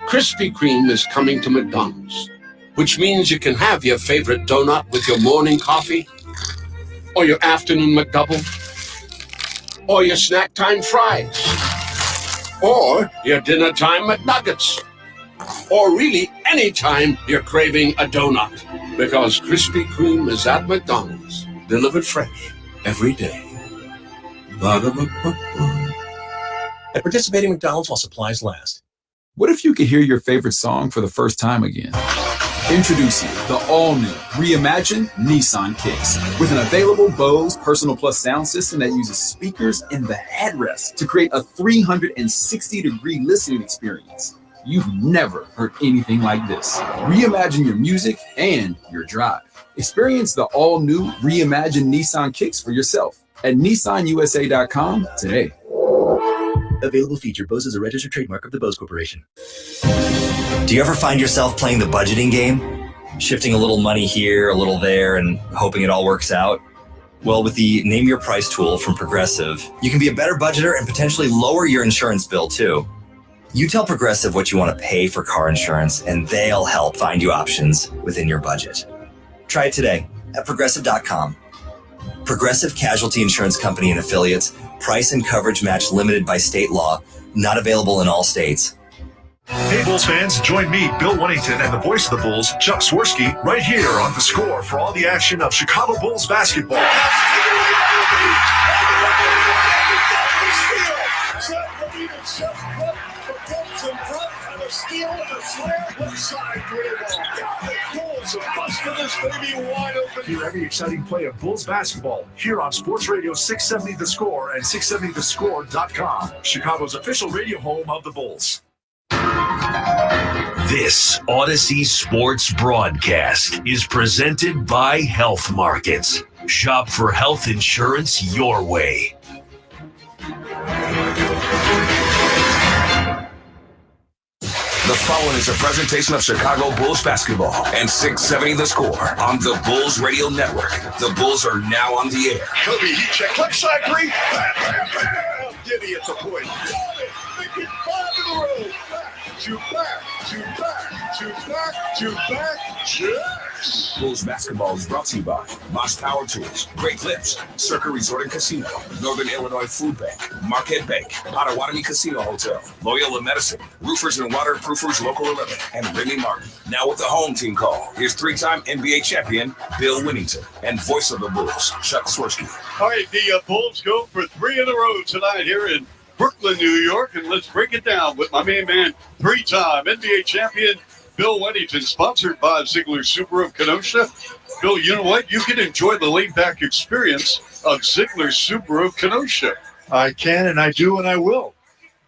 Krispy Kreme is coming to McDonald's, which means you can have your favorite donut with your morning coffee, or your afternoon McDouble, or your snack time fries, or your dinner time McNuggets, or really any time you're craving a donut, because Krispy Kreme is at McDonald's, delivered fresh every day. Ba-da-ba-ba-ba. At participating McDonald's while supplies last. What if you could hear your favorite song for the first time again? Introducing the all-new, reimagined Nissan Kicks with an available Bose Personal Plus sound system that uses speakers in the headrest to create a 360-degree listening experience. You've never heard anything like this. Reimagine your music and your drive. Experience the all-new, reimagined Nissan Kicks for yourself at nissanusa.com today. Available feature. Bose is a registered trademark of the Bose Corporation. Do you ever find yourself playing the budgeting game? Shifting a little money here, a little there, and hoping it all works out? Well, with the Name Your Price tool from Progressive, you can be a better budgeter and potentially lower your insurance bill too. You tell Progressive what you want to pay for car insurance, and they'll help find you options within your budget. Try it today at Progressive.com. Progressive Casualty Insurance Company and Affiliates. Price and coverage match limited by state law. Not available in all states. Hey, Bulls fans, join me, Bill Wennington, and the voice of the Bulls, Chuck Swirsky, right here on The Score for all the action of Chicago Bulls basketball. Hear every exciting play of Bulls basketball here on Sports Radio 670 The Score and 670thescore.com, Chicago's official radio home of the Bulls. This Odyssey Sports broadcast is presented by Health Markets. Shop for health insurance your way. The following is a presentation of Chicago Bulls basketball and 670 The Score on the Bulls Radio Network. The Bulls are now on the air. Kobe, heat check, left side three. Bam, bam, bam. Giddy at the point. Make it 5 in a row. Back to back to back to back to back. Yes. Bulls basketball is brought to you by Moss Power Tools, Great Clips, Circa Resort and Casino, Northern Illinois Food Bank, Marquette Bank, Potawatomi Casino Hotel, Loyola Medicine, Roofers and Waterproofers Local 11, and Remy Martin. Now with the home team call, here's 3-time NBA champion Bill Wennington and voice of the Bulls, Chuck Swirsky. All right, the Bulls go for 3 in a row tonight here in Brooklyn, New York, and let's break it down with my main man, 3-time NBA champion Bill Wennington, sponsored by Ziegler Subaru of Kenosha. Bill, you know what? You can enjoy the laid-back experience of Ziegler Subaru of Kenosha. I can, and I do, and I will.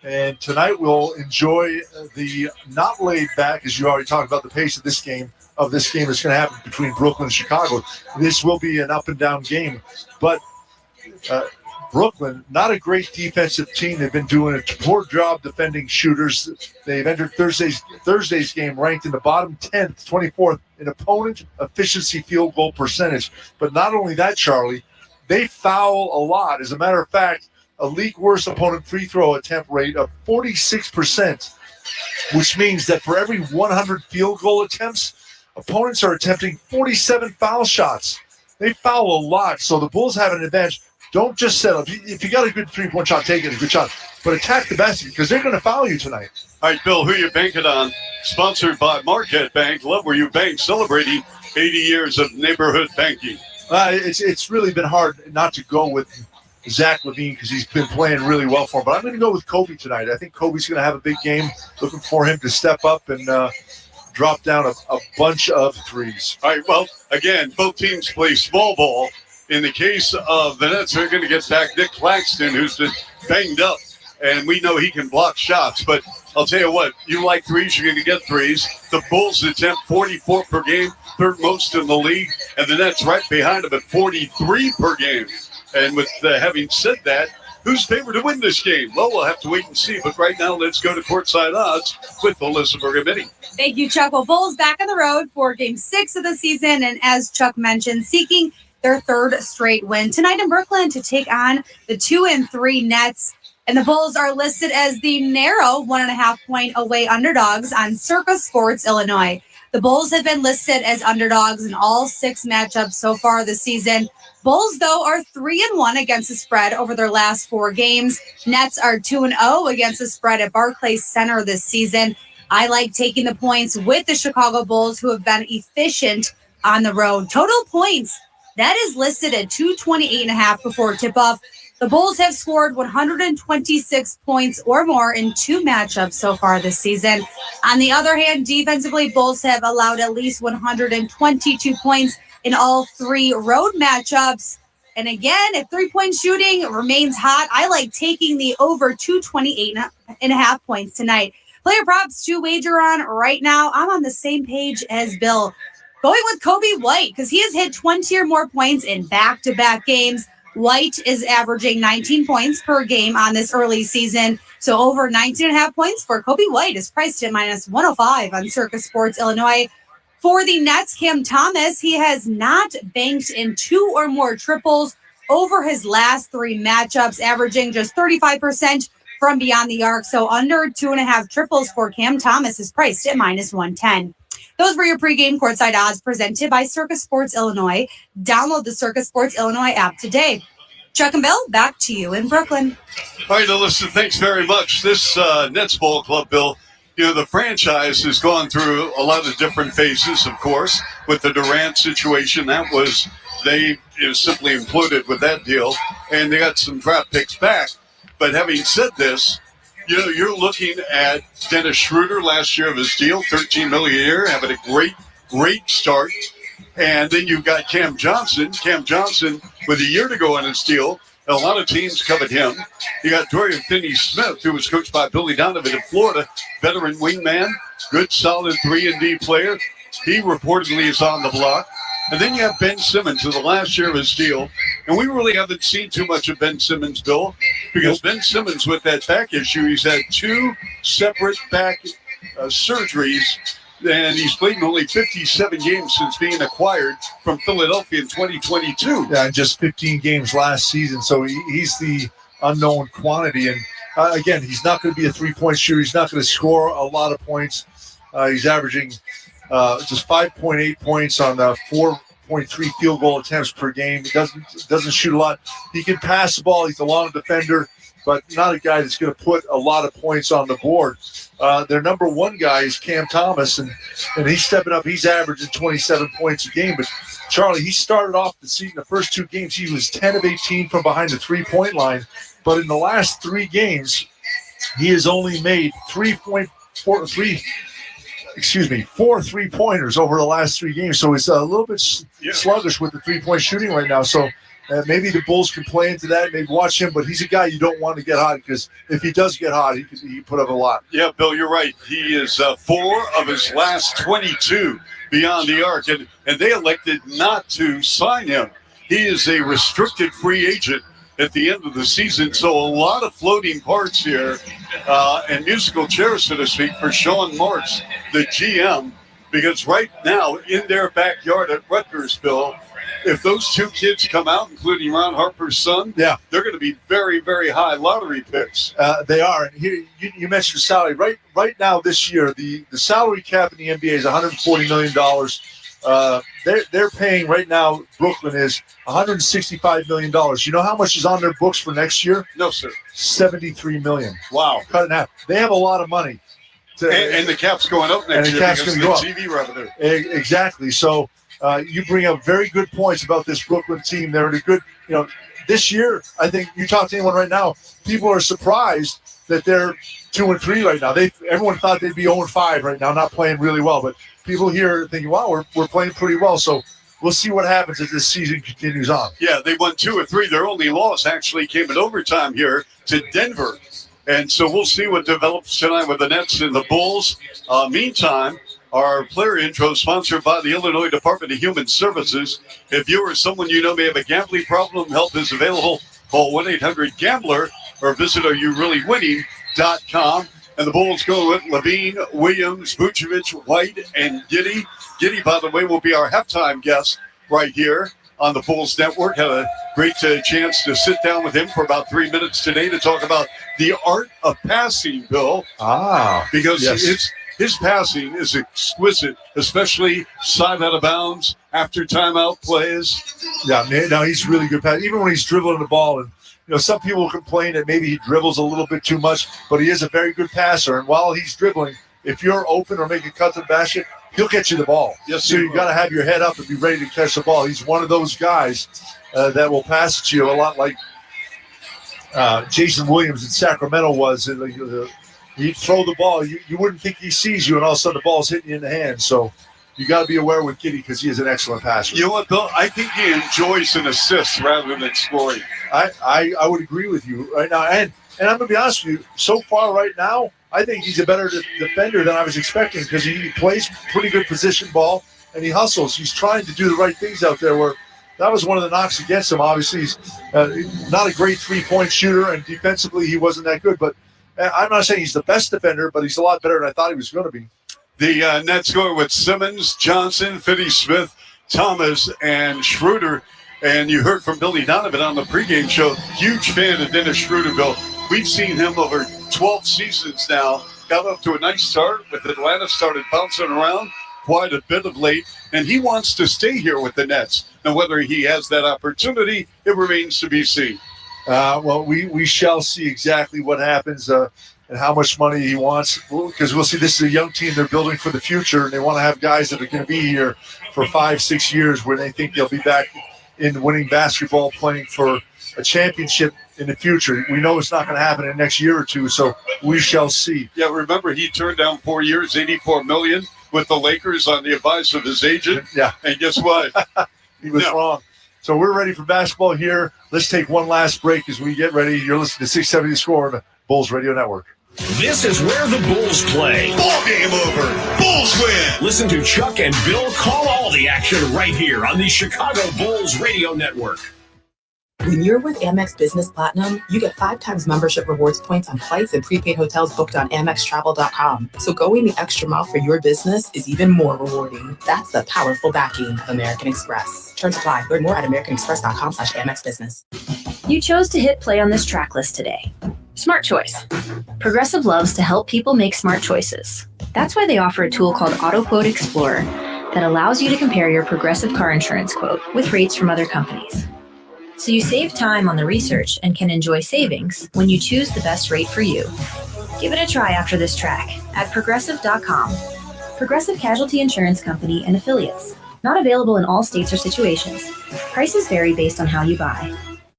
And tonight we'll enjoy the not laid back, as you already talked about, the pace of this game that's going to happen between Brooklyn and Chicago. This will be an up-and-down game, but Brooklyn, not a great defensive team. They've been doing a poor job defending shooters. They've entered Thursday's game ranked in the bottom 10th, 24th in opponent efficiency field goal percentage. But not only that, Charlie, they foul a lot. As a matter of fact, a league worst opponent free throw attempt rate of 46%, which means that for every 100 field goal attempts, opponents are attempting 47 foul shots. They foul a lot, so the Bulls have an advantage. Don't just settle. If you got a good three-point shot, take it, a good shot. But attack the basket because they're going to foul you tonight. All right, Bill, who you banking on? Sponsored by Marquette Bank. Love where you bank, celebrating 80 years of neighborhood banking. It's really been hard not to go with Zach LaVine because he's been playing really well for him. But I'm going to go with Kobe tonight. I think Kobe's going to have a big game. Looking for him to step up and drop down a bunch of threes. All right, well, again, both teams play small ball. In the case of the Nets, they're going to get back Nick Claxton, who's been banged up. And we know he can block shots. But I'll tell you what, you like threes, you're going to get threes. The Bulls attempt 44 per game, third most in the league. And the Nets right behind them at 43 per game. And with having said that, who's favored to win this game? Well, we'll have to wait and see. But right now, let's go to courtside odds with Alyssa Bergamini. Thank you, Chuck. Well, Bulls back on the road for Game 6 of the season. And as Chuck mentioned, seeking their third straight win tonight in Brooklyn to take on the 2-3 Nets. And the Bulls are listed as the narrow 1.5-point away underdogs on Circa Sports Illinois. The Bulls have been listed as underdogs in all 6 matchups so far this season. Bulls, though, are 3-1 against the spread over their last 4 games. Nets are 2-0 against the spread at Barclays Center this season. I like taking the points with the Chicago Bulls, who have been efficient on the road. Total points, that is listed at 228.5 before tip-off. The Bulls have scored 126 points or more in 2 matchups so far this season. On the other hand, defensively, Bulls have allowed at least 122 points in all 3 road matchups. And again, if 3-point shooting remains hot, I like taking the over 228.5 points tonight. Player props to wager on right now. I'm on the same page as Bill. Going with Kobe White because he has hit 20 or more points in back-to-back games. White is averaging 19 points per game on this early season. So over 19.5 points for Kobe White is priced at -105 on Circa Sports Illinois. For the Nets, Cam Thomas, he has not banked in 2 or more triples over his last 3 matchups, averaging just 35% from beyond the arc. So under 2.5 triples for Cam Thomas is priced at -110. Those were your pregame courtside odds presented by Circa Sports Illinois. Download the Circa Sports Illinois app today. Chuck and Bill, back to you in Brooklyn. All right, Alyssa, thanks very much. This Nets Ball Club, Bill, you know, the franchise has gone through a lot of different phases, of course, with the Durant situation. That was, they simply imploded with that deal, and they got some draft picks back. But having said this, you know, you're looking at Dennis Schroeder last year of his deal, $13 million a year, having a great start. And then you've got Cam Johnson. Cam Johnson, with a year to go on his deal, a lot of teams covered him. You got Dorian Finney-Smith, who was coached by Billy Donovan in Florida, veteran wingman, good, solid 3-and-D player. He reportedly is on the block. And then you have Ben Simmons in the last year of his deal. And we really haven't seen too much of Ben Simmons, Bill, because Ben Simmons, with that back issue, he's had 2 separate back surgeries, and he's played in only 57 games since being acquired from Philadelphia in 2022. Yeah, and just 15 games last season. So he's the unknown quantity. And again, he's not going to be a 3-point shooter. He's not going to score a lot of points. He's averaging just 5.8 points on 4.3 field goal attempts per game. He doesn't shoot a lot. He can pass the ball. He's a long defender, but not a guy that's going to put a lot of points on the board. Their number 1 guy is Cam Thomas, and he's stepping up. He's averaging 27 points a game. But, Charlie, he started off the season, the first 2 games, he was 10 of 18 from behind the 3-point line. But in the last 3 games, he has only made 4 3-pointers over the last 3 games. So he's a little bit sluggish with the 3-point shooting right now. So maybe the Bulls can play into that, maybe watch him, but he's a guy you don't want to get hot, because if he does get hot, he can put up a lot. Yeah, Bill, you're right. He is 4 of his last 22 beyond the arc, and they elected not to sign him. He is a restricted free agent at the end of the season, so a lot of floating parts here and musical chairs, so to speak, for Sean Marks, the GM, because right now in their backyard at Rutgers, Bill, if those 2 kids come out, including Ron Harper's son, they're going to be very, very high lottery picks. They are. And here you mentioned salary. Right now this year, the salary cap in the NBA is $140 million. They're paying right now, Brooklyn is $165 million. You know how much is on their books for next year? No, sir. $73 million. Wow. Cut in half. They have a lot of money. And the cap's going up next year because of the TV revenue. Exactly. So you bring up very good points about this Brooklyn team. They're in a good, this year, I think you talk to anyone right now, people are surprised that they're 2-3 right now. Everyone thought they'd be 0-5 right now, not playing really well. But people here are thinking, wow, we're playing pretty well. So we'll see what happens as this season continues on. Yeah, they won 2 or 3. Their only loss actually came in overtime here to Denver. And so we'll see what develops tonight with the Nets and the Bulls. Meantime, our player intro is sponsored by the Illinois Department of Human Services. If you or someone you know may have a gambling problem, help is available. Call 1-800-GAMBLER or visit AreYouReallyWinning.com. And the Bulls go with Levine, Williams, Vucevic, White, and Giddey. Giddey, by the way, will be our halftime guest right here. on the Bulls Network. Had a great chance to sit down with him for about 3 minutes today to talk about the art of passing, Bill. Because his passing is exquisite, especially side out of bounds, after timeout plays. Yeah, man, now he's really good pass. Even when he's dribbling the ball, and some people complain that maybe he dribbles a little bit too much, but he is a very good passer. And while he's dribbling, if you're open or making a cut to the basket, he'll get you the ball. Yes, so you got to have your head up and be ready to catch the ball. He's one of those guys that will pass it to you a lot like Jason Williams in Sacramento was. He'd throw the ball. You wouldn't think he sees you, and all of a sudden the ball's hitting you in the hand. So you got to be aware with Giddey because he is an excellent passer. You know what, Bill? I think he enjoys an assist rather than scoring. I would agree with you right now. And I'm going to be honest with you, so far right now, I think he's a better defender than I was expecting because he plays pretty good position ball and he hustles. He's trying to do the right things out there where that was one of the knocks against him. Obviously, he's not a great three-point shooter, and defensively he wasn't that good. But I'm not saying he's the best defender, but he's a lot better than I thought he was going to be. The Nets going with Simmons, Johnson, Finney-Smith, Thomas, and Schroeder. And you heard from Billy Donovan on the pregame show. Huge fan of Dennis Schroeder, Bill. We've seen him over 12 seasons now. Got off to a nice start with Atlanta, started bouncing around quite a bit of late, and he wants to stay here with the Nets. Now, whether he has that opportunity, it remains to be seen. Well, we shall see exactly what happens and how much money he wants, because we'll see this is a young team they're building for the future, and they want to have guys that are going to be here for 5-6 years where they think they'll be back in winning basketball, playing for a championship in the future. We know it's not going to happen in the next year or two, so we shall see. Yeah, remember he turned down 4 years, $84 million with the Lakers on the advice of his agent. Yeah. And guess what? He was wrong. So we're ready for basketball here. Let's take one last break as we get ready. You're listening to 670 Score on the Bulls Radio Network. This is where the Bulls play. Ball game over. Bulls win. Listen to Chuck and Bill call all the action right here on the Chicago Bulls Radio Network. When you're with Amex Business Platinum, you get 5 times membership rewards points on flights and prepaid hotels booked on AmexTravel.com. So going the extra mile for your business is even more rewarding. That's the powerful backing of American Express. Terms apply. Learn more at americanexpress.com/AmexBusiness. You chose to hit play on this track list today. Smart choice. Progressive loves to help people make smart choices. That's why they offer a tool called AutoQuote Explorer that allows you to compare your Progressive car insurance quote with rates from other companies. So you save time on the research and can enjoy savings when you choose the best rate for you. Give it a try after this track at Progressive.com. Progressive Casualty Insurance Company and Affiliates. Not available in all states or situations. Prices vary based on how you buy.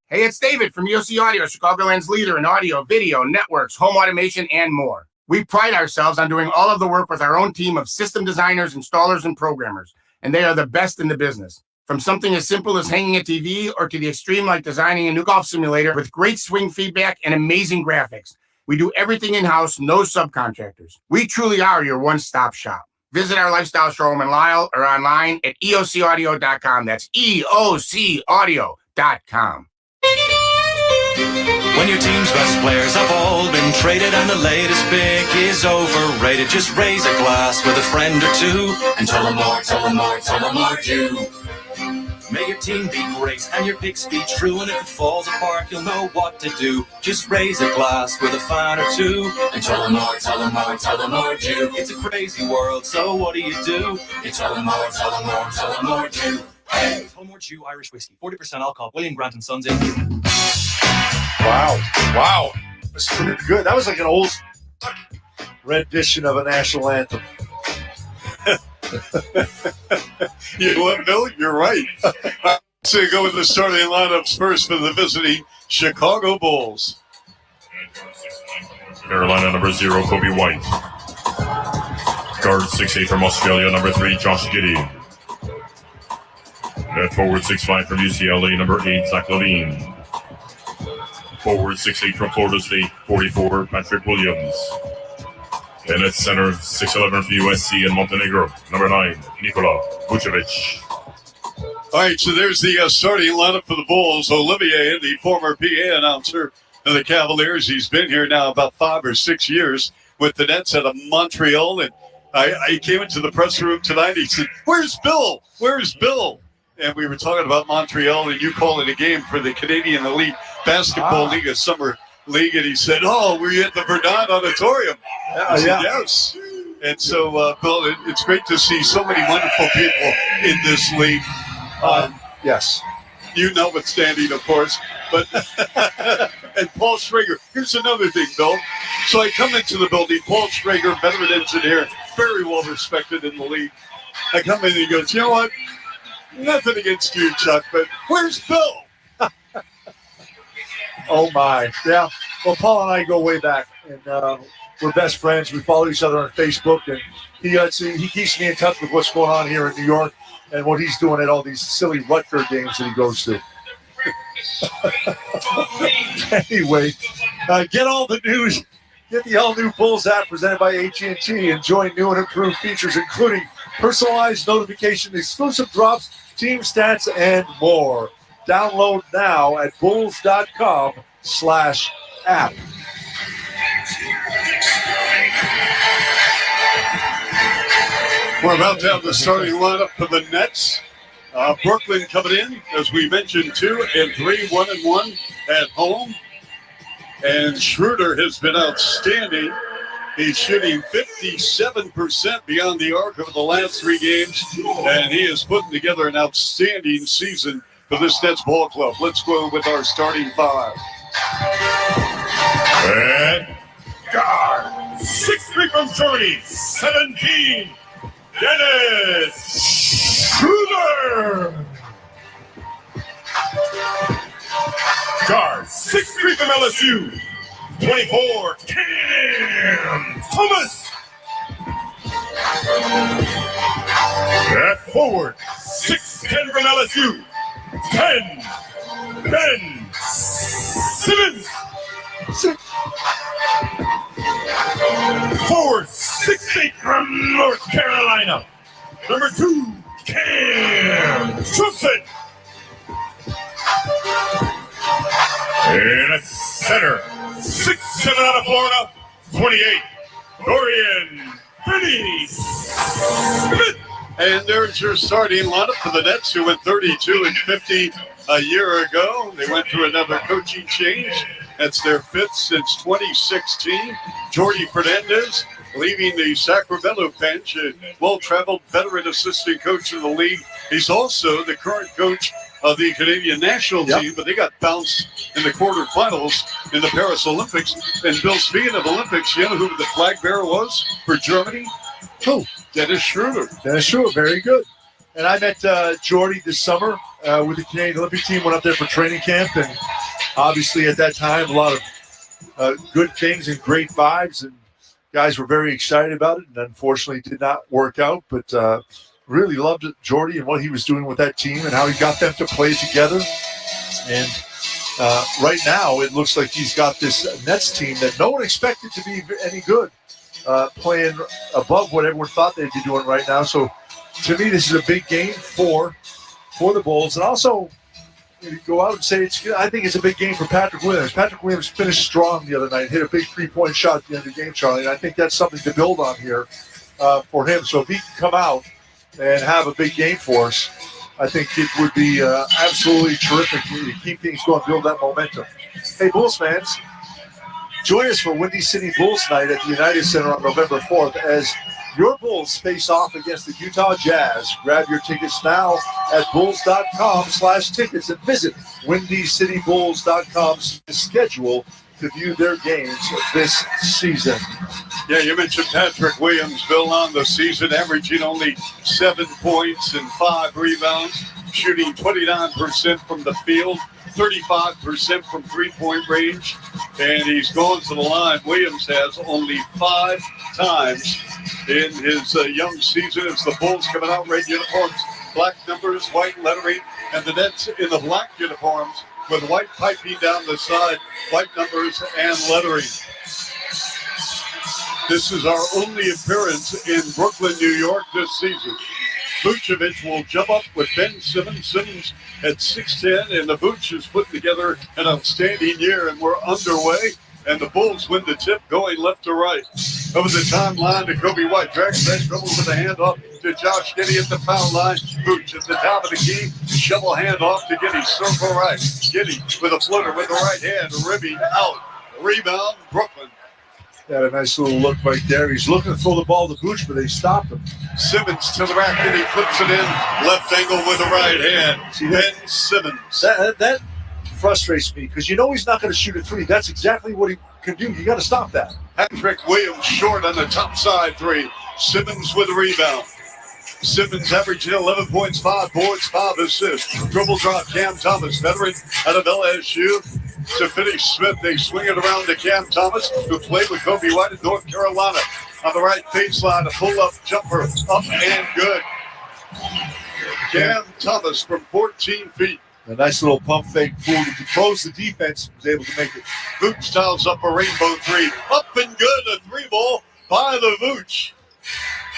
Hey, it's David from EOC Audio, Chicagoland's leader in audio, video, networks, home automation, and more. We pride ourselves on doing all of the work with our own team of system designers, installers, and programmers, and they are the best in the business. From something as simple as hanging a TV or to the extreme like designing a new golf simulator with great swing feedback and amazing graphics. We do everything in-house, no subcontractors. We truly are your one-stop shop. Visit our lifestyle showroom in Lisle or online at eocaudio.com. That's eocaudio.com. When your team's best players have all been traded and the latest pick is overrated, just raise a glass with a friend or two and tell them more, tell them more, tell them more too. May your team be great and your picks be true, and if it falls apart, you'll know what to do. Just raise a glass with a fan or two and tell them more, tell them more, tell them more too. It's a crazy world, so what do? You tell them more, tell them more, tell them more too. Hey! Tullamore Dew Irish Whiskey, 40% alcohol, William Grant & Sons Inc. Wow. That's pretty good. That was like an old rendition of a national anthem. You know what, Bill? You're right. So go with the starting lineups first for the visiting Chicago Bulls. Carolina, number 0, Kobe White. Guard 6'8" from Australia, number 3, Josh Giddey. At forward 6'5" from UCLA, number 8, Zach LaVine. Forward 6'8" from Florida State, 44, Patrick Williams. And at center, 6'11" from USC and Montenegro, number 9, Nikola Vucevic. All right, so there's the starting lineup for the Bulls. Olivier, the former PA announcer of the Cavaliers. He's been here now about 5 or 6 years with the Nets out of Montreal. And I came into the press room tonight. He said, "Where's Bill? Where's Bill?" and we were talking about Montreal, and you call it a game for the Canadian Elite Basketball League, a summer league, and he said, "Oh, were you at the Verdun Auditorium?" I said, "Yes." And so, Bill, it's great to see so many wonderful people in this league. Yes. You notwithstanding, of course, but and Paul Schrager. Here's another thing, Bill. So I come into the building, Paul Schrager, veteran engineer, very well respected in the league. I come in and he goes, "You know what? Nothing against you, Chuck, but where's Bill?" Oh my, yeah. Well, Paul and I go way back, and we're best friends. We follow each other on Facebook, and he keeps me in touch with what's going on here in New York and what he's doing at all these silly Rutger games that he goes to. Anyway, get all the news. Get the all-new Bulls app presented by AT&T. Enjoy new and improved features, including personalized notification, exclusive drops, team stats, and more. Download now at bulls.com/app. We're about to have the starting lineup for the Nets. Brooklyn coming in, as we mentioned, 2-3, 1-1 at home. And Schroeder has been outstanding. He's shooting 57% beyond the arc over the last 3 games, and he is putting together an outstanding season for this Nets ball club. Let's go with our starting 5. And guard, 6'3" from Germany, 17, Dennis Schroeder. Guard, 6'3" from LSU, 24, Cam Thomas. At forward, 6'10" from LSU, 10, Ben Simmons. Forward, 6'8" from North Carolina, number 2, Cam Thompson. And at center, 6'7" out of Florida, 28, Dorian Finney-Smith. And there's your starting lineup for the Nets, who went 32-50 a year ago. They went through another coaching change. That's their 5th since 2016. Jordi Fernandez leaving the Sacramento bench, a well-traveled veteran assistant coach in the league. He's also the current coach of the Canadian national team, but they got bounced in the quarterfinals in the Paris Olympics. And Bill, speaking of Olympics, you know who the flag bearer was for Germany? Who? Dennis Schroeder. Dennis Schroeder, very good. And I met Jordy this summer with the Canadian Olympic team, went up there for training camp, and obviously at that time, a lot of good things and great vibes, and guys were very excited about it, and unfortunately it did not work out, but really loved Jordy and what he was doing with that team and how he got them to play together. And right now it looks like he's got this Nets team that no one expected to be any good, playing above what everyone thought they'd be doing right now. So to me, this is a big game for the Bulls. And also, you go out and say I think it's a big game for Patrick Williams. Patrick Williams finished strong the other night, hit a big 3-point shot at the end of the game, Charlie. And I think that's something to build on here for him. So if he can come out and have a big game for us, I think it would be absolutely terrific to keep things going, build that momentum. Hey, Bulls fans, join us for Windy City Bulls Night at the United Center on November 4th as your Bulls face off against the Utah Jazz. Grab your tickets now at bulls.com/tickets and visit windycitybulls.com schedule to view their games this season. Yeah, you mentioned Patrick Williams, Bill, on the season, averaging only 7 points and 5 rebounds, shooting 29% from the field, 35% from three-point range, and he's gone to the line. Williams has only 5 times in his young season as the Bulls coming out red uniforms, black numbers, white lettering, and the Nets in the black uniforms with white piping down the side, white numbers and lettering. This is our only appearance in Brooklyn, New York this season. Vucevic will jump up with Ben Simmons. Simmons at 6'10", and the Vooch is putting together an outstanding year, and we're underway, and the Bulls win the tip going left to right. over the timeline to Kobe White. Drags that dribble with a handoff to Josh Giddey at the foul line. Vooch at the top of the key. Shovel handoff to Giddey. Circle right. Giddey with a floater with the right hand. Ribbing out. Rebound, Brooklyn. Got a nice little look right there. He's looking to throw the ball to Vooch, but they stopped him. Simmons to the rack, and he flips it in. Left angle with the right hand. Ben Simmons. That frustrates me because you know he's not going to shoot a three. That's exactly what he can do. You got to stop that. Patrick Williams short on the top side three. Simmons with a rebound. Simmons averaging 11 points, 5 boards, 5 assists. Dribble drop, Cam Thomas, veteran out of LSU. To finish Smith, they swing it around to Cam Thomas, who played with Kobe White in North Carolina. On the right baseline, a pull-up jumper, up and good. Cam Thomas from 14 feet. A nice little pump fake fool to close the defense, was able to make it. Vooch styles up a rainbow three. Up and good, a three ball by the Vooch.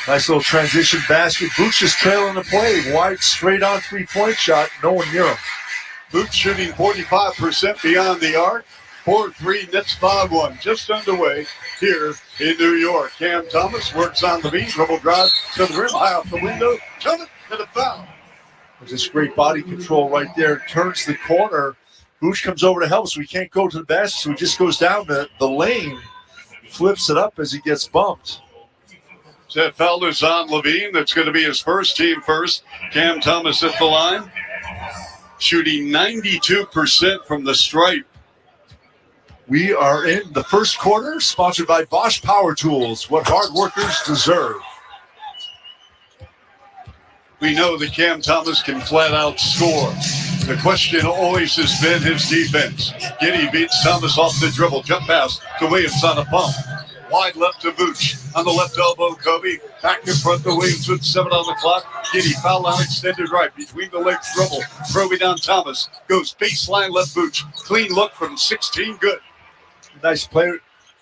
Nice little transition basket. Vooch is trailing the play. White straight on three-point shot. No one near him. Vooch shooting 45% beyond the arc. 4-3, Nets 5-1. Just underway here in New York. Cam Thomas works on the beat. Dribble drive to the rim. High off the window. Coming to the foul. Just great body control right there. Turns the corner. Vooch comes over to help, so he can't go to the basket, so he just goes down the lane. Flips it up as he gets bumped. That foul is on Levine. That's going to be his first, team first. Cam Thomas at the line. Shooting 92% from the stripe. We are in the first quarter, sponsored by Bosch Power Tools, what hard workers deserve. We know that Cam Thomas can flat out score. The question always has been his defense. Giddey beats Thomas off the dribble. Jump pass to Williams on a pump. Wide left to Vooch. On the left elbow, Kobe. Back in front to Williams with 7 on the clock. Giddey foul line extended right. Between the legs dribble. Throwing down Thomas. Goes baseline left Vooch. Clean look from 16. Good. Nice play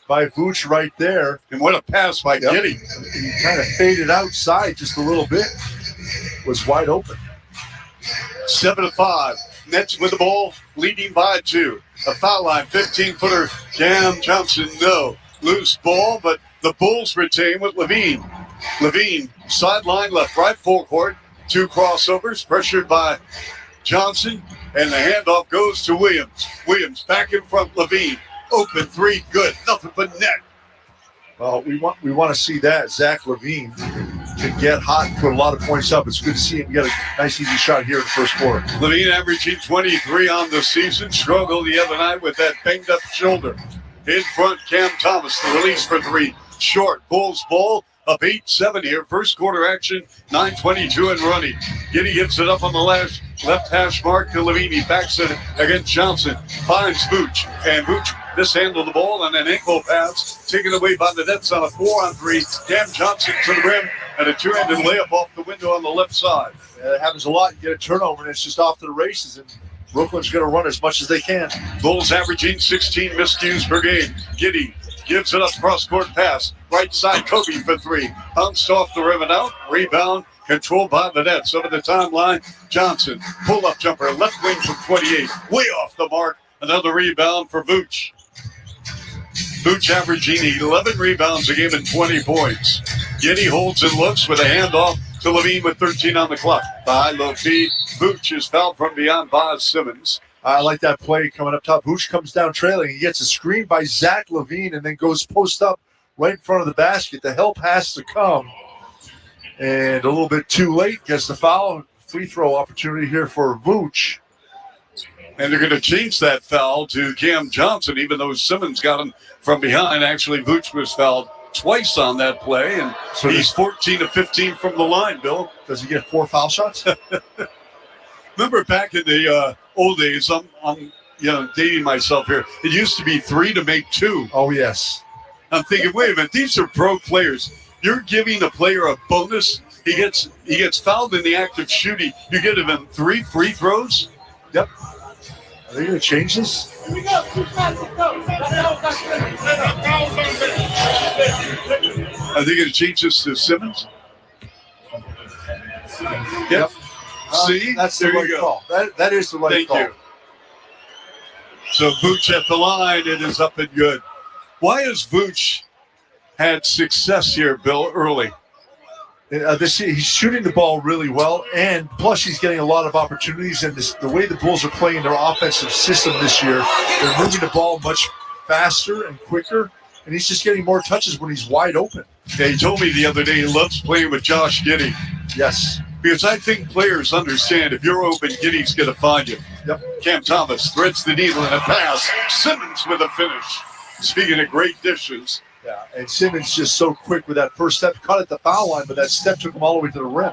by Vooch right there. And what a pass by Giddey. He kind of faded outside just a little bit. Was wide open. 7-5. Nets with the ball. Leading by 2. A foul line. 15-footer. Cam Johnson. No. Loose ball, but the Bulls retain with Levine. Levine, sideline left, right full court. 2 crossovers, pressured by Johnson, and the handoff goes to Williams. Williams back in front, Levine. Open 3, good, nothing but net. Well, we want to see that. Zach Levine can get hot and put a lot of points up. It's good to see him get a nice, easy shot here in the first quarter. Levine averaging 23 on the season. Struggled the other night with that banged-up shoulder. In front, Cam Thomas, the release for 3. Short, Bulls ball, up 8-7 here. First quarter action, 9:22 and running. Giddey hits it up on the left hash mark to Levine. He backs it against Johnson. Finds Vooch. And Vooch mishandled the ball on an ankle pass. Taken away by the Nets on a 4-on-3. Cam Johnson to the rim. And a 2-handed layup off the window on the left side. It happens a lot. You get a turnover, and it's just off to the races. And Brooklyn's going to run as much as they can. Bulls averaging 16 miscues per game. Giddey gives it up, cross-court pass. Right side, Kobe for 3. Bounced off the rim and out. Rebound controlled by the Nets. Over the timeline, Johnson. Pull-up jumper, left wing from 28. Way off the mark. Another rebound for Vooch. Vooch averaging 11 rebounds a game and 20 points. Giddey holds and looks with a handoff to Levine with 13 on the clock. The high-low feed. Vooch is fouled from beyond by Simmons. I like that play coming up top. Vooch comes down trailing. He gets a screen by Zach Levine and then goes post up right in front of the basket. The help has to come. And a little bit too late. Gets the foul. Free throw opportunity here for Vooch. And they're going to change that foul to Cam Johnson, even though Simmons got him from behind. Actually, Vooch was fouled twice on that play, and so he's 14 of 15 from the line, Bill. Does he get 4 foul shots? Remember back in the old days, I'm dating myself here. It used to be 3 to make 2. Oh, yes. I'm thinking, wait a minute, these are pro players. You're giving a player a bonus. He gets fouled in the act of shooting. You give him 3 free throws? Yep. Are they going to change this? Are they going to change this to Simmons? Yep. See? That's the right call. That is the right call. Thank you. So Vooch at the line. It is up and good. Why has Vooch had success here, Bill, early. He's shooting the ball really well, and plus he's getting a lot of opportunities. And the way the Bulls are playing their offensive system this year, they're moving the ball much faster and quicker, and he's just getting more touches when he's wide open. Yeah, he told me the other day he loves playing with Josh Giddey. Yes. Because I think players understand if you're open, Giddey's going to find you. Yep. Cam Thomas threads the needle in a pass. Simmons with a finish. Speaking of great dishes. Yeah, and Simmons just so quick with that first step. Caught at the foul line, but that step took him all the way to the rim.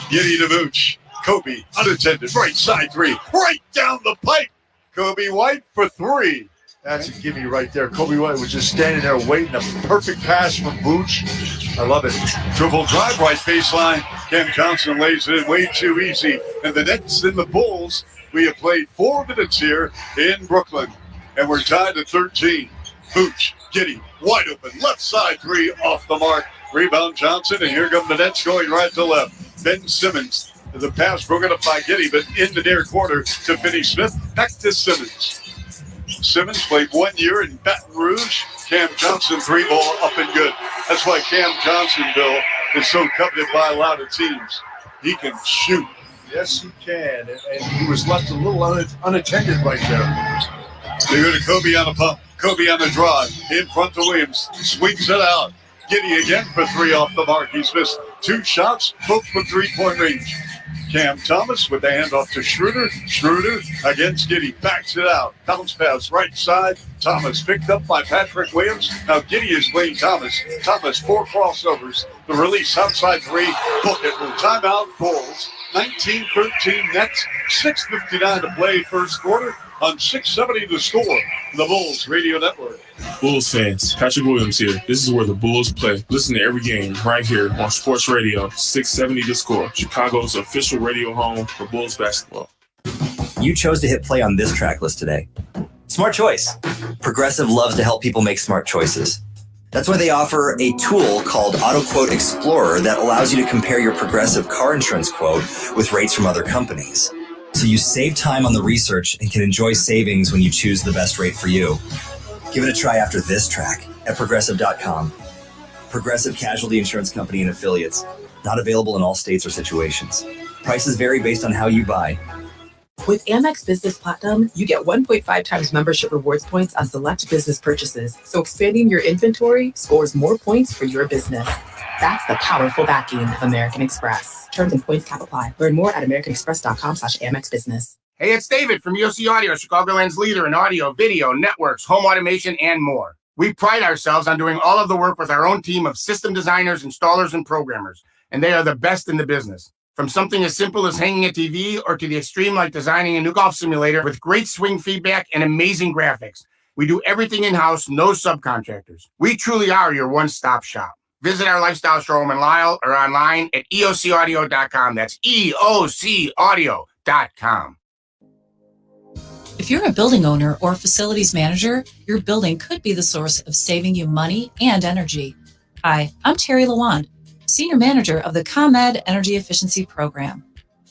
Giddey to Vooch. Kobe, unattended, right side three. Right down the pipe. Kobe White for three. That's a gimme right there. Kobe White was just standing there waiting. A perfect pass from Vooch. I love it. Dribble drive right baseline. Cam Johnson lays it in way too easy. And the Nets and the Bulls, we have played 4 minutes here in Brooklyn. And we're tied at 13. Vooch, Giddey, wide open, left side three, off the mark. Rebound Johnson, and here come the Nets going right to left. Ben Simmons, the pass broken up by Giddey, but in the near corner to Finney Smith. Back to Simmons. Simmons played 1 year in Baton Rouge. Cam Johnson, 3-ball up and good. That's why Cam Johnson, Bill, is so coveted by a lot of teams. He can shoot. Yes, he can. And he was left a little unattended right there. They go to Kobe on the pump. Kobe on the drive. In front to Williams. Swings it out. Giddey again for 3 off the mark. He's missed 2 shots, both from 3-point range. Cam Thomas with the handoff to Schroeder. Schroeder against Giddey. Backs it out. Bounce pass right side. Thomas picked up by Patrick Williams. Now Giddey is playing Thomas. Thomas 4 crossovers. The release outside 3. Book it. Timeout Bulls. 19-13 Nets. 6:59 to play first quarter. On 670 to score. The Bulls Radio Network. Bulls fans, Patrick Williams here. This is where the Bulls play. Listen to every game right here on Sports Radio 670 to score. Chicago's official radio home for Bulls basketball. You chose to hit play on this track list today. Smart choice. Progressive loves to help people make smart choices. That's why they offer a tool called AutoQuote Explorer that allows you to compare your Progressive car insurance quote with rates from other companies. So you save time on the research and can enjoy savings when you choose the best rate for you. Give it a try after this track at Progressive.com. Progressive Casualty Insurance Company and Affiliates. Not available in all states or situations. Prices vary based on how you buy. With Amex Business Platinum, you get 1.5 times membership rewards points on select business purchases. So expanding your inventory scores more points for your business. That's the powerful backing of American Express. Terms and points cap apply. Learn more at americanexpress.com/Amex Business. Hey, it's David from UC Audio, Chicagoland's leader in audio, video, networks, home automation, and more. We pride ourselves on doing all of the work with our own team of system designers, installers, and programmers, and they are the best in the business. From something as simple as hanging a TV or to the extreme like designing a new golf simulator with great swing feedback and amazing graphics. We do everything in-house, no subcontractors. We truly are your one-stop shop. Visit our lifestyle showroom in Lisle or online at eocaudio.com. That's eocaudio.com. If you're a building owner or facilities manager, your building could be the source of saving you money and energy. Hi, I'm Terry Lawand, Senior Manager of the ComEd Energy Efficiency Program.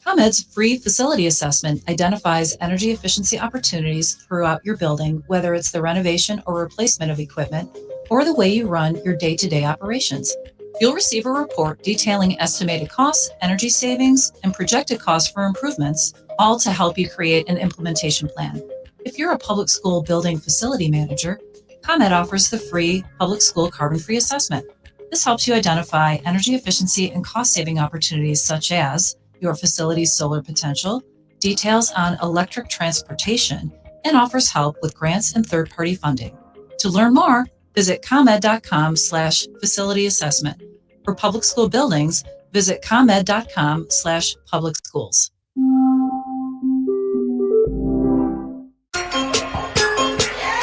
ComEd's free facility assessment identifies energy efficiency opportunities throughout your building, whether it's the renovation or replacement of equipment, or the way you run your day-to-day operations. You'll receive a report detailing estimated costs, energy savings, and projected costs for improvements, all to help you create an implementation plan. If you're a public school building facility manager, ComEd offers the free public school carbon-free assessment. This helps you identify energy efficiency and cost-saving opportunities such as your facility's solar potential, details on electric transportation, and offers help with grants and third-party funding. To learn more, visit ComEd.com/facility assessment. For public school buildings, visit ComEd.com/public schools.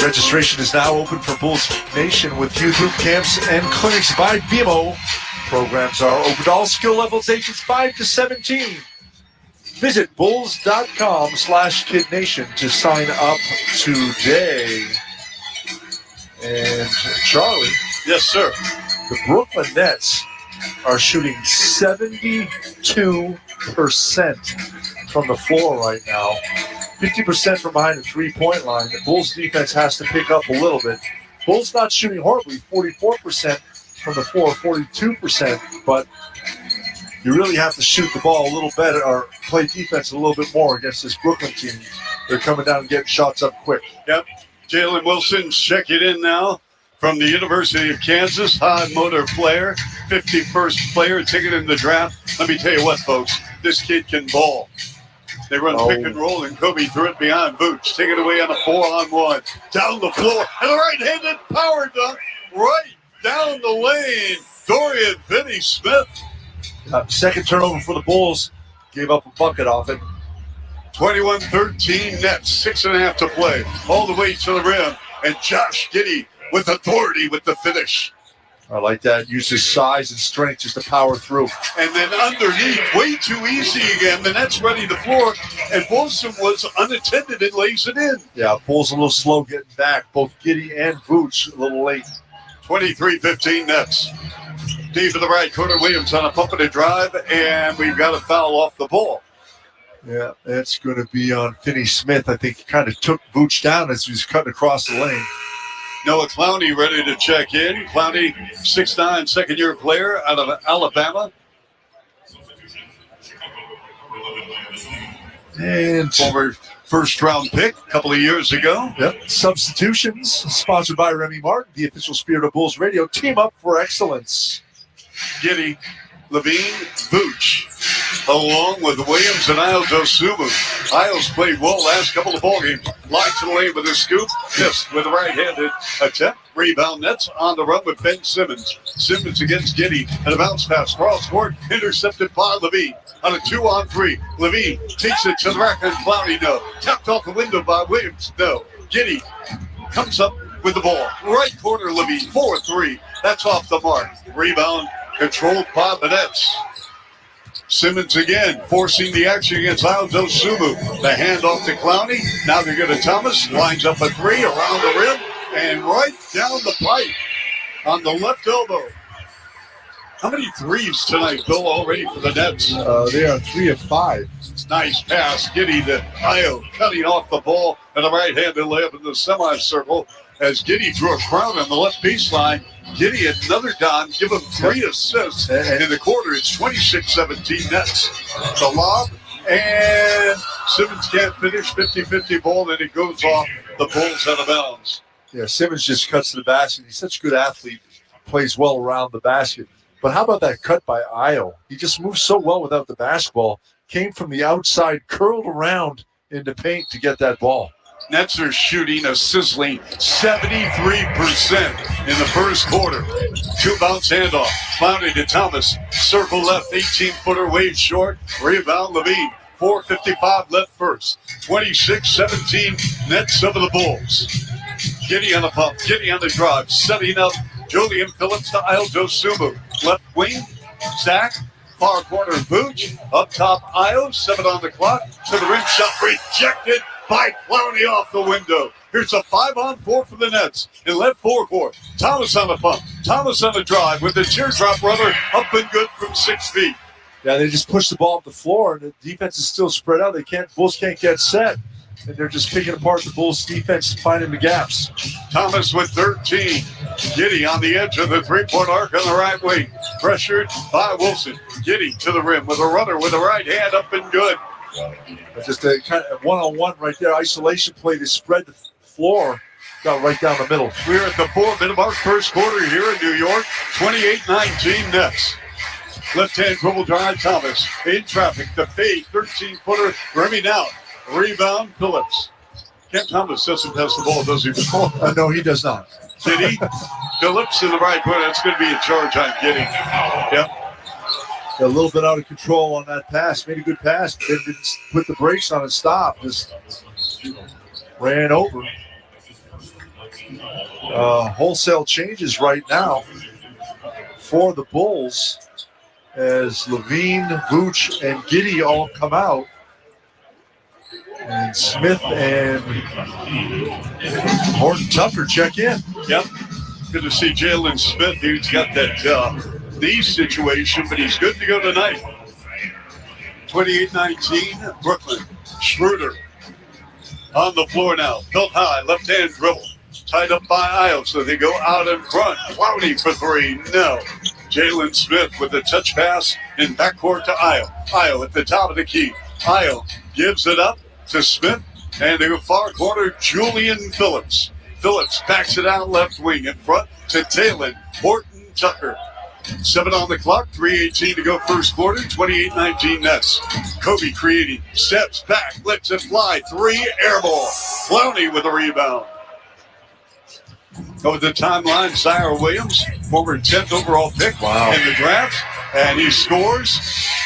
Registration is now open for Bulls Nation with youth boot camps and clinics by BMO. Programs are open to all skill levels, ages 5 to 17. Visit bulls.com/kidnation to sign up today. And Charlie. Yes, sir. The Brooklyn Nets are shooting 72% from the floor right now. 50% from behind the three-point line. The Bulls defense has to pick up a little bit. Bulls not shooting horribly, 44%, from the floor, 42%, but you really have to shoot the ball a little better or play defense a little bit more against this Brooklyn team. They're coming down and getting shots up quick. Yep. Jalen Wilson's checking in now from the University of Kansas, high motor player, 51st player, taken in the draft. Let me tell you what, folks, this kid can ball. They run pick and roll, and Kobe threw it behind Vooch. Take it away on a 4-on-1. Down the floor, and a right-handed power dunk right down the lane. Dorian Finney-Smith. Second turnover for the Bulls. Gave up a bucket off it. 21-13 Nets, 6.5 to play. All the way to the rim, and Josh Giddey with authority with the finish. I like that. Use his size and strength just to power through. And then underneath, way too easy again. The Nets ready the floor, and Wilson was unattended and lays it in. Yeah, Bulls a little slow getting back. Both Giddey and Vooch a little late. 23-15 Nets. Deep in the right corner, Williams on a pump and a drive, and we've got a foul off the ball. Yeah, that's going to be on Finney-Smith. I think he kind of took Vooch down as he was cutting across the lane. Noah Clowney ready to check in. Clowney, 6'9", second-year player out of Alabama. And former first-round pick a couple of years ago. Yep. Substitutions, sponsored by Remy Martin, the official Spirit of Bulls Radio. Team up for excellence. Giddey, Levine, Vooch, along with Williams and Isles Osumu. Isles played well last couple of ball games. Line to the lane with a scoop. Missed with a right-handed attempt. Rebound Nets on the run with Ben Simmons. Simmons against Giddey. And a bounce pass. Cross court. Intercepted by Levine. On a 2-on-3. Levine takes it to the rack and Clowney, no. Tapped off the window by Williams, no. Giddey comes up with the ball. Right corner, Levine. 4-3. That's off the mark. Rebound controlled by the Nets. Simmons again, forcing the action against Aldo Sumu. The handoff to Clowney. Now they go to Thomas. Lines up a three around the rim and right down the pipe on the left elbow. How many threes tonight, Bill, already for the Nets? They are 3 of 5. Nice pass. Giddey to Ayo, cutting off the ball and a right-handed layup in the semicircle as Giddey drew a crown on the left baseline. Giddey another dime, give him 3 assists in the quarter. It's 26-17 Nets. The lob, and Simmons can't finish. 50-50 ball, and it goes off the Bulls out of bounds. Yeah, Simmons just cuts to the basket. He's such a good athlete, plays well around the basket. But how about that cut by Ayo? He just moves so well without the basketball. Came from the outside, curled around into paint to get that ball. Nets are shooting a sizzling 73% in the first quarter. 2 bounce handoff. Clowney to Thomas. Circle left, 18-footer, wave short. Rebound Levine. 4:55 left first. 26-17 Nets over the Bulls. Giddey on the pump. Giddey on the drive. Setting up Julian Phillips to Aldo Sumu. Left wing. Zach. Far corner Vooch. Up top Ayo. 7 on the clock. To the rim shot. Rejected by Clowney off the window. Here's a 5-on-4 for the Nets in left forecourt. Thomas on the pump. Thomas on the drive with the teardrop rubber up and good from 6 feet. Yeah, they just push the ball up the floor, and the defense is still spread out. Bulls can't get set, and they're just picking apart the Bulls' defense, finding the gaps. Thomas with 13. Giddey on the edge of the three-point arc on the right wing. Pressured by Wilson. Giddey to the rim with a runner with the right hand up and good. Just a kind of one-on-one right there. Isolation play to spread the floor. Got right down the middle. We're at the 4-minute mark, first quarter here in New York. 28-19 Nets. Left-hand dribble drive, Thomas. In traffic, the fade, 13-footer, Remy now. Rebound, Phillips. Kent Thomas doesn't pass the ball, does he? No, he does not. Giddey, Phillips in the right corner. That's going to be a charge on Giddey. Yep. A little bit out of control on that pass. Made a good pass. Didn't put the brakes on and stop. Just ran over. Wholesale changes right now for the Bulls as Levine, Vooch, and Giddey all come out. And Smith and Horton Tucker check in. Yep. Good to see Jalen Smith. He's got that knee situation, but he's good to go tonight. 28-19, Brooklyn. Schroeder on the floor now. Built high, left-hand dribble. tied up by Io, so they go out in front. Clowney for three, no. Jalen Smith with a touch pass in backcourt to Io. Io at the top of the key. Io gives it up to Smith, and to the far corner, Julian Phillips. Phillips backs it out left wing in front to Talon Horton Tucker. 7 on the clock, 3:18 to go first quarter, 28-19 Nets. Kobe creating, steps back, lets it fly, 3 air ball. Clowney with a rebound. Over the timeline, Zaire Williams, former 10th overall pick in the draft, and he scores.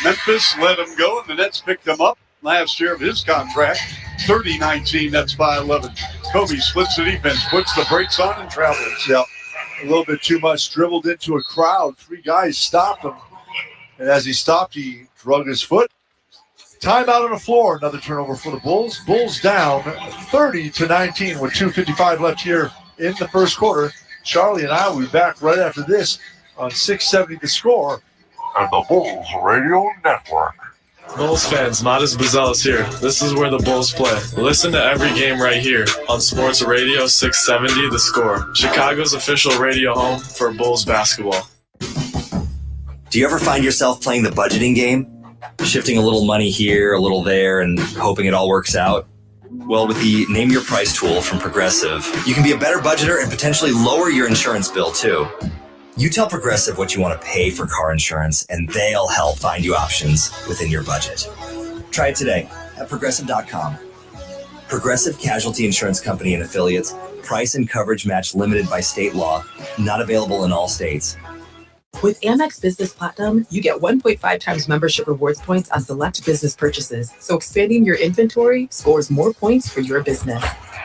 Memphis let him go, and the Nets picked him up last year of his contract. 30-19 Nets by 11. Kobe splits the defense, puts the brakes on, and travels. Yep. A little bit too much, dribbled into a crowd. 3 guys stopped him. And as he stopped, he drug his foot. Timeout on the floor. Another turnover for the Bulls. Bulls down 30-19 with 2:55 left here in the first quarter. Charlie and I will be back right after this on 670 The Score and the Bulls Radio Network. Bulls fans, Modest Bazelis here. This is where the Bulls play. Listen to every game right here on Sports Radio 670 The Score, Chicago's official radio home for Bulls basketball. Do you ever find yourself playing the budgeting game? Shifting a little money here, a little there, and hoping it all works out? Well, with the Name Your Price tool from Progressive, you can be a better budgeter and potentially lower your insurance bill too. You tell Progressive what you want to pay for car insurance, and they'll help find you options within your budget. Try it today at Progressive.com. Progressive Casualty Insurance Company and Affiliates. Price and coverage match limited by state law. Not available in all states. With Amex Business Platinum, you get 1.5 times membership rewards points on select business purchases. So expanding your inventory scores more points for your business.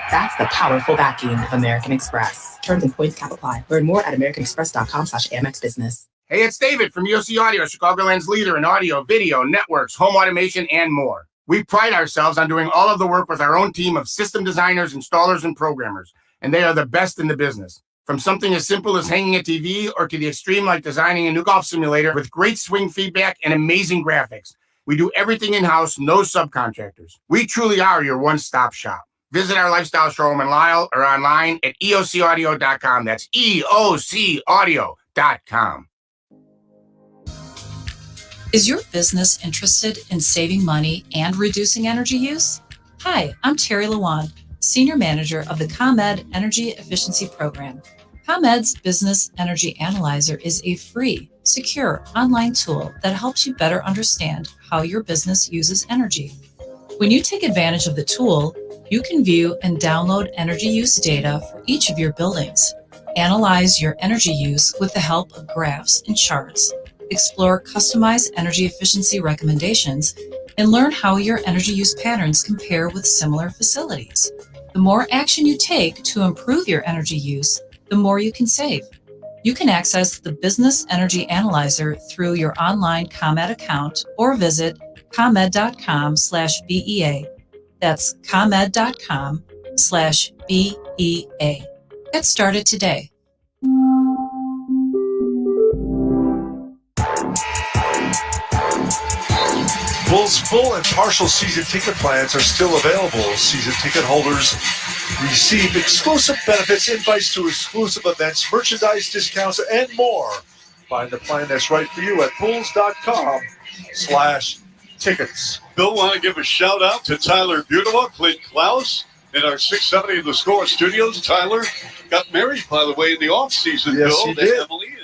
That's the powerful backing of American Express. Terms and points cap apply. Learn more at americanexpress.com/AmexBusiness. Hey, it's David from UC Audio, Chicagoland's leader in audio, video, networks, home automation, and more. We pride ourselves on doing all of the work with our own team of system designers, installers, and programmers, and they are the best in the business. From something as simple as hanging a TV or to the extreme like designing a new golf simulator with great swing feedback and amazing graphics. We do everything in-house, no subcontractors. We truly are your one-stop shop. Visit our lifestyle showroom in Lisle or online at eocaudio.com. That's eocaudio.com. Is your business interested in saving money and reducing energy use? Hi, I'm Terry Lawand, Senior Manager of the ComEd Energy Efficiency Program. ComEd's Business Energy Analyzer is a free, secure online tool that helps you better understand how your business uses energy. When you take advantage of the tool, you can view and download energy use data for each of your buildings, analyze your energy use with the help of graphs and charts, explore customized energy efficiency recommendations, and learn how your energy use patterns compare with similar facilities. The more action you take to improve your energy use, the more you can save. You can access the Business Energy Analyzer through your online ComEd account or visit comed.com/BEA. That's comed.com/BEA. Get started today. Bulls full and partial season ticket plans are still available. Season ticket holders receive exclusive benefits, invites to exclusive events, merchandise discounts, and more. Find the plan that's right for you at bulls.com/tickets. Bill, want to give a shout out to Tyler Budewa, Clint Klaus, in our 670 The Score studios. Tyler got married, by the way, in the offseason, Yes, Bill, he to did. Emily.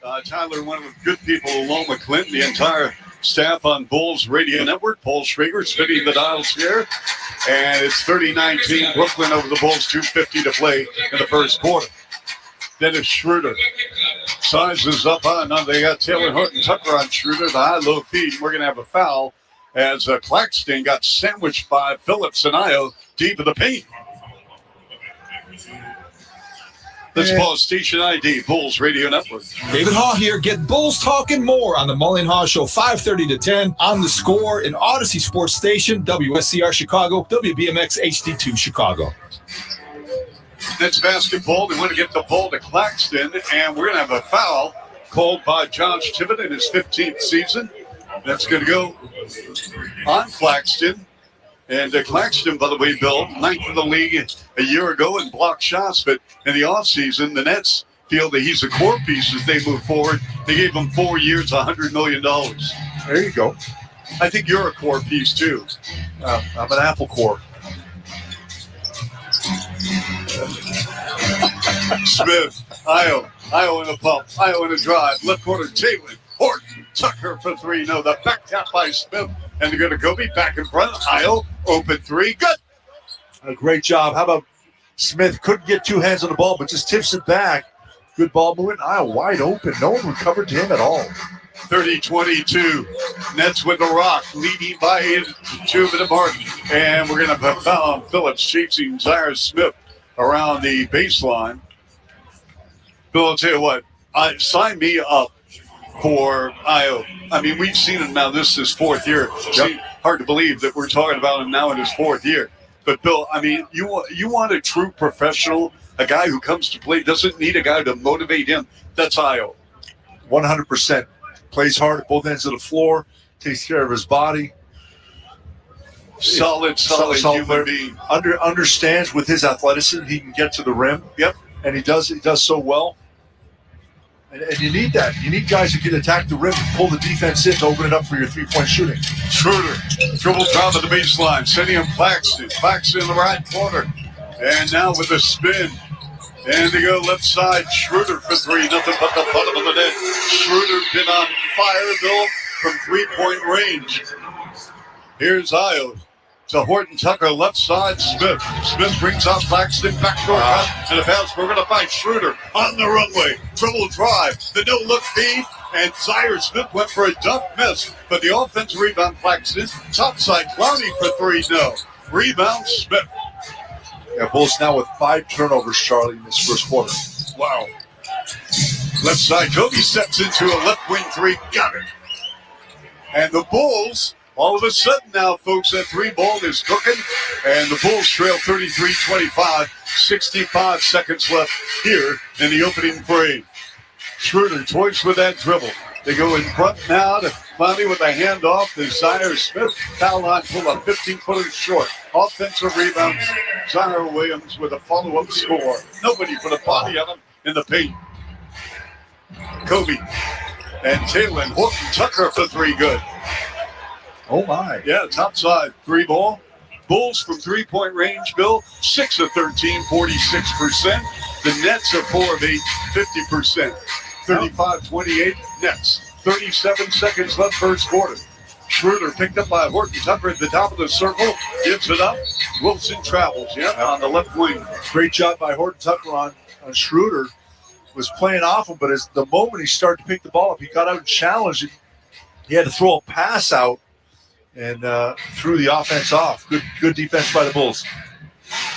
And, Tyler, one of the good people, along with Clint, the entire staff on Bulls Radio Network. Paul Schrager spinning the dials here. And it's 30-19, Brooklyn over the Bulls, 2:50 to play in the first quarter. Dennis Schroeder sizes up on. Now they got Taylor Horton Tucker on Schroeder, the high-low feed. We're going to have a foul as Claxton got sandwiched by Phillips and Io deep in the paint. Let's pause station ID, Bulls Radio Network. David Haw here. Get Bulls talking more on the Mully and Haw Show, 5:30 to 10 on The Score in Odyssey Sports Station, WSCR Chicago, WBMX HD2 Chicago. That's basketball. They want to get the ball to Claxton, and we're going to have a foul called by Josh Tibbett in his 15th season. That's going to go on Claxton. And Claxton, by the way, Bill, 9th in the league a year ago in blocked shots, but in the offseason, the Nets feel that he's a core piece as they move forward. They gave him 4 years, $100 million. There you go. I think you're a core piece, too. I'm an apple core. Smith, Io in a pump, Io in a drive, left corner, Jalen Horton Tucker for three. No, the back tap by Smith, and they're going to Kobe back in front. Io open three, good. A great job. How about Smith? Couldn't get two hands on the ball, but just tips it back. Good ball movement. Io wide open. No one recovered to him at all. 30-22. Nets with the rock, leading by 2 of the mark. And we're going to have foul. Phillips chasing Zaire Smith around the baseline. Bill, I'll tell you what, sign me up for Io. I mean, we've seen him now. This is his 4th year. Yep. Hard to believe that we're talking about him now in his 4th year. But, Bill, I mean, you want a true professional, a guy who comes to play, doesn't need a guy to motivate him. That's Io. 100%. Plays hard at both ends of the floor, takes care of his body. Solid human being. Understands with his athleticism he can get to the rim. Yep. And he does so well. And you need that. You need guys who can attack the rim and pull the defense in to open it up for your three-point shooting. Schroeder, dribble top of the baseline, sending him Claxton. Claxton in the right corner. And now with a spin. And they go left side. Schroeder for three. Nothing but the bottom of the net. Schroeder been on fire, Bill, from three-point range. Here's Io to Horton Tucker, left side, Smith. Smith brings out Claxton, backdoor cut, and a pass. We're going to find Schroeder on the runway. Dribble drive, the no-look feed, and Zaire Smith went for a dunk miss. But the offensive rebound, Claxton. Top side, Clowney for three, no. Rebound, Smith. Yeah, Bulls now with 5 turnovers, Charlie, in this first quarter. Wow. Left side, Kobe steps into a left wing three, got it. And the Bulls, all of a sudden now, folks, that three ball is cooking, and the Bulls trail 33-25, 65 seconds left here in the opening frame. Schroeder toys with that dribble. They go in front now to Clowney with a handoff to Zaire Smith. Foul line pull up 15-footer short. Offensive rebound. Zaire Williams with a follow-up score. Nobody put a body on him in the paint. Kobe and Taylor Horton Tucker for three, good. Oh, my. Yeah, top side, three ball. Bulls from three-point range, Bill, 6 of 13, 46%. The Nets are 4 of 8, 50%. 35-28, Nets. 37 seconds left first quarter. Schroeder picked up by Horton Tucker at the top of the circle, gives it up. Wilson travels, on the left wing. Great job by Horton Tucker on Schroeder. Was playing off him, but as the moment he started to pick the ball up, he got out and challenged it. He had to throw a pass out and threw the offense off. Good defense by the Bulls.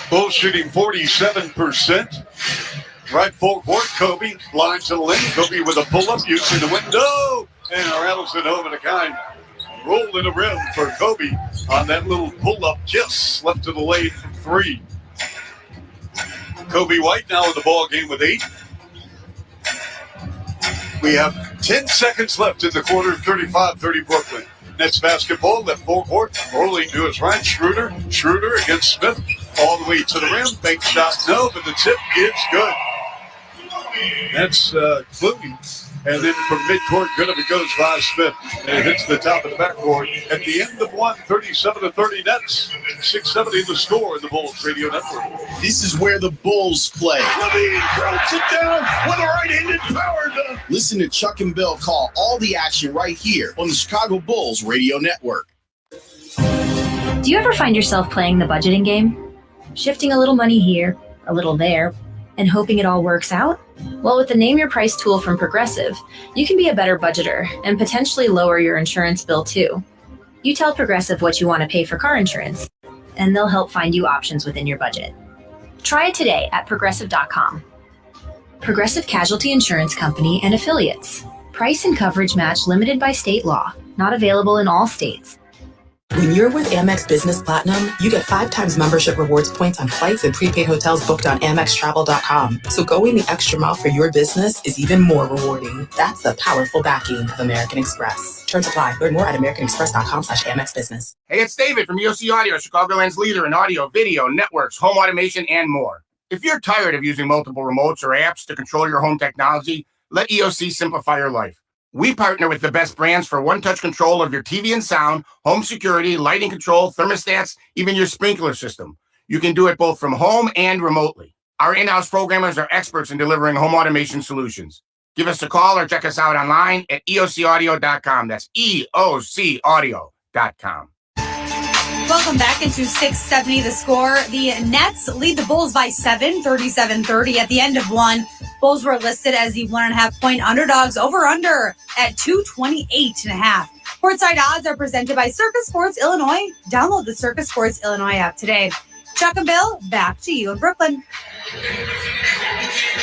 Bulls shooting 47%. Right full court, Kobe, line to the lane. Kobe with a pull-up, using the window, and rattles it home, and a kind roll in the rim for Kobe on that little pull-up kiss left to the lane from three. Kobe White now in the ball game with 8. We have 10 seconds left in the quarter, 35-30 Brooklyn. Nets basketball, left full court, rolling to his right. Schroeder against Smith, all the way to the rim. Bank shot, no, but the tip is good. That's Clooney. And then from midcourt, good if it goes by Smith. And it hits the top of the backboard. At the end of one, 37-30 Nets. 670 the score in the Bulls Radio Network. This is where the Bulls play. Levine drops it down with a right-handed power dunk. Listen to Chuck and Bill call all the action right here on the Chicago Bulls Radio Network. Do you ever find yourself playing the budgeting game? Shifting a little money here, a little there, and hoping it all works out? Well, with the Name Your Price tool from Progressive, you can be a better budgeter and potentially lower your insurance bill too. You tell Progressive what you want to pay for car insurance, and they'll help find you options within your budget. Try it today at Progressive.com. Progressive Casualty Insurance Company and Affiliates. Price and coverage match limited by state law. Not available in all states. When you're with Amex Business Platinum, you get 5 times membership rewards points on flights and prepaid hotels booked on AmexTravel.com. So going the extra mile for your business is even more rewarding. That's the powerful backing of American Express. Terms apply. Learn more at americanexpress.com/AmexBusiness. Hey, it's David from UC Audio, Chicagoland's leader in audio, video, networks, home automation, and more. If you're tired of using multiple remotes or apps to control your home technology, let EOC simplify your life. We partner with the best brands for one-touch control of your TV and sound, home security, lighting control, thermostats, even your sprinkler system. You can do it both from home and remotely. Our in-house programmers are experts in delivering home automation solutions. Give us a call or check us out online at eocaudio.com. That's eocaudio.com. Welcome back into 670 The Score. The Nets lead the Bulls by 7, 37-30 at the end of one. Bulls were listed as the 1.5 point underdogs over-under at 228.5. Courtside odds are presented by Circus Sports Illinois. Download the Circus Sports Illinois app today. Chuck and Bill, back to you in Brooklyn.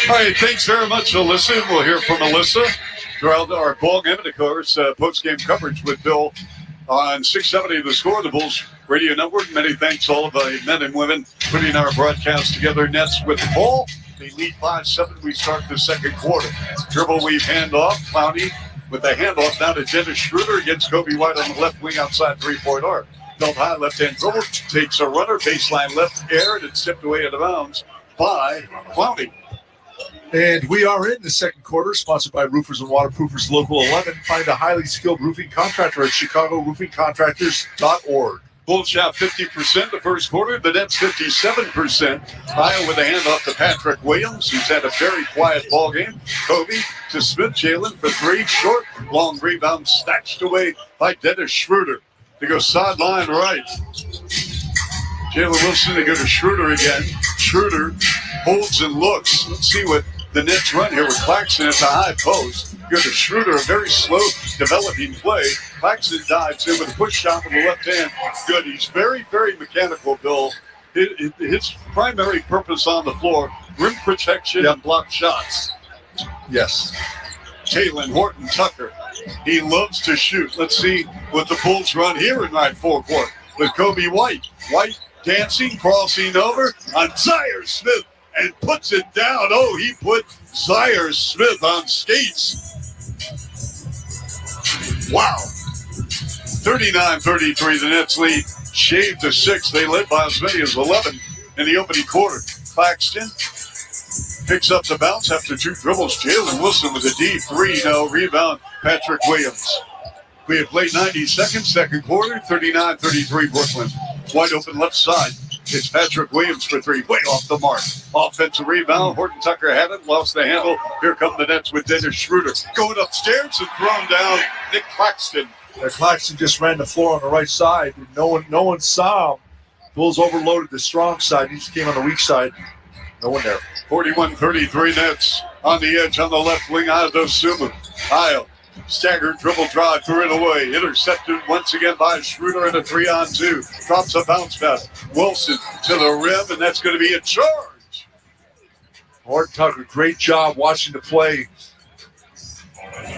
All right, thanks very much, Alyssa. We'll hear from Alyssa throughout our ball game and, of course, post-game coverage with Bill on 670 The Score, the Bulls Radio Network. Many thanks to all of the men and women putting our broadcast together. Nets with the ball. They lead by 7. We start the second quarter. Dribble weave handoff. Clowney with the handoff down to Dennis Schroeder against Kobe White on the left wing outside three-point arc. Belt high left-hand dribble. Takes a runner. Baseline left air. And it's tipped away out of bounds by Clowney. And we are in the second quarter, sponsored by Roofers and Waterproofers Local 11. Find a highly skilled roofing contractor at ChicagoRoofingContractors.org. Bulls shot 50% the first quarter. The Nets 57%. Iowa with a handoff to Patrick Williams, who's had a very quiet ball game. Kobe to Smith. Jalen for 3. Short. Long rebound snatched away by Dennis Schroeder. To go sideline right. Jalen Wilson to go to Schroeder again. Schroeder holds and looks. Let's see what the Nets run here with Claxton at the high post. Go to Schroeder, a very slow developing play. Claxton dives in with a push shot with the left hand. Good. He's very, very mechanical, Bill. His primary purpose on the floor, rim protection and block shots. Yes. Jalen Horton Tucker. He loves to shoot. Let's see what the Bulls run here in right forecourt with Kobe White. White dancing, crossing over on Zaire Smith and puts it down. Oh, he put Zaire Smith on skates. Wow. 39-33, the Nets lead. Shaved to 6. They led by as many as 11 in the opening quarter. Claxton picks up the bounce after 2 dribbles. Jalen Wilson with a deep 3. No rebound. Patrick Williams. We have played 90 seconds, second quarter, 39-33 Brooklyn. Wide open left side. It's Patrick Williams for 3, way off the mark. Offensive rebound. Horton Tucker had it, lost the handle. Here come the Nets with Dennis Schroeder. Going upstairs and thrown down. Nick Claxton. Claxton just ran the floor on the right side. No one saw him. Bulls overloaded the strong side. He just came on the weak side. No one there. 41-33 Nets on the edge on the left wing. Adosuma. Isle. Staggered dribble drive, threw it away. Intercepted once again by Schroeder in a 3-on-2. Drops a bounce pass. Wilson to the rim, and that's going to be a charge. Horton Tucker, great job watching the play.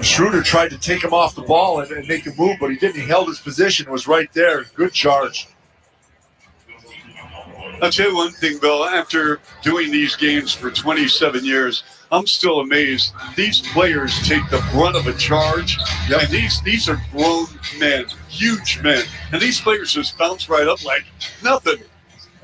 Schroeder tried to take him off the ball and make him move, but he didn't. He held his position, was right there. Good charge. I'll tell you one thing, Bill. After doing these games for 27 years, I'm still amazed. These players take the brunt of a charge, and these are grown men, huge men. And these players just bounce right up like nothing.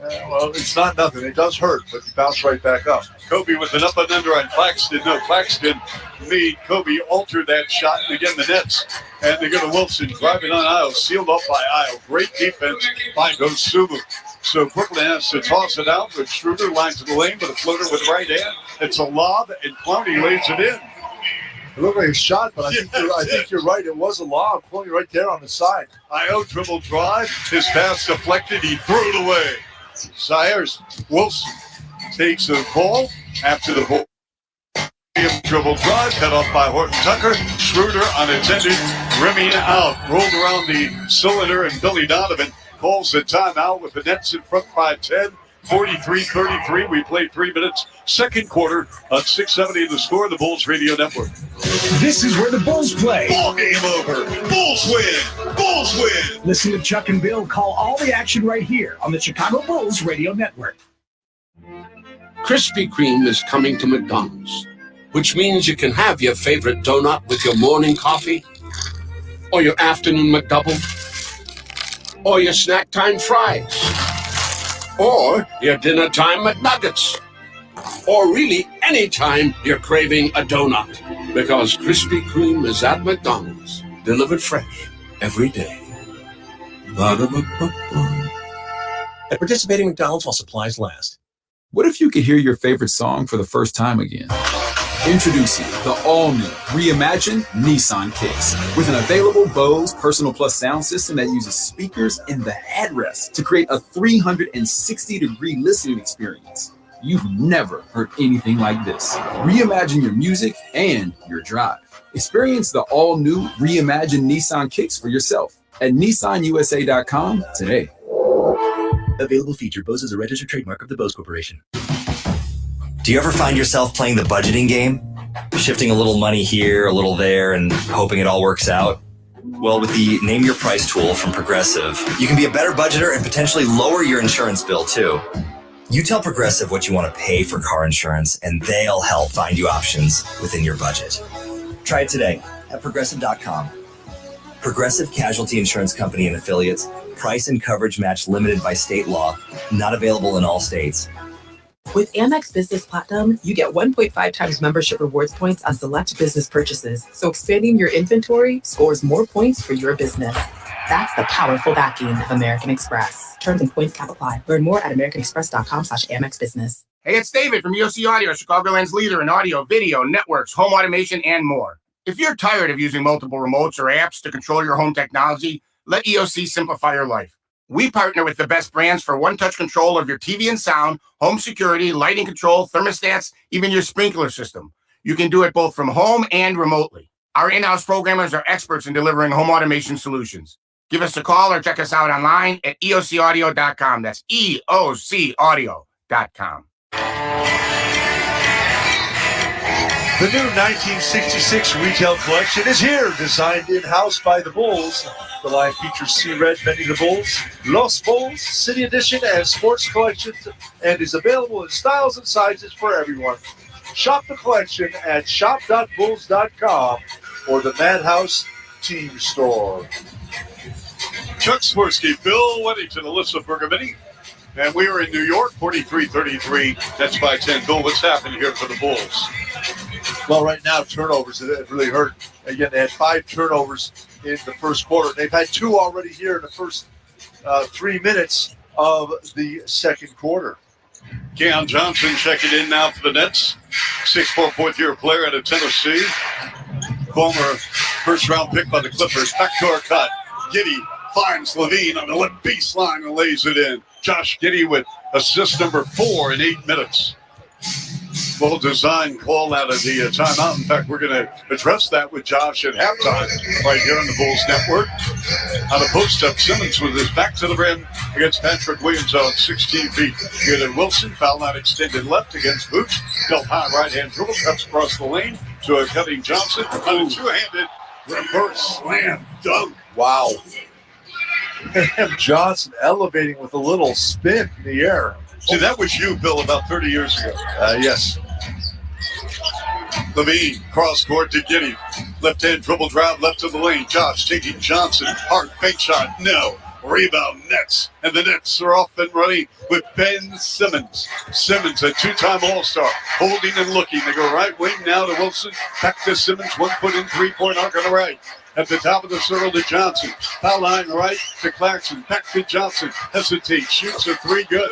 Well, it's not nothing. It does hurt, but you bounce right back up. Kobe with an up and under on Claxton. No, Claxton made Kobe alter that shot. And again, the Nets. And they go to Wilson, driving on Isle, sealed up by Isle. Great defense by Dosunmu. So Brooklyn has to toss it out, but Schroeder lines to the lane with a floater with right hand. It's a lob, and Clowney lays it in. It looked like a shot, but I think you're right. It was a lob. Clowney right there on the side. Io dribble drive. His pass deflected. He threw it away. Zaire Wilson takes the ball after the ball. Dribble drive, cut off by Horton Tucker. Schroeder unattended, rimming out. Rolled around the cylinder, and Billy Donovan calls the timeout with the Nets in front by 10. 43-33. We played 3 minutes, second quarter on 670 The Score, the Bulls Radio Network. This is where the Bulls play. Ball game over. Bulls win. Bulls win. Listen to Chuck and Bill call all the action right here on the Chicago Bulls Radio Network. Krispy Kreme is coming to McDonald's, which means you can have your favorite donut with your morning coffee, or your afternoon McDouble, or your snack time fries, or your dinner time McNuggets, or really any time you're craving a donut, because Krispy Kreme is at McDonald's, delivered fresh every day. Ba-da-ba-ba-ba. At participating McDonald's while supplies last. What if you could hear your favorite song for the first time again? Introducing the all-new, reimagined Nissan Kicks with an available Bose Personal Plus sound system that uses speakers in the headrest to create a 360-degree listening experience. You've never heard anything like this. Reimagine your music and your drive. Experience the all-new, reimagined Nissan Kicks for yourself at nissanusa.com today. Available feature. Bose is a registered trademark of the Bose Corporation. Do you ever find yourself playing the budgeting game? Shifting a little money here, a little there, and hoping it all works out? Well, with the Name Your Price tool from Progressive, you can be a better budgeter and potentially lower your insurance bill too. You tell Progressive what you want to pay for car insurance, and they'll help find you options within your budget. Try it today at Progressive.com. Progressive Casualty Insurance Company and Affiliates. Price and coverage match limited by state law. Not available in all states. With Amex Business Platinum, you get 1.5 times membership rewards points on select business purchases. So expanding your inventory scores more points for your business. That's the powerful backing of American Express. Terms and points cap apply. Learn more at americanexpress.com/AmexBusiness. Hey, it's David from UC Audio, Chicagoland's leader in audio, video, networks, home automation, and more. If you're tired of using multiple remotes or apps to control your home technology, let EOC simplify your life. We partner with the best brands for one-touch control of your TV and sound, home security, lighting control, thermostats, even your sprinkler system. You can do it both from home and remotely. Our in-house programmers are experts in delivering home automation solutions. Give us a call or check us out online at eocaudio.com. That's eocaudio.com. The new 1966 retail collection is here, designed in-house by the Bulls. The line features Sea Red, Benny the Bulls, Los Bulls, City Edition, and Sports Collections, and is available in styles and sizes for everyone. Shop the collection at shop.bulls.com or the Madhouse Team Store. Chuck Swirsky, Bill Weddington, Alyssa Bergamini, and we are in New York, 43-33. That's by 10. Bill, what's happening here for the Bulls? Well, right now, turnovers have really hurt. Again, they had 5 turnovers in the first quarter. They've had 2 already here in the first 3 minutes of the second quarter. Keon Johnson checking in now for the Nets. 6'4", fourth-year player out of Tennessee. Former first-round pick by the Clippers. Backdoor cut. Giddey finds Levine on the left baseline and lays it in. Josh Giddey with assist number 4 in 8 minutes. Well designed call out of the timeout. In fact, we're going to address that with Josh at halftime right here on the Bulls Network. On a post-up, Simmons with his back to the rim against Patrick Williams on 16 feet. Here Wilson, foul line extended left against Boots. Dealt high right-hand dribble, cuts across the lane to a cutting Johnson. On a two-handed reverse slam dunk. Wow. And Johnson elevating with a little spin in the air. See, that was you, Bill, about 30 years ago. Yes. Levine, cross court to Giddey. Left-hand dribble drive left to the lane. Josh taking Johnson. Hard fake shot. No. Rebound Nets. And the Nets are off and running with Ben Simmons. Simmons, a 2-time All-Star. Holding and looking. They go right wing now to Wilson. Back to Simmons. 1 foot in, 3-point arc on the right. At the top of the circle to Johnson. Foul line right to Claxton. Back to Johnson. Hesitates. Shoots a 3. Good.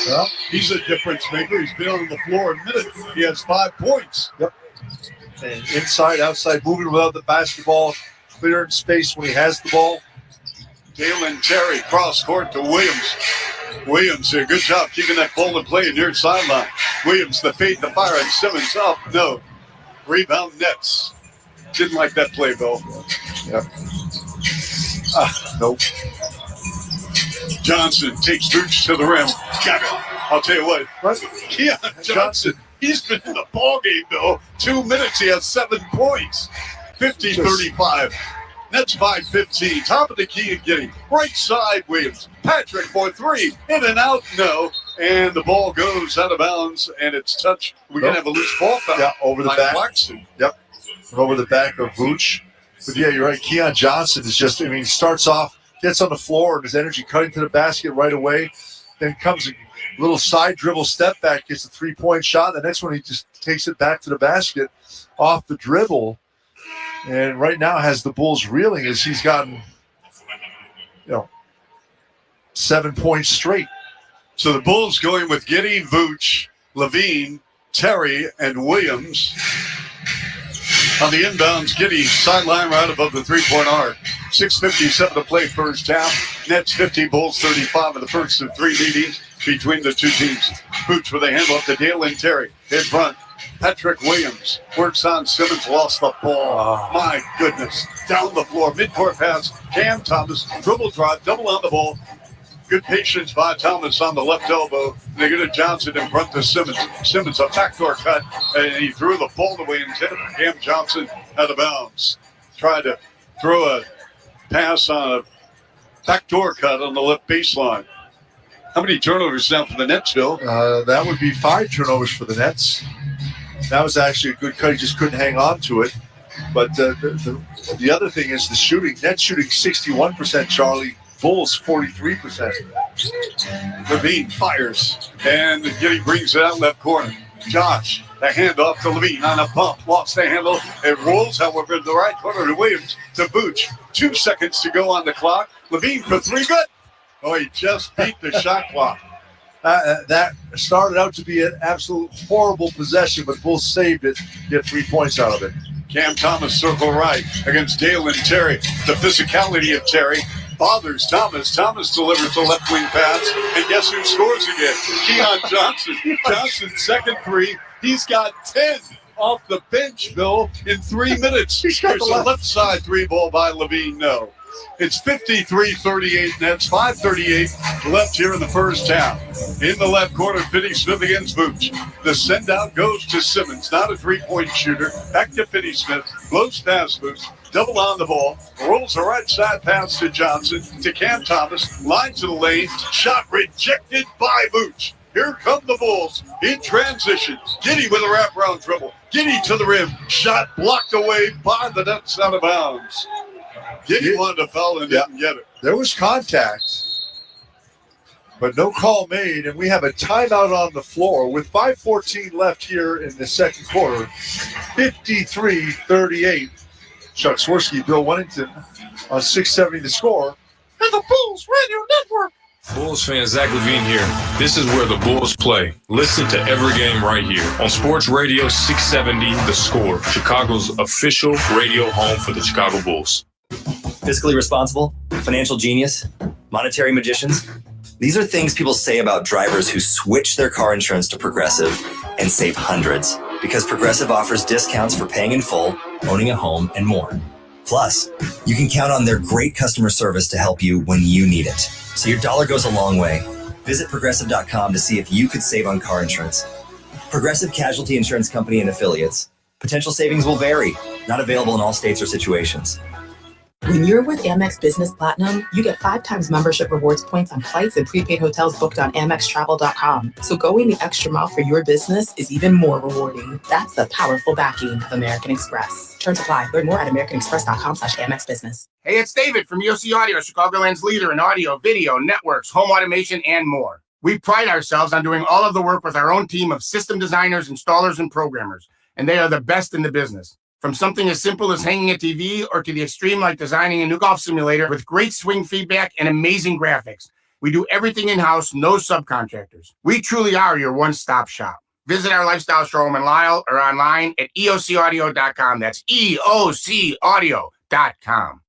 Well, he's a difference maker. He's been on the floor a minute. He has 5 points. Yep. And inside, outside, moving without the basketball, clearing space when he has the ball. Dalen Terry, cross court to Williams. Williams, a good job keeping that ball in play near sideline. Williams, the fade, the fire, and Simmons up. No. Rebound Nets. Didn't like that play, Bill. Yep. Nope. Johnson takes Vooch to the rim. Got it. I'll tell you what. Keon Johnson, he's been in the ball game, though. 2 minutes, he has 7 points. 50-35. Nets by 15. Top of the key and getting right side Williams. Patrick for 3. In and out, no. And the ball goes out of bounds, and it's touched. We're going to have a loose ball foul. Yeah, over the back. Clarkson. Yep. Over the back of Vooch. But yeah, you're right. Keon Johnson is just, he starts off, gets on the floor, and his energy cutting to the basket right away. Then comes a little side dribble step back, gets a 3-point shot. The next one, he just takes it back to the basket off the dribble. And right now has the Bulls reeling as he's gotten, 7 points straight. So the Bulls going with Giddey, Vooch, Levine, Terry, and Williams. On the inbounds, Giddey sideline right above the 3-point arc. 6:57 to play first half. Nets 50, Bulls 35 in the first of 3 meetings between the two teams. Vooch with a handle up to Dalen Terry in front. Patrick Williams works on Simmons, lost the ball. My goodness. Down the floor, midcourt pass. Cam Thomas, dribble drive, double on the ball. Good patience by Thomas on the left elbow. They get to Johnson in front to Simmons. Simmons, a backdoor cut, and he threw the ball away intended for Cam Johnson out of bounds. Tried to throw a pass on a backdoor cut on the left baseline. How many turnovers now for the Nets, Bill? That would be 5 turnovers for the Nets. That was actually a good cut. He just couldn't hang on to it. But the other thing is the shooting. Nets shooting 61%, Charlie. Bulls 43%. Levine fires, and Giddey brings it out left corner. Josh, the handoff to Levine on a bump. Lost the handle. It rolls, however, in the right corner to Williams to Vooch. 2 seconds to go on the clock. Levine for 3, good. Oh, he just beat the shot clock. That started out to be an absolute horrible possession, but Bulls saved it, get 3 points out of it. Cam Thomas circle right against Dalen Terry. The physicality of Terry bothers Thomas. Thomas delivers the left wing pass, and guess who scores again? Keon Johnson. Johnson's second 3. He's got 10 off the bench, Bill, in 3 minutes. There's a left side 3 ball by Levine. No. It's 53-38 Nets, 5:38 left here in the first half. In the left corner, Finney-Smith against Vooch. The send-out goes to Simmons, not a 3-point shooter. Back to Finney-Smith, blows past Vooch, double on the ball, rolls the right side pass to Johnson, to Cam Thomas, line to the lane, shot rejected by Vooch. Here come the Bulls in transition. Giddey with a wraparound dribble. Giddey to the rim, shot blocked away by the Nets out of bounds. Giddey wanted to foul and didn't get it. There was contact, but no call made, and we have a timeout on the floor with 5:14 left here in the second quarter. 53-38. Chuck Swirsky, Bill Wennington on 670 The Score. And the Bulls Radio Network. Bulls fan Zach Levine here. This is where the Bulls play. Listen to every game right here on Sports Radio 670 The Score, Chicago's official radio home for the Chicago Bulls. Fiscally responsible, financial genius, monetary magicians. These are things people say about drivers who switch their car insurance to Progressive and save hundreds, because Progressive offers discounts for paying in full, owning a home, and more. Plus, you can count on their great customer service to help you when you need it. So your dollar goes a long way. Visit Progressive.com to see if you could save on car insurance. Progressive Casualty Insurance Company and Affiliates. Potential savings will vary. Not available in all states or situations. When you're with Amex Business Platinum, you get 5 times membership rewards points on flights and prepaid hotels booked on AmexTravel.com. So going the extra mile for your business is even more rewarding. That's the powerful backing of American Express. Terms apply. Learn more at americanexpress.com/AmexBusiness. Hey, it's David from EOC Audio, Chicagoland's leader in audio, video, networks, home automation, and more. We pride ourselves on doing all of the work with our own team of system designers, installers, and programmers, and they are the best in the business. From something as simple as hanging a TV or to the extreme like designing a new golf simulator with great swing feedback and amazing graphics. We do everything in-house, no subcontractors. We truly are your one-stop shop. Visit our lifestyle showroom in Lisle or online at eocaudio.com. That's eocaudio.com.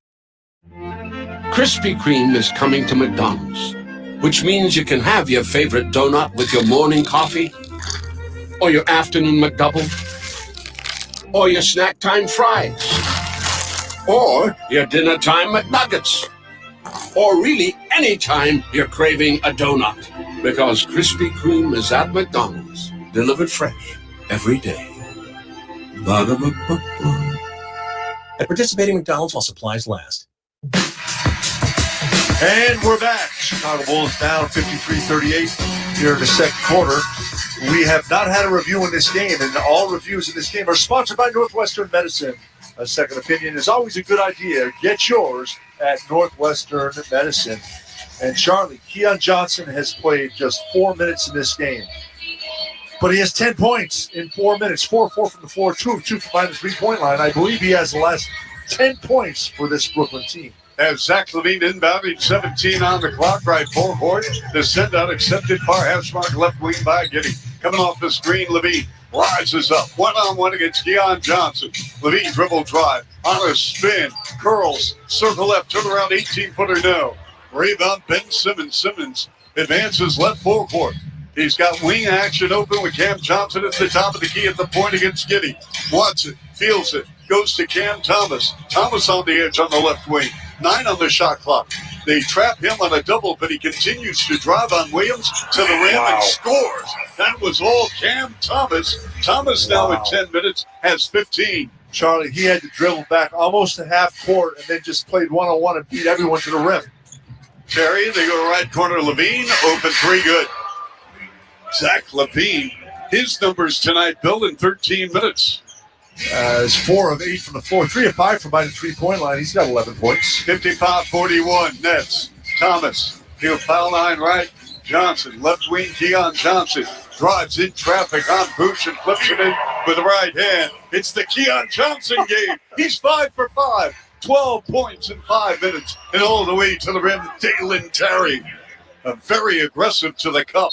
Krispy Kreme is coming to McDonald's, which means you can have your favorite donut with your morning coffee, or your afternoon McDouble, or your snack time fries, or your dinner time McNuggets, or really anytime you're craving a donut. Because Krispy Kreme is at McDonald's, delivered fresh every day. Ba-da-ba-ba-ba. At participating McDonald's while supplies last. And we're back. Chicago Bulls down 53-38 here in the second quarter. We have not had a review in this game, and all reviews in this game are sponsored by Northwestern Medicine. A second opinion is always a good idea. Get yours at Northwestern Medicine. And Charlie, Keon Johnson has played just 4 minutes in this game. But he has 10 points in 4 minutes. 4-4 from the floor, 2 of 2 from behind the three-point line. I believe he has the last 10 points for this Brooklyn team. As Zach Levine inbounding, 17 on the clock, right forward. The send-out accepted, far hash mark, left wing by Giddey. Coming off the screen, Levine rises up, one-on-one against Keon Johnson. Levine dribble drive, on a spin, curls, circle left, turn around, 18-footer no. Rebound, Ben Simmons. Simmons advances left forward. He's got wing action open with Cam Johnson at the top of the key at the point against Giddey. Wants it, feels it, goes to Cam Thomas. Thomas on the edge on the left wing. 9 on the shot clock. They trap him on a double, but he continues to drive on Williams to the rim and scores. That was all Cam Thomas. Thomas now in 10 minutes has 15. Charlie, he had to dribble back almost to half court and then just played one-on-one and beat everyone to the rim. Terry, they go right corner. Levine, open three, good. Zach Levine, his numbers tonight, Bill, in 13 minutes. Is 4 of 8 from the floor, 3 of 5 from behind the three-point line. He's got 11 points. 55-41, Nets. Thomas, he'll foul line right. Johnson, left wing, Keon Johnson. Drives in traffic on Booch and flips it in with the right hand. It's the Keon Johnson game. He's 5 for 5. 12 points in 5 minutes. And all the way to the rim, Dalen Terry. Very aggressive to the cup.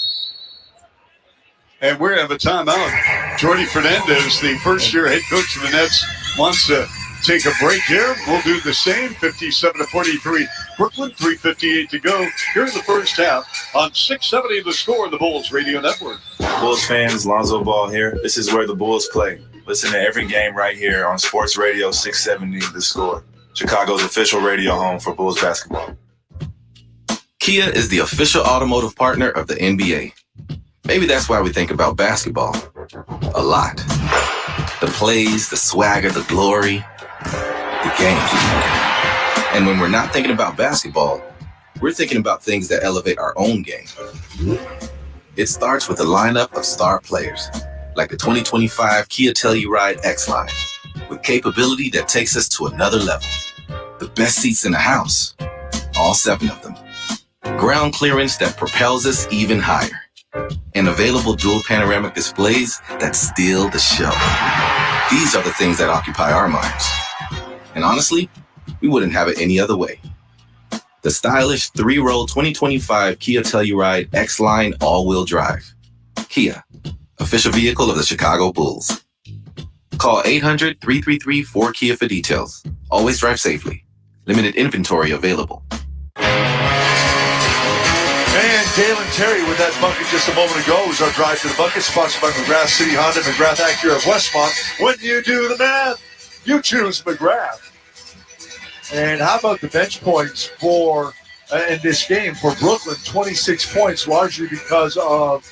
And we're going to have a timeout. Jordy Fernandez, the first-year head coach of the Nets, wants to take a break here. We'll do the same, 57-43. Brooklyn, 3:58 to go here in the first half on 670 The Score, the Bulls Radio Network. Bulls fans, Lonzo Ball here. This is where the Bulls play. Listen to every game right here on Sports Radio 670 The Score, Chicago's official radio home for Bulls basketball. Kia is the official automotive partner of the NBA. Maybe that's why we think about basketball a lot. The plays, the swagger, the glory, the game. And when we're not thinking about basketball, we're thinking about things that elevate our own game. It starts with a lineup of star players, like the 2025 Kia Telluride X-Line, with capability that takes us to another level. The best seats in the house, all 7 of them. Ground clearance that propels us even higher. And available dual panoramic displays that steal the show. These are the things that occupy our minds. And honestly, we wouldn't have it any other way. The stylish 3-row 2025 Kia Telluride X-Line all-wheel drive. Kia, official vehicle of the Chicago Bulls. Call 800-333-4KIA for details. Always drive safely. Limited inventory available. And Dalen Terry with that bucket just a moment ago was our drive to the bucket, sponsored by McGrath City Honda, McGrath Acura of Westmont. When you do the math, you choose McGrath. And how about the bench points for in this game for Brooklyn? 26 points, largely because of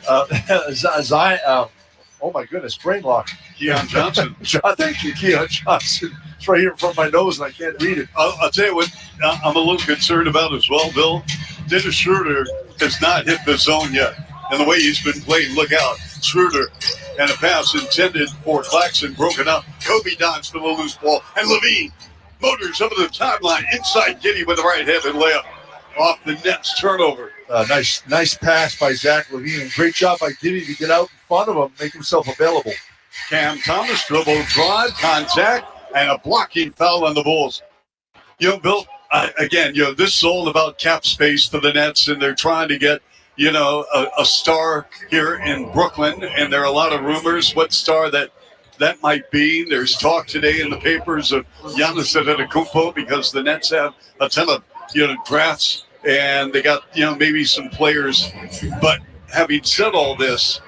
oh my goodness, brain lock. Keon Johnson. Thank you, Keon Johnson. It's right here in front of my nose, and I can't read it. I'll tell you what I'm a little concerned about as well, Bill. Dennis Schroeder has not hit the zone yet. And the way he's been playing, look out. Schroeder and a pass intended for Claxton, broken up. Kobe dives for the loose ball. And Levine motors over the timeline. Inside Giddey with the right-handed layup. Off the Nets turnover. Nice pass by Zach Levine. Great job by Giddey to get out in front of him, make himself available. Cam Thomas, dribble drive, contact, and a blocking foul on the Bulls. Bill, again, this is all about cap space for the Nets, and they're trying to get, a star here in Brooklyn, and there are a lot of rumors what star that might be. There's talk today in the papers of Giannis Antetokounmpo because the Nets have a ton of, drafts, and they got, maybe some players. But having said all this,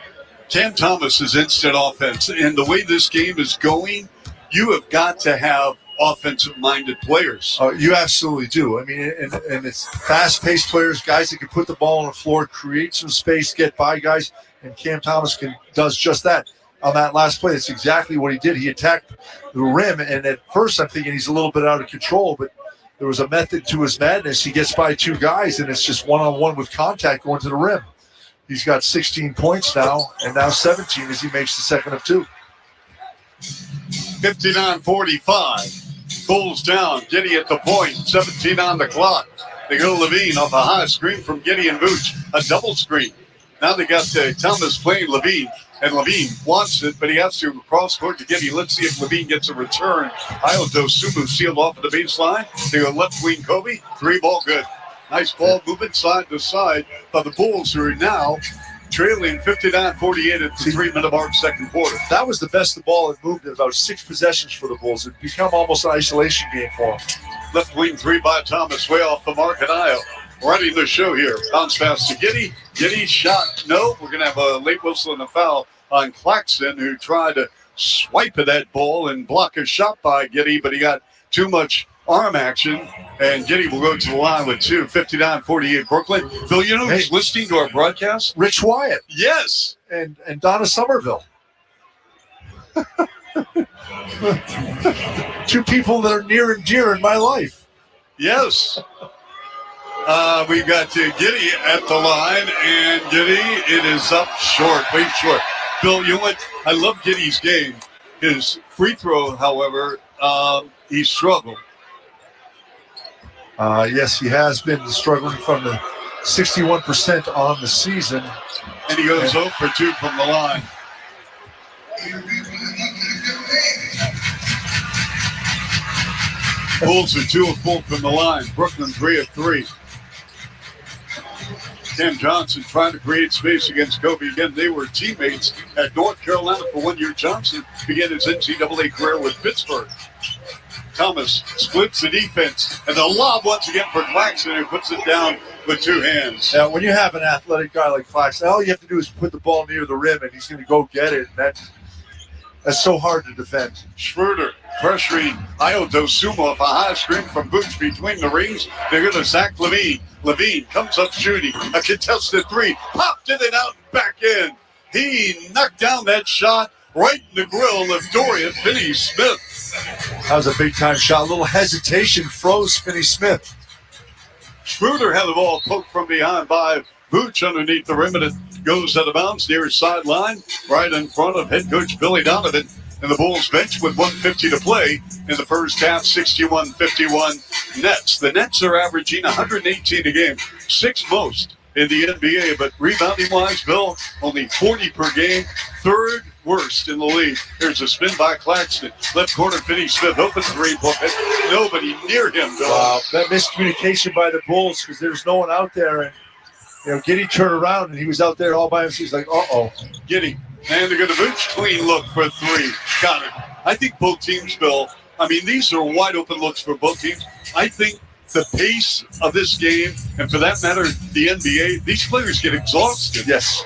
Cam Thomas is instant offense, and the way this game is going, you have got to have offensive-minded players. You absolutely do. I mean, and it's fast-paced players, guys that can put the ball on the floor, create some space, get by guys, and Cam Thomas does just that. On that last play, that's exactly what he did. He attacked the rim, and at first I'm thinking he's a little bit out of control, but there was a method to his madness. He gets by two guys, and it's just one-on-one with contact going to the rim. He's got 16 points now, and now 17 as he makes the second of two. 59-45. Bulls down. Giddy at the point. 17 on the clock. They go to Levine off a high screen from Giddy and Vooch. A double screen. Now they got Thomas playing Levine. And Levine wants it, but he has to cross court to Giddy. Let's see if Levine gets a return. Ayo Dosunmu sealed off at the baseline. They go left wing Kobe. 3-ball good. Nice ball moving side to side by the Bulls, who are now trailing 59-48 at the 3-minute mark, second quarter. That was the best the ball had moved in about 6 possessions for the Bulls. It become almost an isolation game for them. Left wing 3 by Thomas, way off the mark, and Ayo running the show here. Bounce pass to Giddy. Giddy shot. No, we're going to have a late whistle and a foul on Claxton, who tried to swipe at that ball and block a shot by Giddy, but he got too much arm action, and Giddy will go to the line with 2, 59-48 Brooklyn. Bill, you know who's listening to our broadcast? Rich Wyatt. Yes. And Donna Somerville. 2 people that are near and dear in my life. Yes. We've got Giddy at the line, and Giddy, it is up short, way short. Bill, you know what? I love Giddy's game. His free throw, however, he struggled. Yes, he has been struggling from the 61% on the season. And he goes 0 for 2 from the line. Bulls are 2 of 4 from the line. Brooklyn 3 of 3. Cam Johnson trying to create space against Kobe. Again, they were teammates at North Carolina for 1 year. Johnson began his NCAA career with Pittsburgh. Thomas splits the defense, and the lob once again for Claxton, who puts it down with 2 hands. Now, when you have an athletic guy like Claxton, all you have to do is put the ball near the rim, and he's going to go get it. And that's so hard to defend. Schroeder pressuring Ayo Dosunmu off a high screen from Vooch between the rings. They're going to sack Levine. Levine comes up shooting. A contested 3. Popped it and out and back in. He knocked down that shot right in the grill of Dorian Finney-Smith. That was a big-time shot. A little hesitation froze Finney-Smith. Schroeder had the ball poked from behind by Vooch underneath the rim, and it goes out of bounds near his sideline, right in front of head coach Billy Donovan and the Bulls bench with 1:50 to play in the first half, 61-51 Nets. The Nets are averaging 118 a game, 6th most in the NBA, but rebounding-wise, Bill, only 40 per game, 3rd worst in the league. There's a spin by Claxton. Left corner, Finney-Smith, open 3. Nobody near him, Bill. Wow, that miscommunication by the Bulls because there's no one out there. And, Giddy turned around, and he was out there all by himself. He's like, uh-oh. Giddy. And they're going to Vooch, clean look for 3. Got it. I think both teams, Bill, these are wide open looks for both teams. I think the pace of this game, and for that matter, the NBA, these players get exhausted. Yes.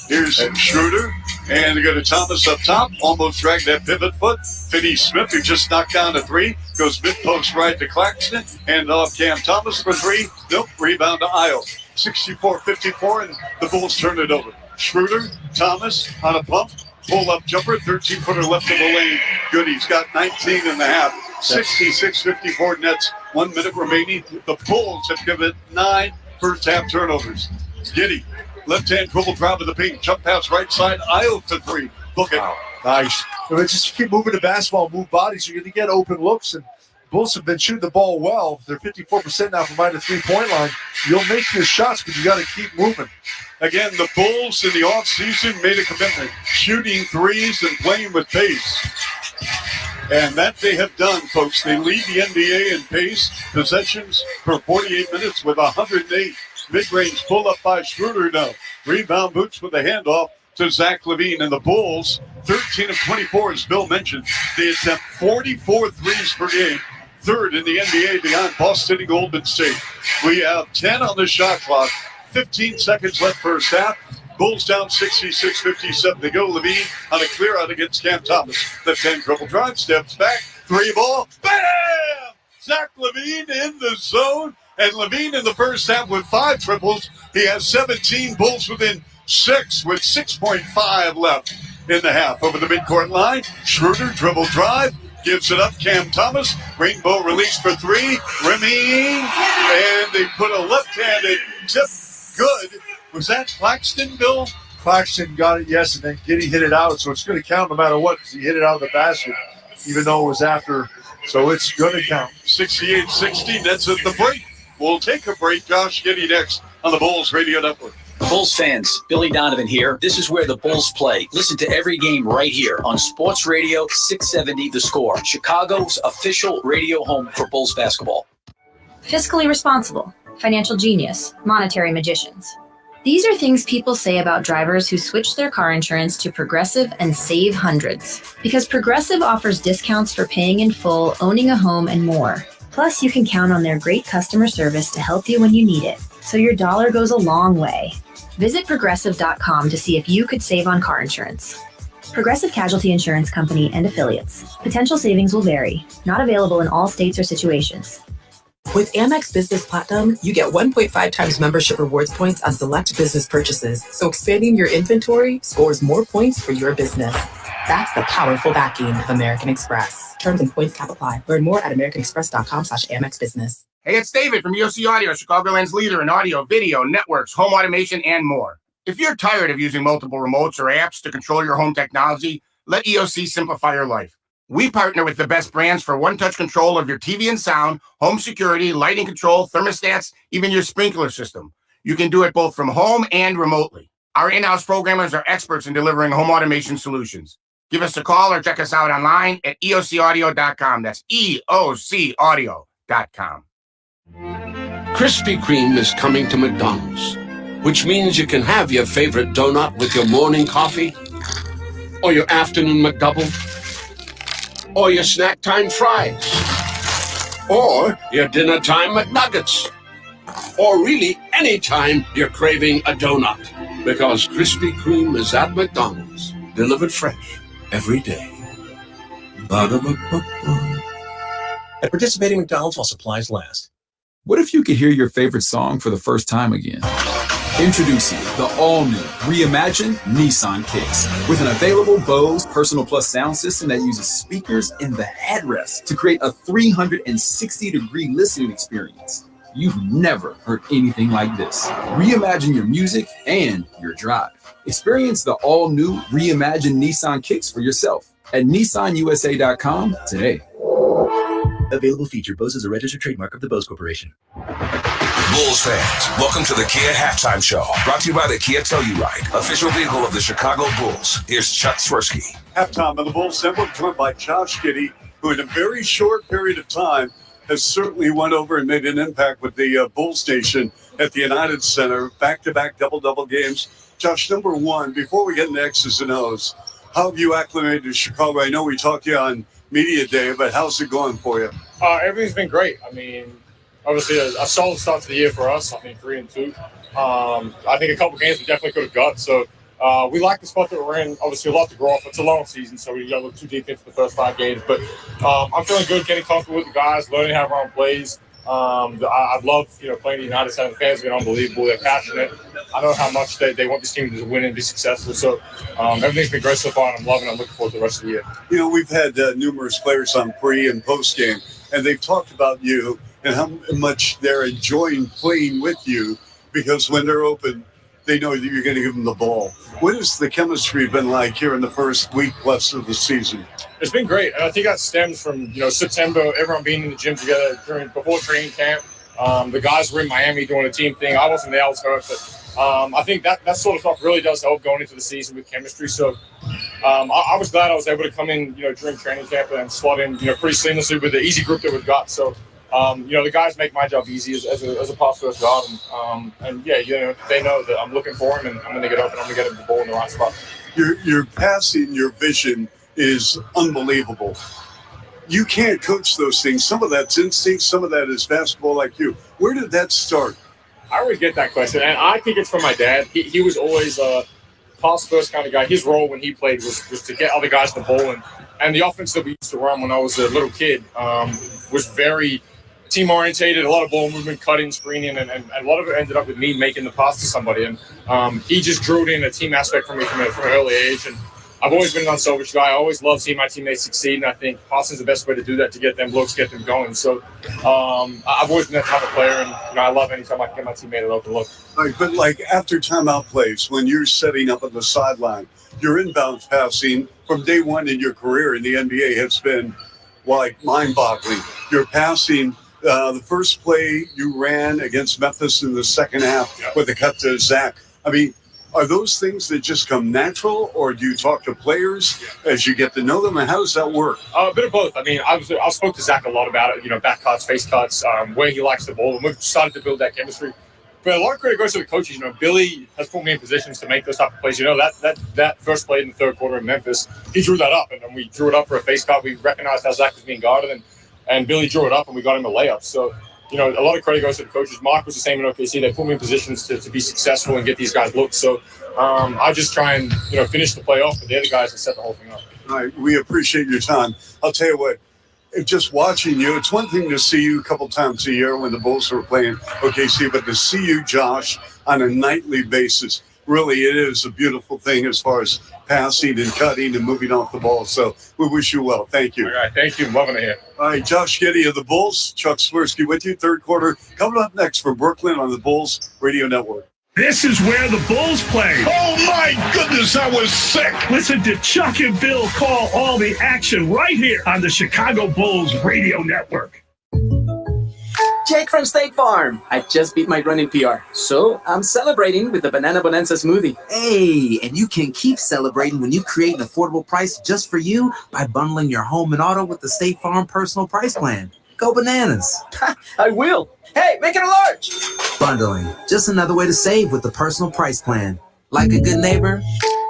Here's Schroeder, and they go to Thomas up top, almost dragged that pivot foot. Finney-Smith, who just knocked down a 3, goes mid-post right to Claxton, and off Cam Thomas for 3. Nope, rebound to Ayo. 64-54, and the Bulls turn it over. Schroeder, Thomas on a pump, pull-up jumper, 13-footer left of the lane. Good, he's got 19 and a half. 66-54 Nets, 1 minute remaining. The Bulls have given 9 first-half turnovers. Giddy, left-hand dribble drive of the paint, jump pass right side, Ayo for 3. Look at Nice. Just keep moving the basketball, move bodies. You're going to get open looks, and Bulls have been shooting the ball well. They're 54% now from behind the 3-point line. You'll make your shots, but you got to keep moving. Again, the Bulls in the offseason made a commitment, shooting 3s and playing with pace. And that they have done, folks. They lead the NBA in pace, possessions per 48 minutes with 108. Mid-range pull-up by Schroeder now. Rebound Vooch with a handoff to Zach LaVine. And the Bulls, 13 of 24, as Bill mentioned. They attempt 44 threes per game. 3rd in the NBA behind Boston and Golden State. We have 10 on the shot clock. 15 seconds left first half. Bulls down 66-57. They go. LaVine on a clear out against Cam Thomas. Left-hand dribble drive, steps back, Three ball. Bam! Zach Levine in the zone. And Levine in the first half with 5 triples. He has 17. Bulls within 6 with 6.5 left in the half. Over the midcourt line, Schroeder dribble drive. Gives it up. Cam Thomas. Rainbow release for 3. Remy. And they put a left-handed tip. Good. Was that Claxton, Bill? Claxton got it, yes, and then Giddy hit it out. So it's going to count no matter what because he hit it out of the basket, even though it was after. So it's going to count. 68-60. That's at the break. We'll take a break. Josh Giddy next on the Bulls Radio Network. Bulls fans, Billy Donovan here. This is where the Bulls play. Listen to every game right here on Sports Radio 670 The Score, Chicago's official radio home for Bulls basketball. Fiscally responsible, financial genius, monetary magicians. These are things people say about drivers who switch their car insurance to Progressive and save hundreds. Because Progressive offers discounts for paying in full, owning a home, and more. Plus, you can count on their great customer service to help you when you need it. So your dollar goes a long way. Visit Progressive.com to see if you could save on car insurance. Progressive Casualty Insurance Company and Affiliates. Potential savings will vary. Not available in all states or situations. With Amex Business Platinum, you get 1.5 times membership rewards points on select business purchases. So expanding your inventory scores more points for your business. That's the powerful backing of American Express. Terms and points cap apply. Learn more at americanexpress.com/Amex Business. Hey, it's David from EOC Audio, Chicagoland's leader in audio, video, networks, home automation, and more. If you're tired of using multiple remotes or apps to control your home technology, let EOC simplify your life. We partner with the best brands for one-touch control of your TV and sound, home security, lighting control, thermostats, even your sprinkler system. You can do it both from home and remotely. Our in-house programmers are experts in delivering home automation solutions. Give us a call or check us out online at eocaudio.com. That's eocaudio.com. Krispy Kreme is coming to McDonald's, which means you can have your favorite donut with your morning coffee, or your afternoon McDouble, or your snack time fries, or your dinner time McNuggets, or really any time you're craving a donut, because Krispy Kreme is at McDonald's, delivered fresh every day. Ba-da-ba-ba-ba. At participating McDonald's while supplies last. What if you could hear your favorite song for the first time again? Introducing the all-new reimagined Nissan Kicks with an available Bose Personal Plus sound system that uses speakers in the headrest to create a 360-degree listening experience. You've never heard anything like this. Reimagine your music and your drive. Experience the all-new reimagined Nissan Kicks for yourself at nissanusa.com today. Available feature. Bose is a registered trademark of the Bose Corporation. Bulls fans, welcome to the Kia Halftime Show. Brought to you by the Kia Telluride, official vehicle of the Chicago Bulls. Here's Chuck Swirsky. Halftime of the Bulls Network, joined by Josh Giddy, who in a very short period of time has certainly went over and made an impact with the Bulls Station at the United Center. Back-to-back double-double games. Josh, number one, before we get into X's and O's, how have you acclimated to Chicago? I know we talked to you on Media Day, but how's it going for you? Everything's been great. I mean, obviously a solid start to the year for us. I think 3-2. I think a couple games we definitely could have got. So we like the spot that we're in. Obviously a lot to grow off. It's a long season, so we got to look too deep into the first 5 games. But I'm feeling good, getting comfortable with the guys, learning how to run plays. I've loved, playing the United Center. The fans have been unbelievable. They're passionate. I know how much they want this team to win and be successful. So everything's been great so far, and I'm loving it. I'm looking forward to the rest of the year. We've had numerous players on pre- and post-game, and they've talked about you and how much they're enjoying playing with you because when they're open, they know that you're going to give them the ball. What has the chemistry been like here in the first week plus of the season? It's been great, and I think that stems from September, everyone being in the gym together before training camp. The guys were in Miami doing a team thing. I wasn't there, I was hurt, but I think that sort of stuff really does help going into the season with chemistry. So I was glad I was able to come in, during training camp and slot in, pretty seamlessly with the easy group that we've got. So the guys make my job easy as a pass first guard, and they know that I'm looking for him, and I'm going to get open. I'm going to get him the ball in the right spot. Your passing, your vision is unbelievable. You can't coach those things. Some of that's instinct, some of that is basketball IQ. Where did that start? I always get that question, and I think it's from my dad. He was always a pass first kind of guy. His role when he played was to get other guys the ball, and And the offense that we used to run when I was a little kid was very team orientated, a lot of ball movement, cutting, screening, and a lot of it ended up with me making the pass to somebody. And he just drew it in a team aspect for me from an early age. And I've always been an unselfish guy. I always love seeing my teammates succeed, and I think passing's the best way to do that, to get them looks, get them going. So I've always been that type of player, and I love anytime I can get my teammate an open look. Right, but like after timeout plays, when you're setting up on the sideline, your inbound passing from day one in your career in the NBA has been like mind-boggling. Your passing, the first play you ran against Memphis in the second half with the cut to Zach. I mean, are those things that just come natural, or do you talk to players as you get to know them, and how does that work? A bit of both. I mean, I spoke to Zach a lot about it, back cuts, face cuts, where he likes the ball, and we've started to build that chemistry. But a lot of credit goes to the coaches. Billy has put me in positions to make those type of plays. That first play in the third quarter in Memphis, he drew that up, and we drew it up for a face cut. We recognized how Zach was being guarded, and Billy drew it up, and we got him a layup. So, a lot of credit goes to the coaches. Mark was the same in OKC. They put me in positions to be successful and get these guys looks. So I just try and, finish the play off, but the other guys can set the whole thing up. All right, we appreciate your time. I'll tell you what, just watching you, it's one thing to see you a couple times a year when the Bulls are playing OKC, but to see you, Josh, on a nightly basis, really, it is a beautiful thing as far as passing and cutting and moving off the ball. So we wish you well. Thank you. All right, thank you. I'm loving it here. All right, Josh Giddey of the Bulls, Chuck Swirsky with you. Third quarter coming up next from Brooklyn on the Bulls Radio Network. This is where the Bulls play. Oh, my goodness, I was sick. Listen to Chuck and Bill call all the action right here on the Chicago Bulls Radio Network. Jake from State Farm. I just beat my running PR, so I'm celebrating with the Banana Bonanza smoothie. Hey, and you can keep celebrating when you create an affordable price just for you by bundling your home and auto with the State Farm Personal Price Plan. Go bananas. I will. Hey, make it a large. Bundling, just another way to save with the Personal Price Plan. Like a good neighbor,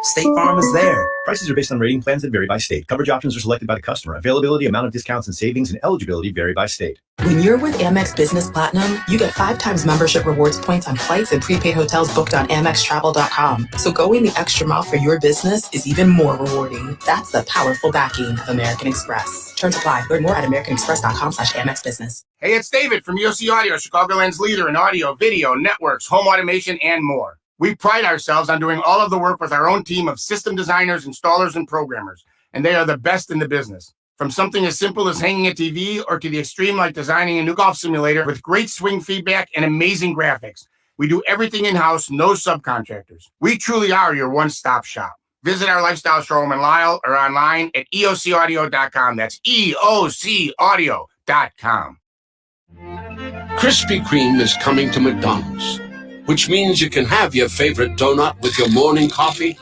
State Farm is there. Prices are based on rating plans that vary by state. Coverage options are selected by the customer. Availability, amount of discounts and savings, and eligibility vary by state. When you're with Amex Business Platinum, you get 5 times membership rewards points on flights and prepaid hotels booked on AmexTravel.com. So going the extra mile for your business is even more rewarding. That's the powerful backing of American Express. Terms apply. Learn more at americanexpress.com/AmexBusiness. Hey, it's David from UC Audio, Chicagoland's leader in audio, video, networks, home automation, and more. We pride ourselves on doing all of the work with our own team of system designers, installers, and programmers, and they are the best in the business. From something as simple as hanging a TV or to the extreme like designing a new golf simulator with great swing feedback and amazing graphics. We do everything in-house, no subcontractors. We truly are your one-stop shop. Visit our lifestyle showroom in Lisle or online at eocaudio.com. That's eocaudio.com. Krispy Kreme is coming to McDonald's, which means you can have your favorite donut with your morning coffee,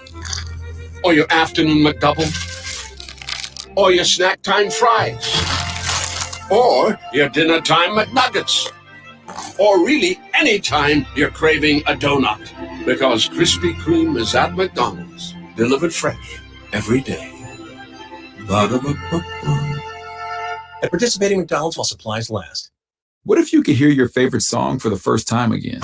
or your afternoon McDouble, or your snack time fries, or your dinner time McNuggets, or really any time you're craving a donut, because Krispy Kreme is at McDonald's, delivered fresh every day. Ba-da-ba-ba-ba. At participating McDonald's while supplies last. What if you could hear your favorite song for the first time again?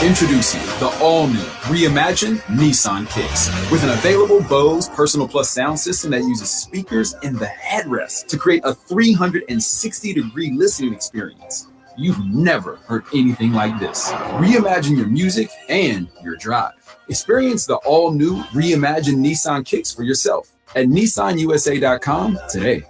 Introducing the all-new, reimagined Nissan Kicks with an available Bose Personal Plus sound system that uses speakers in the headrest to create a 360-degree listening experience. You've never heard anything like this. Reimagine your music and your drive. Experience the all-new, reimagined Nissan Kicks for yourself at nissanusa.com today.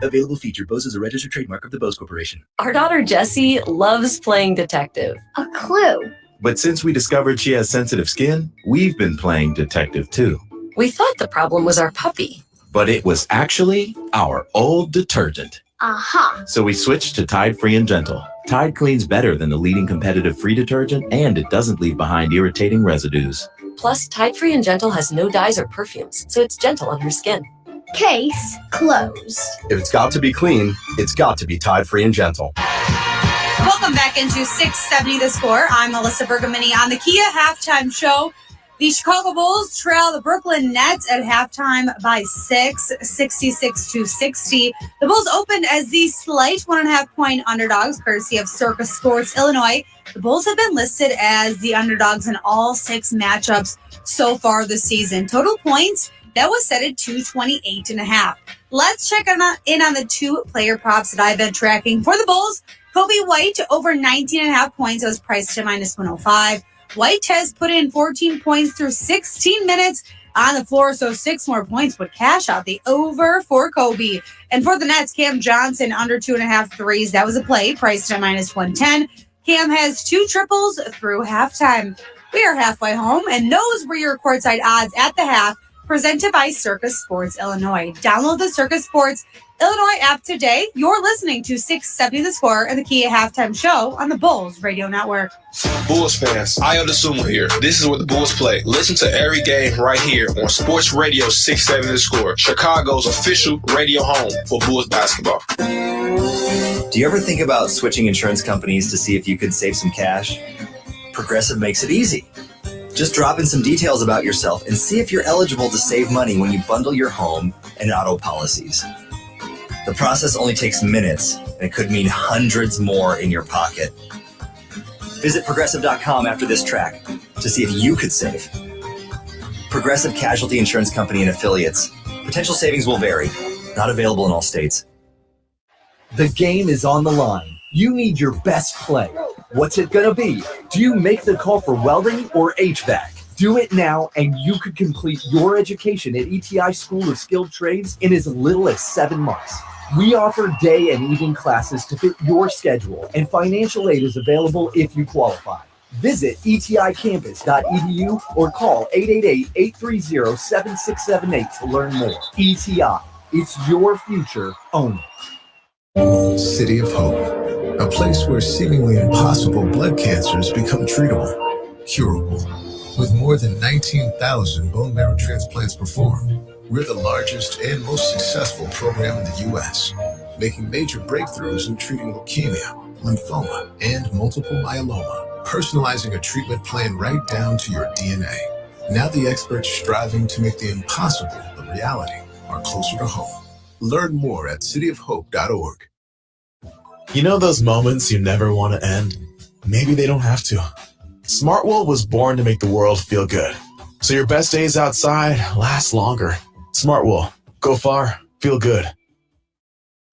Available feature. Bose is a registered trademark of the Bose Corporation. Our daughter Jessie loves playing detective. A clue. But since we discovered she has sensitive skin, we've been playing detective too. We thought the problem was our puppy. But it was actually our old detergent. Aha. So we switched to Tide Free and Gentle. Tide cleans better than the leading competitive free detergent, and it doesn't leave behind irritating residues. Plus, Tide Free and Gentle has no dyes or perfumes, so it's gentle on her skin. Case closed. If it's got to be clean, it's got to be Tide Free and Gentle. Welcome back into 670 The Score. I'm Melissa Bergamini on the Kia Halftime Show. The Chicago Bulls trail the Brooklyn Nets at halftime by 6, 66-60. The Bulls opened as the slight 1.5-point underdogs, courtesy of Circa Sports Illinois. The Bulls have been listed as the underdogs in all 6 matchups so far this season. Total points That was set at 228.5. Let's check in on the two player props that I've been tracking for the Bulls. Kobe White over 19.5 points. That was priced to minus 105. White has put in 14 points through 16 minutes on the floor, so 6 more points would cash out the over for Kobe. And for the Nets, Cam Johnson under 2.5 threes. That was a play, priced at minus 110. Cam has 2 triples through halftime. We are halfway home, and those were your courtside odds at the half, presented by Circus Sports Illinois. Download the Circus Sports Illinois app today. You're listening to 670 The Score and the Kia Halftime Show on the Bulls Radio Network. Bulls fans, Io DeSumo here. This is where the Bulls play. Listen to every game right here on Sports Radio 670 The Score, Chicago's official radio home for Bulls basketball. Do you ever think about switching insurance companies to see if you could save some cash? Progressive makes it easy. Just drop in some details about yourself and see if you're eligible to save money when you bundle your home and auto policies. The process only takes minutes, and it could mean hundreds more in your pocket. Visit Progressive.com after this track to see if you could save. Progressive Casualty Insurance Company and Affiliates. Potential savings will vary. Not available in all states. The game is on the line. You need your best play. What's it gonna be? Do you make the call for welding or HVAC? Do it now, and you could complete your education at ETI School of Skilled Trades in as little as 7 months. We offer day and evening classes to fit your schedule, and financial aid is available if you qualify. Visit eticampus.edu or call 888-830-7678 to learn more. ETI, it's your future, own it. City of Hope, a place where seemingly impossible blood cancers become treatable, curable. With more than 19,000 bone marrow transplants performed, we're the largest and most successful program in the U.S., making major breakthroughs in treating leukemia, lymphoma, and multiple myeloma, personalizing a treatment plan right down to your DNA. Now the experts striving to make the impossible a reality are closer to home. Learn more at cityofhope.org. You know those moments you never want to end? Maybe they don't have to. Smartwool was born to make the world feel good, so your best days outside last longer. Smartwool. Go far, feel good.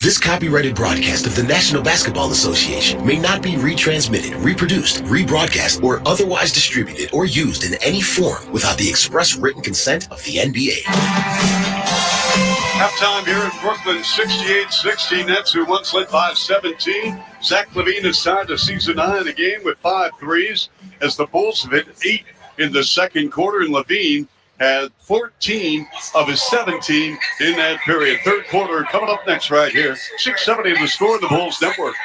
This copyrighted broadcast of the National Basketball Association may not be retransmitted, reproduced, rebroadcast, or otherwise distributed or used in any form without the express written consent of the NBA. Halftime here in Brooklyn, 68-60. Nets, who once led by 17. Zach LaVine is tied to season 9 of the game with 5 threes as the Bulls have hit 8 in the second quarter, and LaVine had 14 of his 17 in that period. Third quarter coming up next right here. 670 The Score, the Bulls Network.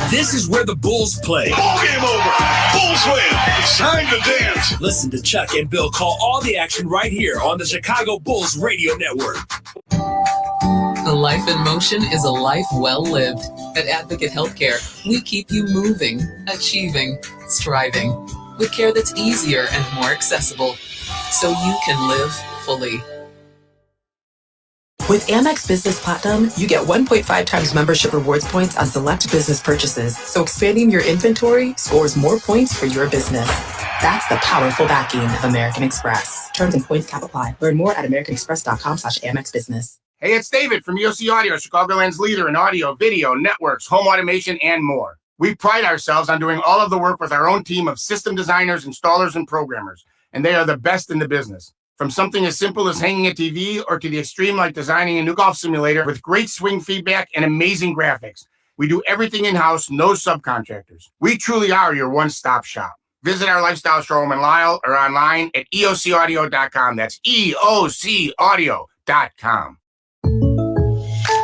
This is where the Bulls play. Ball game over. Bulls win. It's time to dance. Listen to Chuck and Bill call all the action right here on the Chicago Bulls Radio Network. A life in motion is a life well lived. At Advocate Healthcare, we keep you moving, achieving, striving, with care that's easier and more accessible, so you can live fully. With Amex Business Platinum, you get 1.5 times membership rewards points on select business purchases, so expanding your inventory scores more points for your business. That's the powerful backing of American Express. Terms and points cap apply. Learn more at americanexpress.com/Amex Business. Hey, it's David from EOC Audio, Chicagoland's leader in audio, video, networks, home automation, and more. We pride ourselves on doing all of the work with our own team of system designers, installers, and programmers, and they are the best in the business. From something as simple as hanging a TV or to the extreme like designing a new golf simulator with great swing feedback and amazing graphics. We do everything in-house, no subcontractors. We truly are your one-stop shop. Visit our lifestyle showroom in Lisle or online at eocaudio.com. That's eocaudio.com.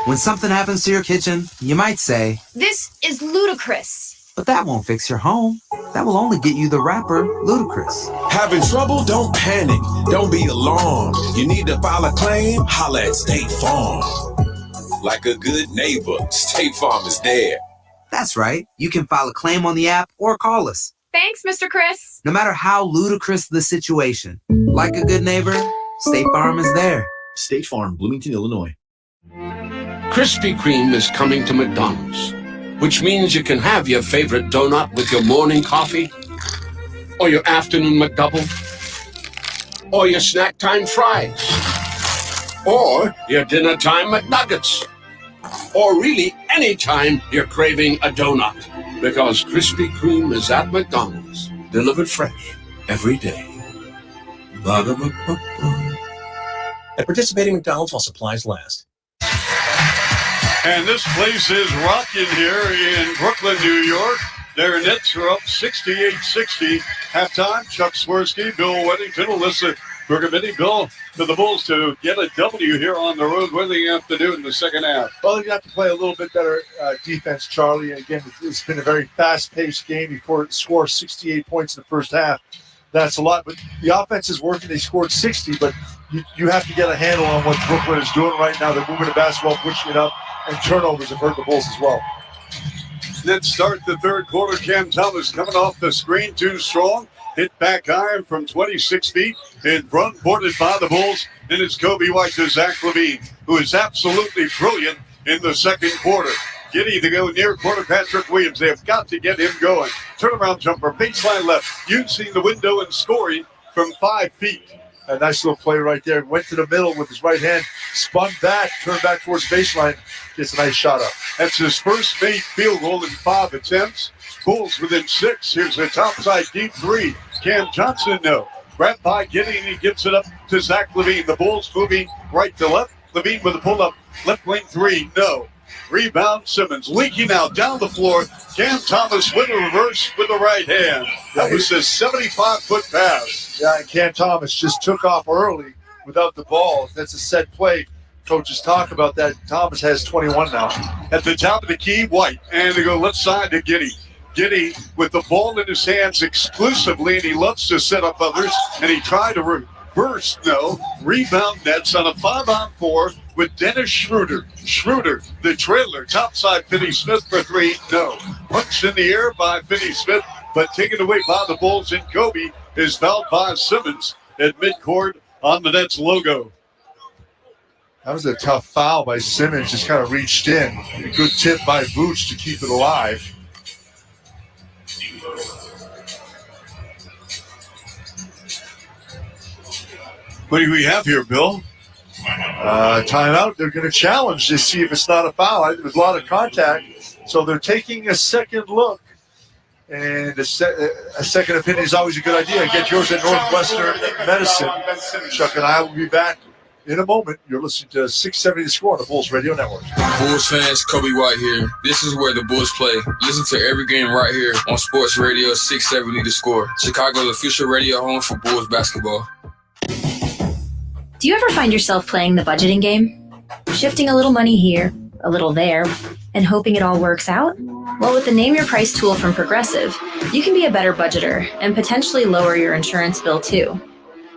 When something happens to your kitchen, you might say, This is ludicrous. but that won't fix your home. That will only get you the rapper, Ludacris. Having trouble? Don't panic. Don't be alarmed. You need to file a claim? Holla at State Farm. Like a good neighbor, State Farm is there. That's right. You can file a claim on the app or call us. Thanks, Mr. Chris. No matter how ludicrous the situation, like a good neighbor, State Farm is there. State Farm, Bloomington, Illinois. Krispy Kreme is coming to McDonald's, which means you can have your favorite donut with your morning coffee, or your afternoon McDouble, or your snack time fries, Or your dinner time McNuggets. Or really any time you're craving a donut. Because Krispy Kreme is at McDonald's. Delivered fresh every day. Ba-da-ba-ba-ba. At participating McDonald's while supplies last. And this place is rocking here in Brooklyn, New York. Their Nets are up 68-60. Halftime, Chuck Swirsky, Bill Weddington, Alyssa Bergamini, Bill, to the Bulls to get a W here on the road. What do you have to do in the second half? Well, you have to play a little bit better defense, Charlie. Again, it's been a very fast-paced game. You score 68 points in the first half. That's a lot. But the offense is working. They scored 60, but you have to get a handle on what Brooklyn is doing right now. They're moving the basketball, pushing it up, and turnovers have hurt the Bulls as well. Let's start the third quarter. Cam Thomas coming off the screen too strong. Hit back iron from 26 feet in front, boarded by the Bulls. And it's Kobe White to Zach LaVine, who is absolutely brilliant in the second quarter. Giddy to go near corner Patrick Williams. They have got to get him going. Turnaround jumper, baseline left, using the window and scoring from 5 feet. A nice little play right there. Went to the middle with his right hand, spun back, turned back towards baseline. Gets a nice shot up. That's his first made field goal in 5 attempts. Bulls within 6. Here's a topside deep three. Cam Johnson, no. Grabbed by Giddy, and he gives it up to Zach LaVine. The Bulls moving right to left. LaVine with a pull-up. Left wing three, no. Rebound, Simmons leaking out down the floor. Cam Thomas with a reverse with the right hand. That was a 75-foot pass. Yeah, and Cam Thomas just took off early without the ball. That's a set play. Coaches talk about that. Thomas has 21 now. At the top of the key, White. And they go left side to Giddy. Giddy with the ball in his hands exclusively, and he loves to set up others. And he tried to reverse, no. Rebound Nets on a 5-on-4 with Dennis Schroeder. Schroeder, the trailer, topside Finney-Smith for three, no. Punched in the air by Finney-Smith, but taken away by the Bulls, and Kobe is fouled by Simmons at midcourt on the Nets logo. That was a tough foul by Simmons, just kind of reached in. A good tip by Vooch to keep it alive. What do we have here, Bill? Timeout. They're going to challenge to see if it's not a foul. There was a lot of contact, so they're taking a second look. And a second opinion is always a good idea. Get yours at Northwestern Medicine. Chuck and I will be back in a moment. You're listening to 670 The Score on the Bulls Radio Network. Bulls fans, Kobe White here. This is where the Bulls play. Listen to every game right here on Sports Radio 670 The Score, Chicago's official radio home for Bulls basketball. Do you ever find yourself playing the budgeting game? Shifting a little money here, a little there, and hoping it all works out? Well, with the Name Your Price tool from Progressive, you can be a better budgeter and potentially lower your insurance bill too.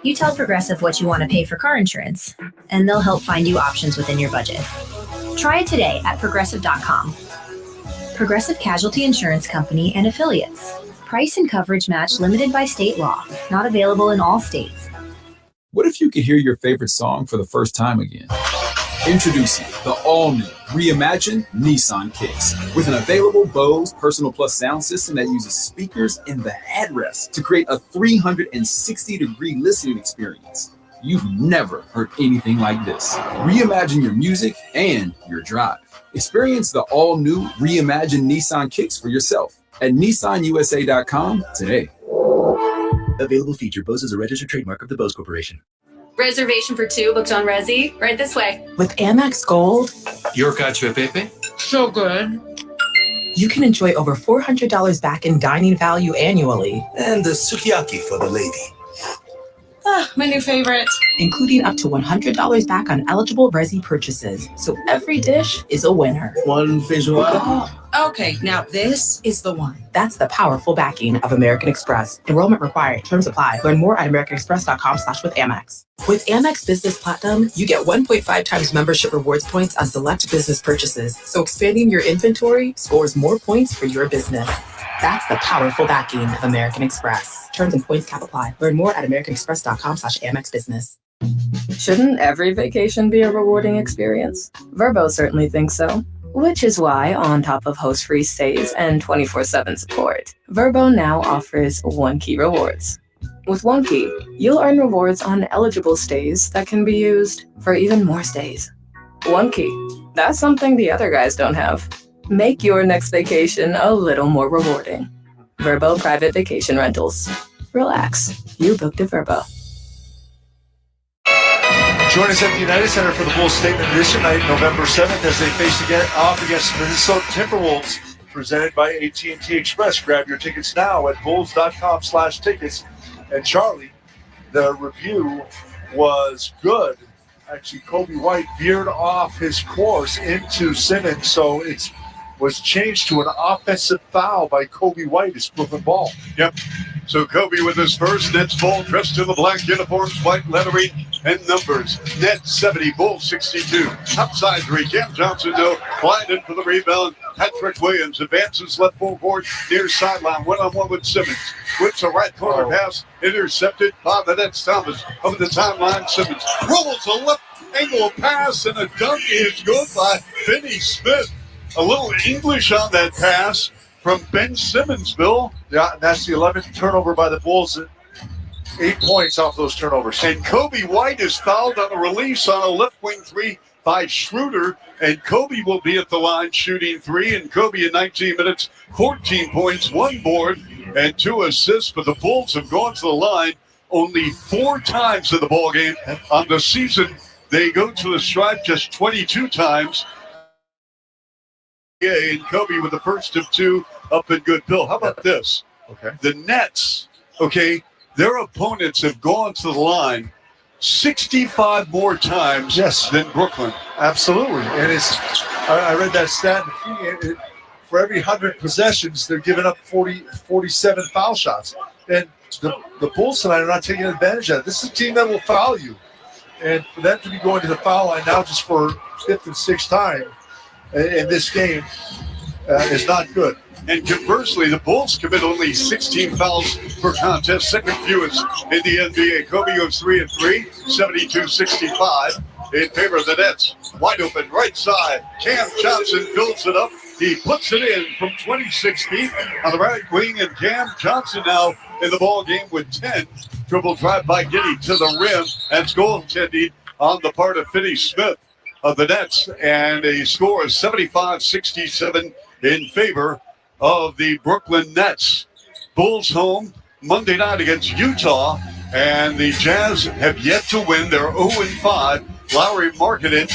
You tell Progressive what you want to pay for car insurance, and they'll help find you options within your budget. Try it today at Progressive.com. Progressive Casualty Insurance Company and Affiliates. Price and coverage match limited by state law. Not available in all states. What if you could hear your favorite song for the first time again? Introducing the all-new, reimagined Nissan Kicks with an available Bose Personal Plus sound system that uses speakers in the headrest to create a 360-degree listening experience. You've never heard anything like this. Reimagine your music and your drive. Experience the all-new, reimagined Nissan Kicks for yourself at nissanusa.com today. Available feature. Bose is a registered trademark of the Bose Corporation. Reservation for two booked on Resi. Right this way. With Amex Gold, Your cacio e pepe? So good. you can enjoy over $400 back in dining value annually. And the sukiyaki for the lady. Ah, my new favorite. Including up to $100 back on eligible Resi purchases. So every dish is a winner. One visual. Okay, now this is the one. That's the powerful backing of American Express. Enrollment required. Terms apply. Learn more at americanexpress.com/withAmex. With Amex Business Platinum, you get 1.5 times membership rewards points on select business purchases. So expanding your inventory scores more points for your business. That's the powerful backing of American Express. Terms and points cap apply. Learn more at americanexpress.com/Amex Business. Shouldn't every vacation be a rewarding experience? Vrbo certainly thinks so. Which is why, on top of host-free stays and 24/7 support, Vrbo now offers One Key Rewards. With One Key, you'll earn rewards on eligible stays that can be used for even more stays. One Key, that's something the other guys don't have. Make your next vacation a little more rewarding. Vrbo Private Vacation Rentals. Relax, you booked at Vrbo. Join us at the United Center for the Bulls Statement Edition night, November 7th, as they face off against Minnesota Timberwolves, presented by AT&T Express. Grab your tickets now at bulls.com/tickets. And Charlie, the review was good. Actually, Kobe White veered off his course into Simmons, so it was changed to an offensive foul by Kobe White, his Brooklyn ball. Yep. So Kobe with his first Nets ball, dressed in the black uniforms, white lettering, and numbers. Nets 70, Bulls 62. Outside three, Cam Johnson, glided for the rebound. Patrick Williams advances left full court near sideline, one-on-one with Simmons. Whips a right corner pass, intercepted by the Nets. Thomas over the timeline. Simmons rolls a left angle pass, and a dunk is good by Finney Smith. A little English on that pass from Ben Simmons, Bill. Yeah, and that's the 11th turnover by the Bulls. 8 points off those turnovers. And Kobe White is fouled on a release on a left wing three by Schroeder. And Kobe will be at the line shooting three. And Kobe in 19 minutes, 14 points, 1 board, and 2 assists. But the Bulls have gone to the line only 4 times in the ballgame. On the season, they go to the stripe just 22 times. Yeah, and Kobe with the first of 2 up and good. Bill, how about this? Okay. The Nets, their opponents have gone to the line 65 more times than Brooklyn. Absolutely. And I read that stat. For every 100 possessions, they're giving up 47 foul shots. And the Bulls tonight are not taking advantage of that. This is a team that will foul you. And for them to be going to the foul line now just for 5th and 6th time in this game is not good. And conversely, the Bulls commit only 16 fouls per contest, second fewest in the NBA. Kobe goes 3-3, 72-65 in favor of the Nets. Wide open right side. Cam Johnson fills it up. He puts it in from 26 feet on the right wing, and Cam Johnson now in the ball game with 10. Dribble drive by Giddey to the rim. That's goaltending on the part of Finney Smith of the Nets, and a score of 75-67 in favor of the Brooklyn Nets. Bulls home Monday night against Utah, and the Jazz have yet to win. They're 0-5. Lowry Markkanen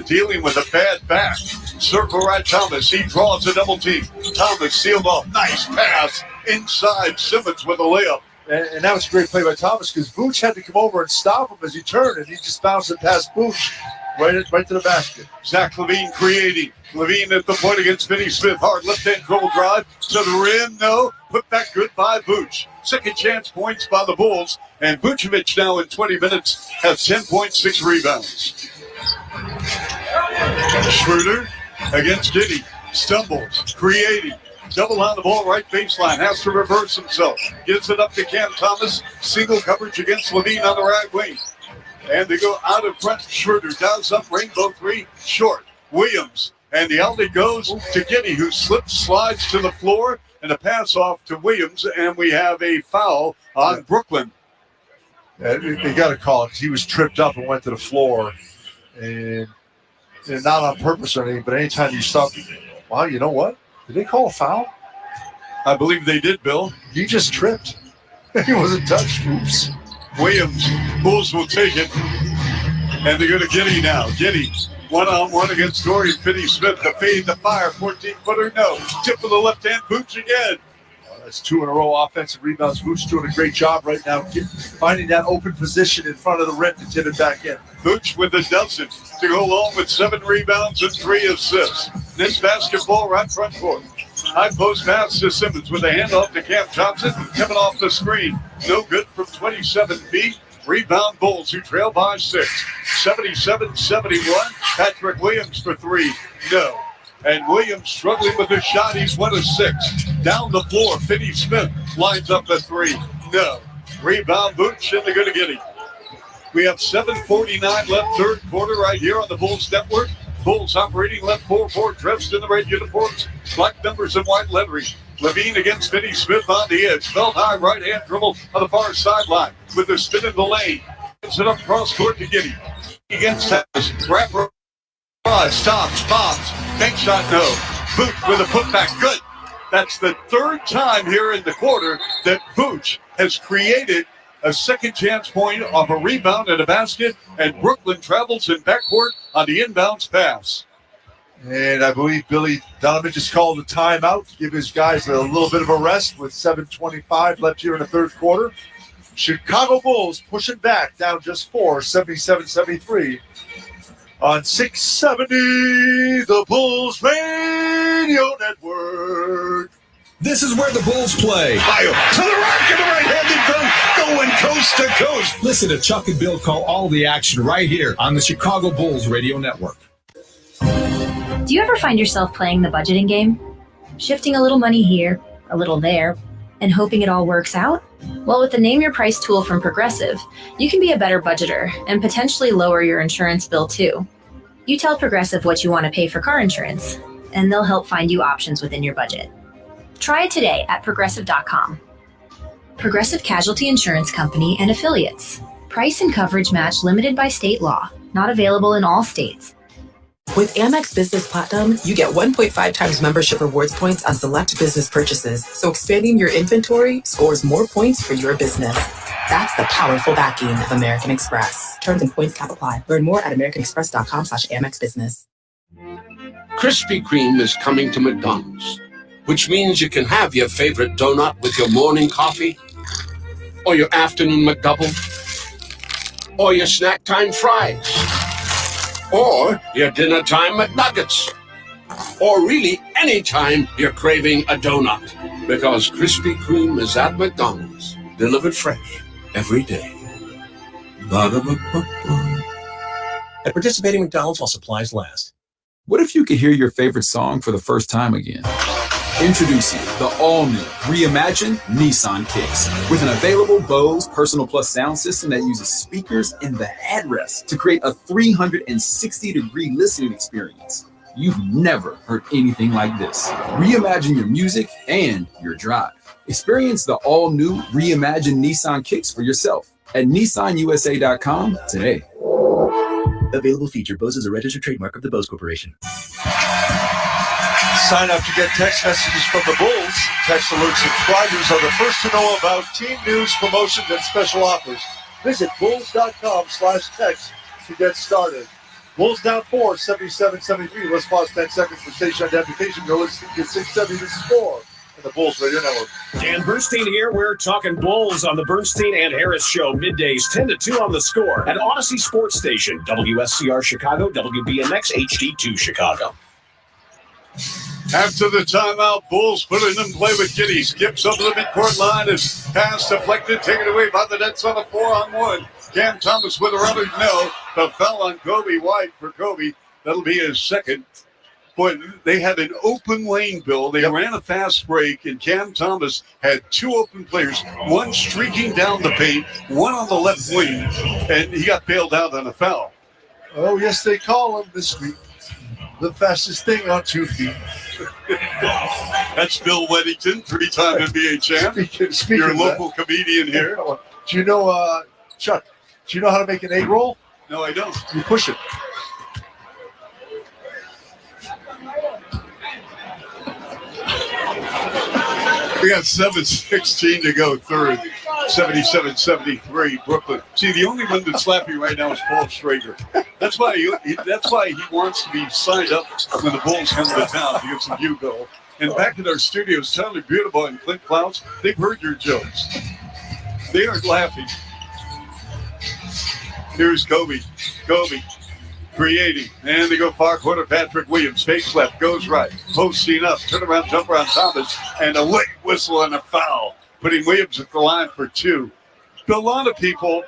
dealing with a bad back. Circle right Thomas. He draws a double team. Thomas sealed off. Nice pass inside. Simmons with a layup. And that was a great play by Thomas because Vooch had to come over and stop him as he turned, and he just bounced it past Vooch right to the basket. Zach LaVine creating. LaVine at the point against Finney Smith. Hard left-hand dribble drive to the rim. No. Put back good by Vooch. Second chance points by the Bulls. And Vucevic now in 20 minutes has 10.6 rebounds. Schroeder against Giddey. Stumbles. Creating. Double on the ball, right baseline. Has to reverse himself. Gives it up to Cam Thomas. Single coverage against LaVine on the right wing. And they go out in front. Schroeder dials up rainbow three. Short. Williams. And the outlet goes to Giddey, who slides to the floor. And a pass off to Williams. And we have a foul on Brooklyn. They got to call it because he was tripped up and went to the floor. And not on purpose or anything, but anytime you stop, wow, you know what? Did they call a foul? I believe they did, Bill. He just tripped. He wasn't touched. Oops. Williams. Bulls will take it. And they're going to Giddey now. Giddey, one-on-one against Dorian Finney-Smith. The fade, the fire, 14-footer, no. Tip of the left hand, Vooch again. That's 2 in a row offensive rebounds. Vooch doing a great job right now, finding that open position in front of the rim to tip it back in. Vooch with a dozen to go along with 7 rebounds and 3 assists. This basketball right front court. High post pass to Simmons with a handoff to Cam Johnson. Coming off the screen. No good from 27 feet. Rebound Bulls who trail by 6. 77-71. Patrick Williams for 3. No. And Williams struggling with his shot. He's 1 of 6. Down the floor, Finney-Smith lines up a 3. No. Rebound Vooch, and they're going to get him. We have 7:49 left, third quarter right here on the Bulls Network. Bulls operating left forward, dressed in the red uniforms, black numbers and white lettering. Levine against Finney Smith on the edge. Felt high right-hand dribble on the far sideline with the spin in the lane. Gets it up cross court to Giddy. Against Texas. Wrapper. Stops, pops. Bank shot, no. Boot with a putback. Good. That's the third time here in the quarter that Vooch has created a second chance point off a rebound and a basket, and Brooklyn travels in backcourt on the inbounds pass. And I believe Billy Donovan just called a timeout to give his guys a little bit of a rest with 7:25 left here in the third quarter. Chicago Bulls pushing back down just 4, 77-73 on 670, the Bulls Radio Network. This is where the Bulls play. To the right, and the right-handed dunk, going coast to coast. Listen to Chuck and Bill call all the action right here on the Chicago Bulls Radio Network. Do you ever find yourself playing the budgeting game? Shifting a little money here, a little there, and hoping it all works out? Well, with the Name Your Price tool from Progressive, you can be a better budgeter and potentially lower your insurance bill too. You tell Progressive what you want to pay for car insurance, and they'll help find you options within your budget. Try it today at Progressive.com. Progressive Casualty Insurance Company and Affiliates. Price and coverage match limited by state law. Not available in all states. With Amex Business Platinum, you get 1.5 times membership rewards points on select business purchases. So expanding your inventory scores more points for your business. That's the powerful backing of American Express. Terms and points cap apply. Learn more at americanexpress.com/Amex Business. Krispy Kreme is coming to McDonald's, which means you can have your favorite donut with your morning coffee, or your afternoon McDouble, or your snack time fries, or your dinner time McNuggets, or really any time you're craving a donut, because Krispy Kreme is at McDonald's, delivered fresh every day. Ba-da-ba-ba-ba. At participating McDonald's while supplies last. What if you could hear your favorite song for the first time again? Introducing the all-new, reimagined Nissan Kicks with an available Bose Personal Plus sound system that uses speakers in the headrest to create a 360-degree listening experience. You've never heard anything like this. Reimagine your music and your drive. Experience the all-new, reimagined Nissan Kicks for yourself at NissanUSA.com today. Available feature. Bose is a registered trademark of the Bose Corporation. Sign up to get text messages from the Bulls. Text Alert subscribers are the first to know about team news, promotions, and special offers. Visit bulls.com/text to get started. Bulls down 4, 77-73. Let's pause 10 seconds for station identification. Go listen to 670 to score. And the Bulls Radio Network. Dan Bernstein here. We're talking Bulls on the Bernstein and Harris Show, middays 10 to 2 on the Score at Odyssey Sports Station, WSCR Chicago, WBMX HD2 Chicago. After the timeout, Bulls put it in play with Giddy. Skips up to the midcourt line. His pass deflected, taken away by the Nets on a 4-on-1. Cam Thomas with a runner. No, the foul on Kobe White for Kobe. That'll be his second. Boy, they had an open lane, Bill. They ran a fast break, and Cam Thomas had two open players, one streaking down the paint, one on the left wing, and he got bailed out on a foul. Oh, yes, they call him this week the fastest thing on 2 feet. That's Bill Weddington, 3-time NBA champ. Speaking Your of local that, comedian here. Do you know, Chuck, do you know how to make an egg roll? No, I don't. You push it. We got 7:16 to go, third. 77-73, Brooklyn. See, the only one that's laughing right now is Paul Schrager. That's why he wants to be signed up when the Bulls come to town to get some view goal. And back in our studios, Tyler Beautiful and Clint Clouds, they've heard your jokes. They aren't laughing. Here's Kobe. Kobe creating. And they go far corner. Patrick Williams. Fakes left. Goes right. Posting up. Turnaround jumper on Thomas. And a late whistle and a foul. Putting Williams at the line for 2. A lot of people,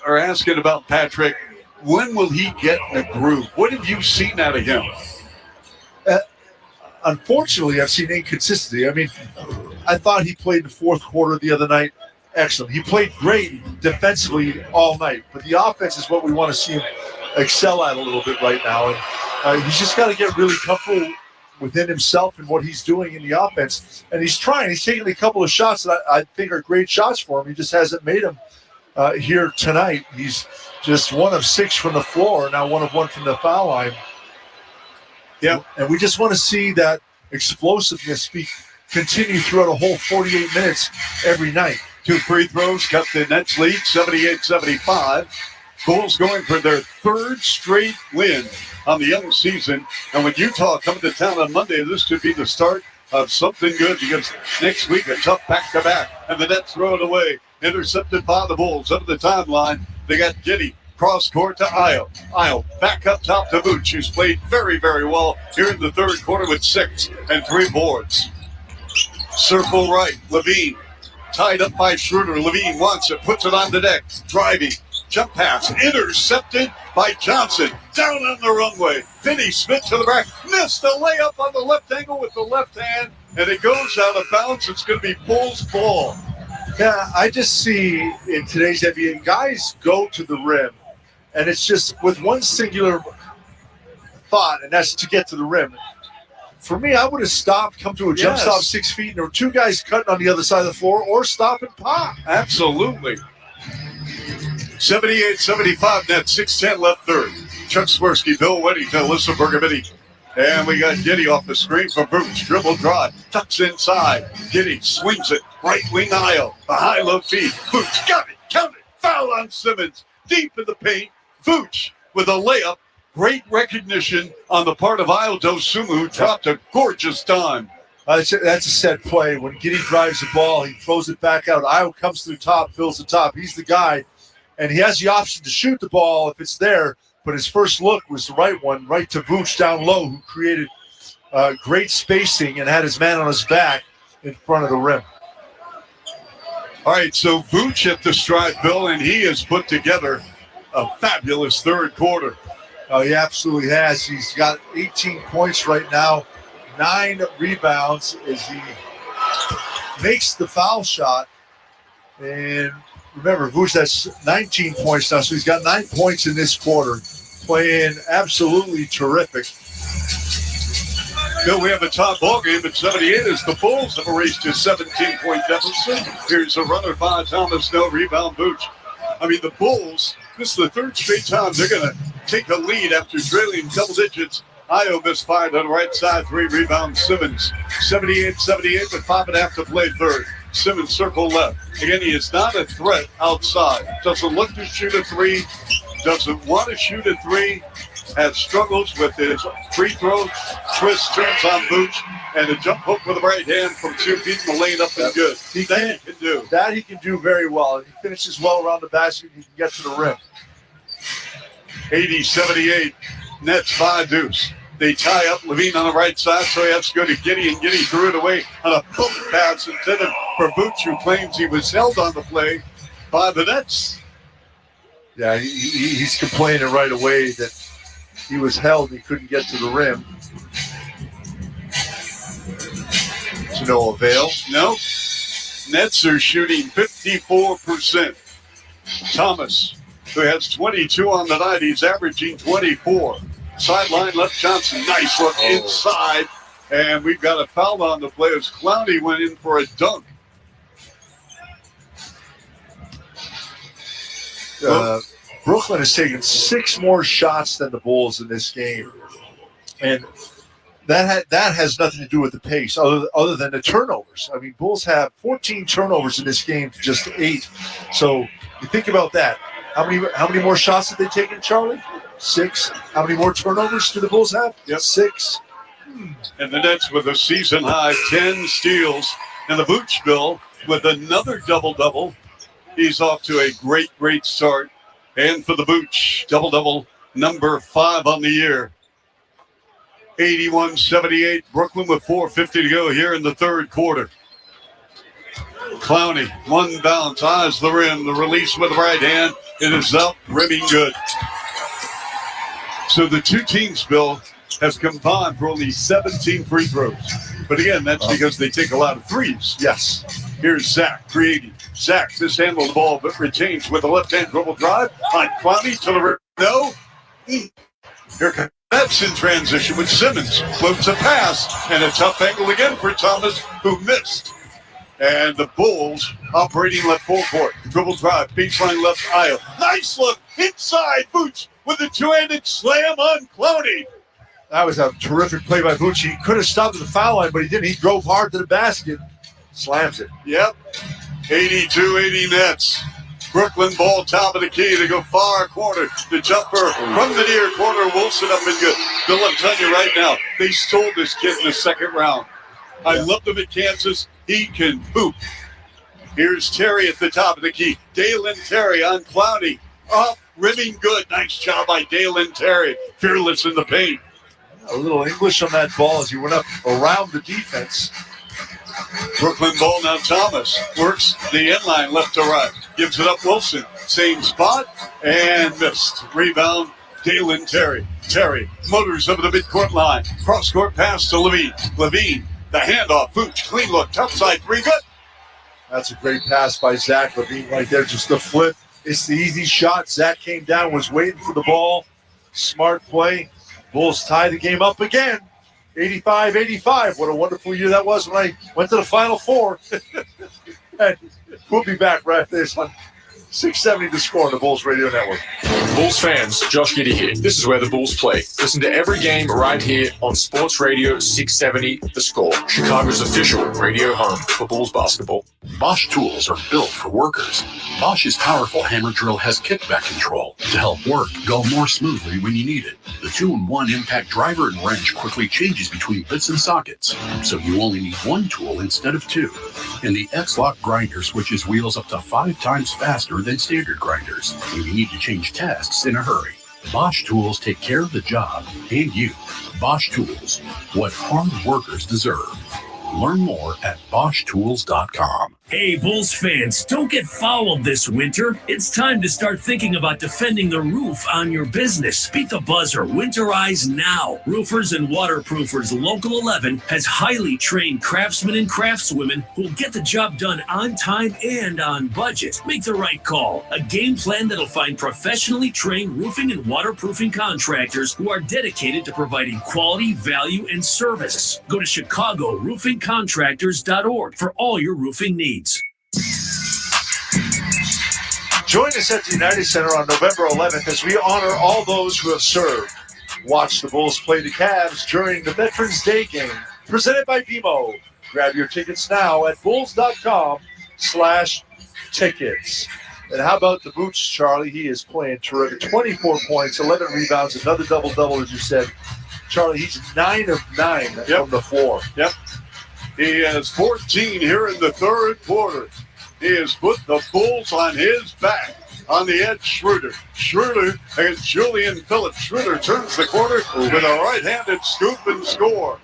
are asking about Patrick. When will he get in a groove? What have you seen out of him? Unfortunately, I've seen inconsistency. I mean, I thought he played the fourth quarter the other night. Excellent. He played great defensively all night. But the offense is what we want to see him excel at a little bit right now. And he's just got to get really comfortable within himself and what he's doing in the offense. And he's trying. He's taking a couple of shots that I think are great shots for him. He just hasn't made them here tonight. He's just 1 of 6 from the floor, now 1 of 1 from the foul line. Yeah, and we just want to see that explosiveness continue throughout a whole 48 minutes every night. 2 free throws cut the Nets lead, 78-75. Bulls going for their 3rd straight win on the young season. And with Utah coming to town on Monday, this could be the start of something good, because next week a tough back-to-back. And the Nets throw it away. Intercepted by the Bulls. Up the timeline, they got Giddey. Cross court to Ayo. Ayo back up top to Vooch, who's played very, very well here in the 3rd quarter with 6 and 3 boards. Circle right, Levine. Tied up by Schroeder. Levine wants it, puts it on the deck. Driving. Jump pass. Intercepted by Johnson. Down on the runway. Finney-Smith to the back. Missed the layup on the left angle with the left hand. And it goes out of bounds. It's going to be Bulls ball. Yeah, I just see in today's NBA, guys go to the rim. And it's just with one singular thought, and that's to get to the rim. For me, I would have stopped, come to a jump stop 6 feet, and there were 2 guys cutting on the other side of the floor, or stop and pop. Absolutely. 78-75 Nets, 6:10 left third. Chuck Swirsky, Bill Weddington, Alyssa Bergamini. And we got Giddey off the screen for Vooch. Dribble drive, tucks inside. Giddey swings it, right wing Ayo. A high-low feed. Vooch got it, count it. Foul on Simmons, deep in the paint. Vooch with a layup. Great recognition on the part of Ayo Dosunmu, who dropped a gorgeous dime. That's a set play. When Giddey drives the ball, he throws it back out. Ayo comes through top, fills the top. He's the guy, and he has the option to shoot the ball if it's there, but his first look was the right one, right to Vooch down low, who created great spacing and had his man on his back in front of the rim. All right, so Vooch at the stride, Bill, and he has put together a fabulous 3rd quarter. Oh, he absolutely has. He's got 18 points right now, 9 rebounds as he makes the foul shot. And remember, Vooch has 19 points now, so he's got 9 points in this quarter, playing absolutely terrific. Bill, we have a top ball game at 78 as the Bulls have erased a 17-point deficit. Here's a runner by Thomas, no rebound, Vooch. I mean, the Bulls, this is the 3rd straight time they're going to take a lead after trailing double digits. Ayo misfired on the right side, 3 rebounds. Simmons, 78-78 with 5.5 to play third. Simmons circle left. Again, he is not a threat outside. Doesn't look to shoot a 3. Doesn't want to shoot a 3. Has struggles with his free throw. Twist turns on Vooch. And a jump hook with the right hand from 2 feet in the lane up and good. He can do. That he can do very well. He finishes well around the basket. He can get to the rim. 80-78. Nets by Deuce. They tie up Levine on the right side, so he has to go to Giddey, and Giddey threw it away on a poke pass intended for Vooch, who claims he was held on the play by the Nets. Yeah, he's complaining right away that he was held and he couldn't get to the rim. To no avail. No. Nets are shooting 54%. Thomas, who has 22 on the night, he's averaging 24. Sideline left Johnson. Nice look inside. And we've got a foul on the play as Clowney went in for a dunk. Brooklyn has taken 6 more shots than the Bulls in this game. And that has nothing to do with the pace other than the turnovers. I mean, Bulls have 14 turnovers in this game to just 8. So you think about that. How many more shots have they taken, Charlie? 6. How many more turnovers do the Bulls have? Yep. 6. And the Nets with a season high 10 steals. And the Vooch Bill with another double-double. He's off to a great start. And for the Vooch, double-double, number 5 on the year. 81-78. Brooklyn with 4:50 to go here in the 3rd quarter. Clowney, one bounce, eyes the rim. The release with the right hand. It is up, rimming good. So the 2 teams, Bill, have combined for only 17 free throws. But again, that's because they take a lot of threes. Yes. Here's Zach creating. Zach mishandled the ball, but retains with a left-hand dribble drive. On Clowney to the rim. No. Here comes That's in transition with Simmons. Floats a pass, and a tough angle again for Thomas, who missed. And the Bulls operating left full court. Dribble drive, baseline left aisle. Nice look inside. Boots with a two-handed slam on Clowney. That was a terrific play by Boots. He could have stopped at the foul line, but he didn't. He drove hard to the basket. Slams it. Yep. 82-80 Nets. Brooklyn ball, top of the key. They go far corner. The jumper from the near corner. Wilson up and good. Bill, I'm telling you right now, they stole this kid in the second round. I loved him at Kansas. He can hoop. Here's Terry at the top of the key. Dalen Terry on Clowney. Up, rimming good. Nice job by Dalen Terry. Fearless in the paint. A little English on that ball as he went up around the defense. Brooklyn ball now. Thomas works the end line left to right. Gives it up Wilson. Same spot and missed. Rebound Dalen Terry. Terry motors over the midcourt line. Cross court pass to Levine. Levine, the handoff. Vooch, clean look. Top side three. Good. That's a great pass by Zach Levine right there. Just the flip. It's the easy shot. Zach came down, was waiting for the ball. Smart play. Bulls tie the game up again. 85-85. What a wonderful year that was when I went to the Final Four. And we'll be back right after this on 670 The Score on the Bulls Radio Network. Bulls fans, Josh Giddey here. This is where the Bulls play. Listen to every game right here on Sports Radio 670 The Score, Chicago's official radio home for Bulls basketball. Bosch tools are built for workers. Bosch's powerful hammer drill has kickback control to help work go more smoothly when you need it. The 2-in-1 impact driver and wrench quickly changes between bits and sockets, so you only need one tool instead of two. And the X-Lock grinder switches wheels up to 5 times faster than standard grinders when you need to change tasks in a hurry. Bosch tools take care of the job and you. Bosch tools, what hard workers deserve. Learn more at BoschTools.com. Hey, Bulls fans, don't get fouled this winter. It's time to start thinking about defending the roof on your business. Beat the buzzer. Winterize now. Roofers and Waterproofers Local 11 has highly trained craftsmen and craftswomen who will get the job done on time and on budget. Make the right call. A game plan that'll find professionally trained roofing and waterproofing contractors who are dedicated to providing quality, value, and service. Go to ChicagoRoofingContractors.org for all your roofing needs. Join us at the United Center on November 11th as we honor all those who have served. Watch the Bulls play the Cavs during the Veterans Day game, presented by BMO. Grab your tickets now at bulls.com/tickets. And how about the Boots, Charlie? He is playing terrific. 24 points, 11 rebounds, another double-double, as you said. Charlie, he's 9 of 9 from the floor. Yep. He has 14 here in the third quarter. He has put the Bulls on his back. On the edge, Schroeder. Schroeder against Julian Phillips. Schroeder turns the corner with a right-handed scoop and score.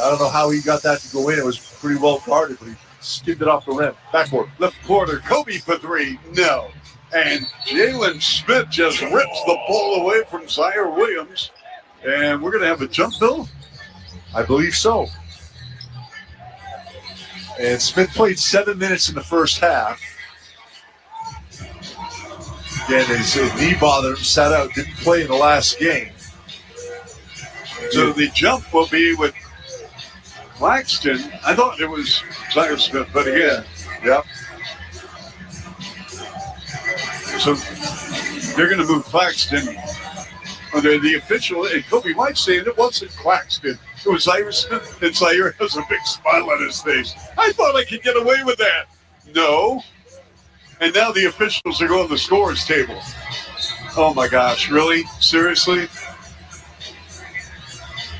I don't know how he got that to go in. It was pretty well guarded, but he skimmed it off the rim. Backboard. Left corner, Kobe for three. No. And Jalen Smith just rips the ball away from Zaire Williams. And we're going to have a jump, Bill? I believe so. And Smith played 7 minutes in the first half. Again, his knee bothered him, sat out, didn't play in the last game. So the jump will be with Claxton. I thought it was Zaire Smith, but again. Yep. So they're going to move Claxton under the official. And Kobe White saying it wasn't Claxton. It was Zaire Smith, and Zaire has a big smile on his face. I thought I could get away with that. No. And now the officials are going to the scores table. Oh, my gosh. Really? Seriously?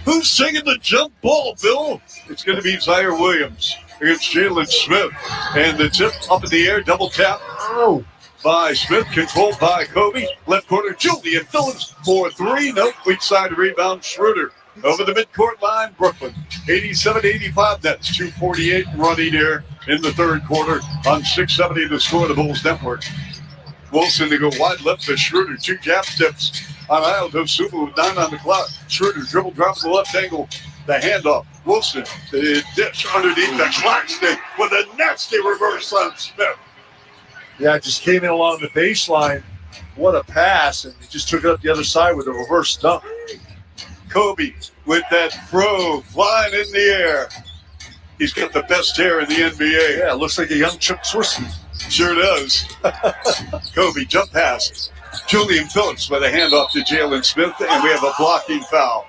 Who's taking the jump ball, Bill? It's going to be Zaire Williams against Jalen Smith. And the tip up in the air, double tap. Oh. By Smith, controlled by Kobe. Left corner, Julian Phillips for three. Nope, weak side rebound, Schroeder. Over the midcourt line, Brooklyn. 87-85, that's 2:48 running here in the third quarter on 670 to score the Bulls Network. Wilson to go wide left to Schroeder. 2 gap steps on aisle to Sumu with 9 on the clock. Schroeder dribble, drops the left angle. The handoff. Wilson, the dish underneath the Claxton with a nasty reverse on Smith. Yeah, it just came in along the baseline. What a pass, and he just took it up the other side with a reverse dunk. Kobe with that throw flying in the air. He's got the best hair in the NBA. Yeah, looks like a young Chuck Swirsky. Sure does. Kobe jump pass. Julian Phillips with a handoff to Jalen Smith, and we have a blocking foul.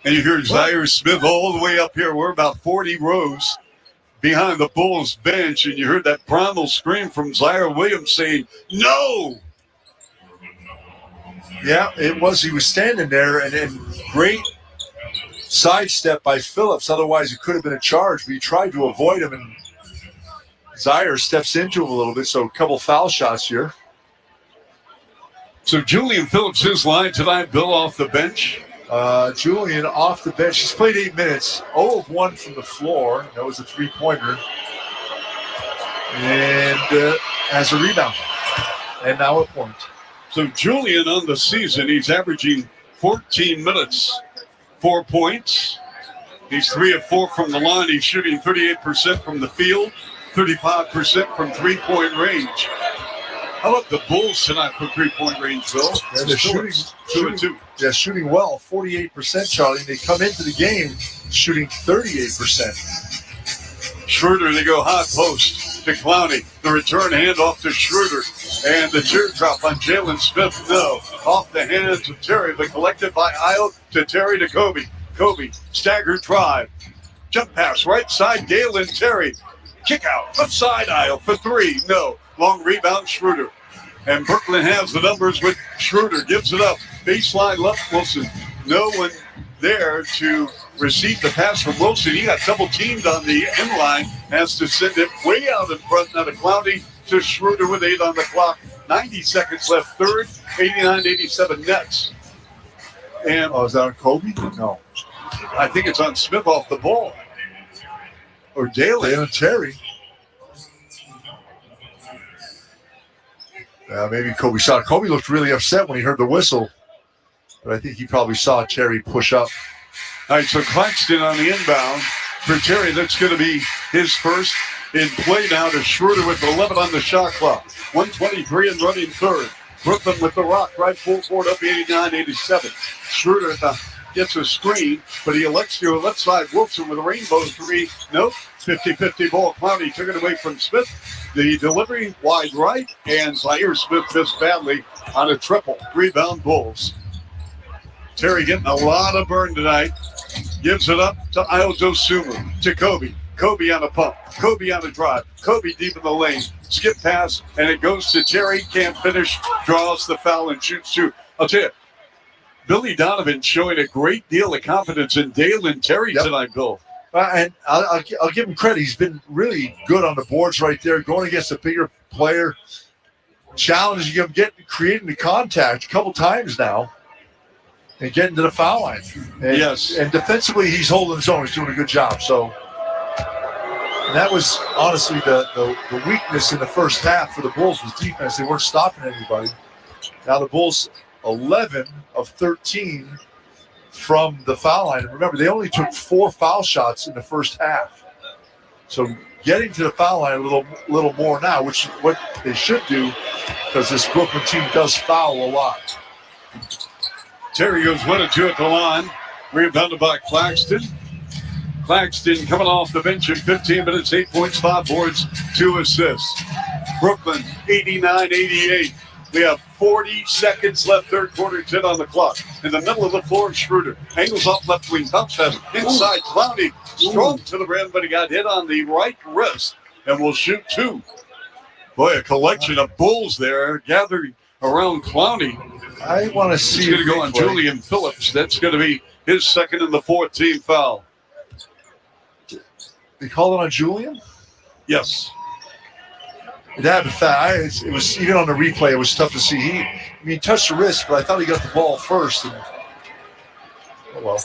And you hear Zaire Smith all the way up here. We're about 40 rows behind the Bulls bench, and you heard that primal scream from Zaire Williams saying, "No!" Yeah, it was. He was standing there, and great sidestep by Phillips. Otherwise, it could have been a charge, but he tried to avoid him, and Zaire steps into him a little bit, so a couple foul shots here. So Julian Phillips, his line tonight, Bill, off the bench. Julian off the bench. He's played 8 minutes. 0 of 1 from the floor. That was a three-pointer. And has a rebound. And now a point. So Julian on the season, he's averaging 14 minutes, 4 points. He's 3 of 4 from the line. He's shooting 38% from the field, 35% from three-point range. How about the Bulls tonight from three-point range, Bill? Yeah, they're shooting 2. Shooting well, 48%, Charlie. And they come into the game shooting 38%. Schroeder, they go hot post to Clowney. The return handoff to Schroeder. And the teardrop on Jalen Smith, no. Off the hands of Terry, but collected by Isle to Terry to Kobe. Kobe, staggered drive. Jump pass, right side, Galen Terry. Kick out, left side Isle for 3, no. Long rebound, Schroeder. And Brooklyn has the numbers with Schroeder. Gives it up. Baseline left, Wilson. No one there to receive the pass from Wilson. He got double teamed on the end line. Has to send it way out in front. Now to Clowney to Schroeder with 8 on the clock. 90 seconds left. Third, 89-87 Nets. And is that on Kobe? No. I think it's on Smith off the ball. Or Dalen Terry. Maybe Kobe saw it. Kobe looked really upset when he heard the whistle. But I think he probably saw Terry push up. All right, so Claxton on the inbound. For Terry, that's going to be his first in play now to Schroeder with 11 on the shot clock. 123 and running third. Brooklyn with the rock, right full court up 89-87. Schroeder gets a screen, but he elects to left side. Wilson with a rainbow 3. Nope, 50-50 ball. Clowney took it away from Smith. The delivery wide right, and Zaire Smith missed badly on a triple. Rebound Bulls. Terry getting a lot of burn tonight. Gives it up to Ayo Sumu, to Kobe. Kobe on a pump. Kobe on a drive. Kobe deep in the lane. Skip pass, and it goes to Terry. Can't finish. Draws the foul and shoots 2. I'll tell you, Billy Donovan showing a great deal of confidence in Dalen Terry tonight, Bill. And I'll give him credit. He's been really good on the boards right there, going against a bigger player, challenging him, creating the contact a couple times now, and getting to the foul line. And, yes. And defensively, he's holding his own. He's doing a good job. So, and that was honestly the weakness in the first half for the Bulls was defense. They weren't stopping anybody. Now the Bulls 11 of 13 from the foul line. And remember, they only took 4 foul shots in the first half. So getting to the foul line a little more now, which is what they should do, because this Brooklyn team does foul a lot. Terry goes 1 and 2 at the line. Rebounded by Claxton. Claxton coming off the bench in 15 minutes, 8 points, 5 boards, 2 assists. Brooklyn 89-88. We have 40 seconds left, third quarter, 10 on the clock. In the middle of the floor, Schroeder angles off left wing, bounce pass inside. Clowney strong to the rim, but he got hit on the right wrist and will shoot 2. Boy, a collection of Bulls there gathered around Clowney. I want to see. He's going to go on Julian Phillips. That's going to be his second and the 4th team foul. They called it on Julian? Yes. It happened fast. It was even on the replay. It was tough to see. He touched the wrist, but I thought he got the ball first. And, oh well.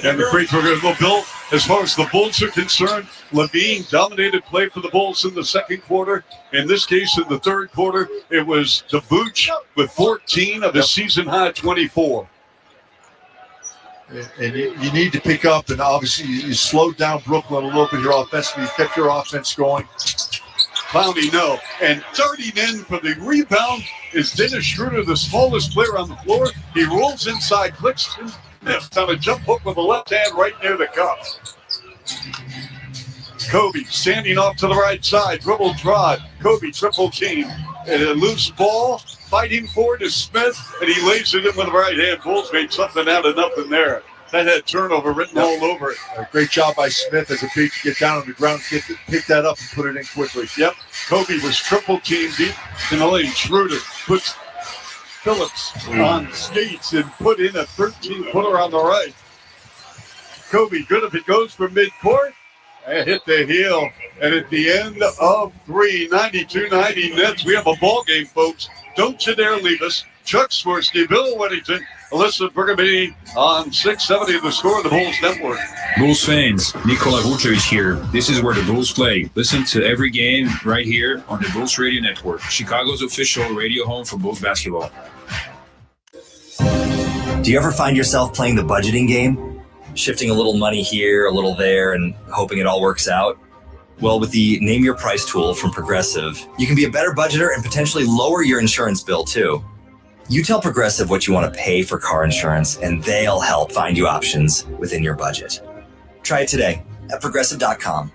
And the free throw goes. Well, Bill, as far as the Bulls are concerned, Levine dominated play for the Bulls in the second quarter. In this case, in the third quarter, it was DeVooch with 14 of his season high 24. And you need to pick up, and obviously you slowed down Brooklyn a little bit here offensively. You kept your offense going. Clowney, no. And darting in for the rebound is Dennis Schroeder, the smallest player on the floor. He rolls inside, clicks on a jump hook with the left hand right near the cup. Kobe standing off to the right side, dribble drive. Kobe triple team. And a loose ball, fighting for it is Smith, and he lays it in with the right hand. Bulls made something out of nothing there. That had turnover written all over it. A great job by Smith as a big to get down on the ground, pick that up and put it in quickly. Yep. Kobe was triple teamed deep in the lane. Schroeder puts Phillips on skates and put in a 13-footer on the right. Kobe, good if it goes from midcourt. And hit the heel. And at the end of 3, 92-90 Nets, we have a ball game, folks. Don't you dare leave us. Chuck Swirsky, Bill Weddington, Alyssa Bergamini on 670 The Score, the Bulls Network. Bulls fans, Nikola Vucevic here. This is where the Bulls play. Listen to every game right here on the Bulls Radio Network, Chicago's official radio home for Bulls basketball. Do you ever find yourself playing the budgeting game? Shifting a little money here, a little there, and hoping it all works out? Well, with the Name Your Price tool from Progressive, you can be a better budgeter and potentially lower your insurance bill too. You tell Progressive what you want to pay for car insurance, and they'll help find you options within your budget. Try it today at Progressive.com.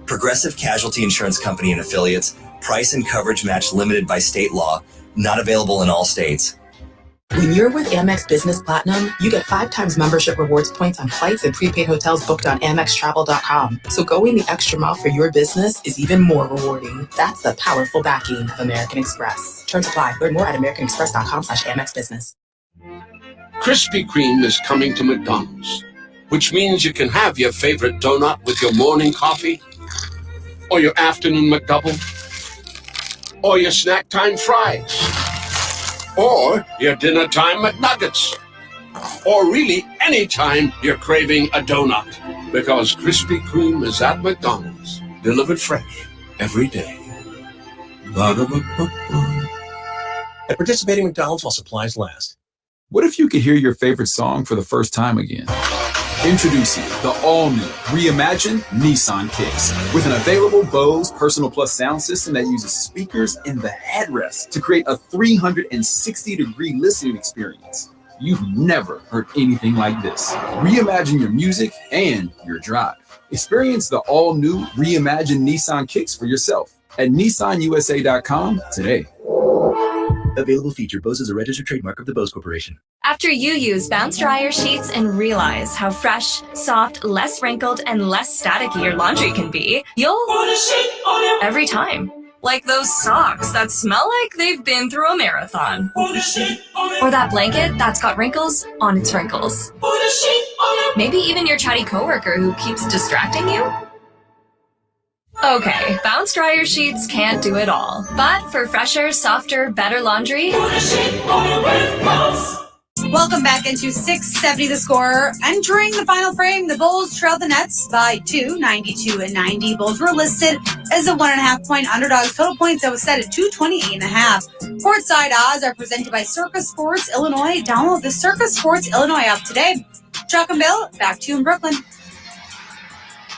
Progressive Casualty Insurance Company and Affiliates. Price and coverage match limited by state law. Not available in all states. When you're with Amex Business Platinum, you get 5 times membership rewards points on flights and prepaid hotels booked on AmexTravel.com. So going the extra mile for your business is even more rewarding. That's the powerful backing of American Express. Terms apply. Learn more at americanexpress.com/AmexBusiness. Krispy Kreme is coming to McDonald's, which means you can have your favorite donut with your morning coffee, or your afternoon McDouble, or your snack time fries, or your dinner time McNuggets, or really any time you're craving a donut, because Krispy Kreme is at McDonald's, delivered fresh every day. At participating McDonald's while supplies last. What if you could hear your favorite song for the first time again? Introducing the all-new, reimagined Nissan Kicks with an available Bose Personal Plus sound system that uses speakers in the headrest to create a 360-degree listening experience. You've never heard anything like this. Reimagine your music and your drive. Experience the all-new, reimagined Nissan Kicks for yourself at NissanUSA.com today. Available feature. Bose is a registered trademark of the Bose Corporation. After you use Bounce Dryer sheets and realize how fresh, soft, less wrinkled, and less staticky your laundry can be, you'll want a sheet on it every time. Like those socks that smell like they've been through a marathon. Or that blanket that's got wrinkles on its wrinkles. Maybe even your chatty coworker who keeps distracting you. Okay, Bounce Dryer sheets can't do it all. But for fresher, softer, better laundry, welcome back into 670 The Score. Entering the final frame, the Bulls trailed the Nets by 2, 92-90. Bulls were listed as a 1.5-point underdogs. Total points that was set at 228.5. Courtside odds are presented by Circus Sports Illinois. Download the Circus Sports Illinois app today. Chuck and Bill, back to you in Brooklyn.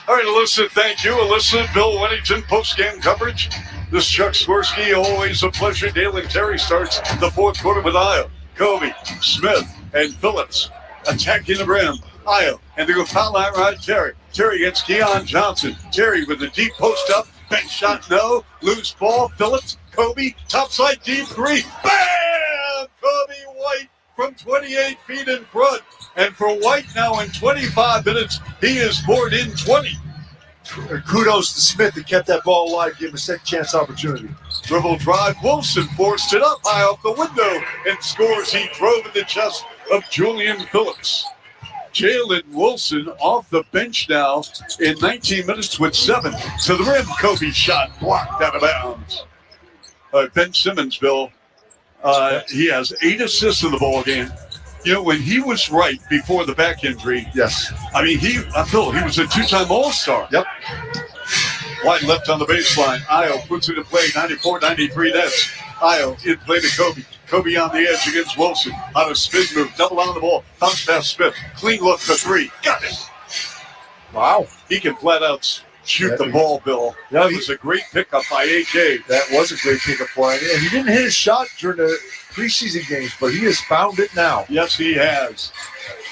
All right, Alyssa, thank you. Alyssa, Bill Weddington, post-game coverage. This is Chuck Swirsky, always a pleasure. Dalen Terry starts the fourth quarter with Ayo, Kobe, Smith, and Phillips attacking the rim. Ayo, and they go foul line right, Terry. Terry gets Keon Johnson. Terry with the deep post up, bank shot, no. Loose ball, Phillips, Kobe, topside deep three. Bam! Kobe White from 28 feet in front. And for White now in 25 minutes, he has scored in 20. Kudos to Smith that kept that ball alive, gave him a second chance opportunity. Dribble drive, Wilson forced it up high off the window and scores. He drove in the chest of Julian Phillips. Jalen Wilson off the bench now in 19 minutes with 7 to the rim. Kobe shot blocked out of bounds. Ben Simmons, Bill, he has 8 assists in the ball game. You know, when he was right before the back injury, yes. I mean, Bill, he was a 2-time All-Star. Yep. White left on the baseline. Ayo puts it in play, 94-93 Nets. Ayo in play to Kobe. Kobe on the edge against Wilson. On a spin move, double on the ball. Bounce pass Smith. Clean look for 3. Got it. Wow. He can flat out shoot the ball, Bill. That was a great pickup by AK. That was a great pickup for him. And he didn't hit his shot during the preseason games, but he has found it now. Yes, he has.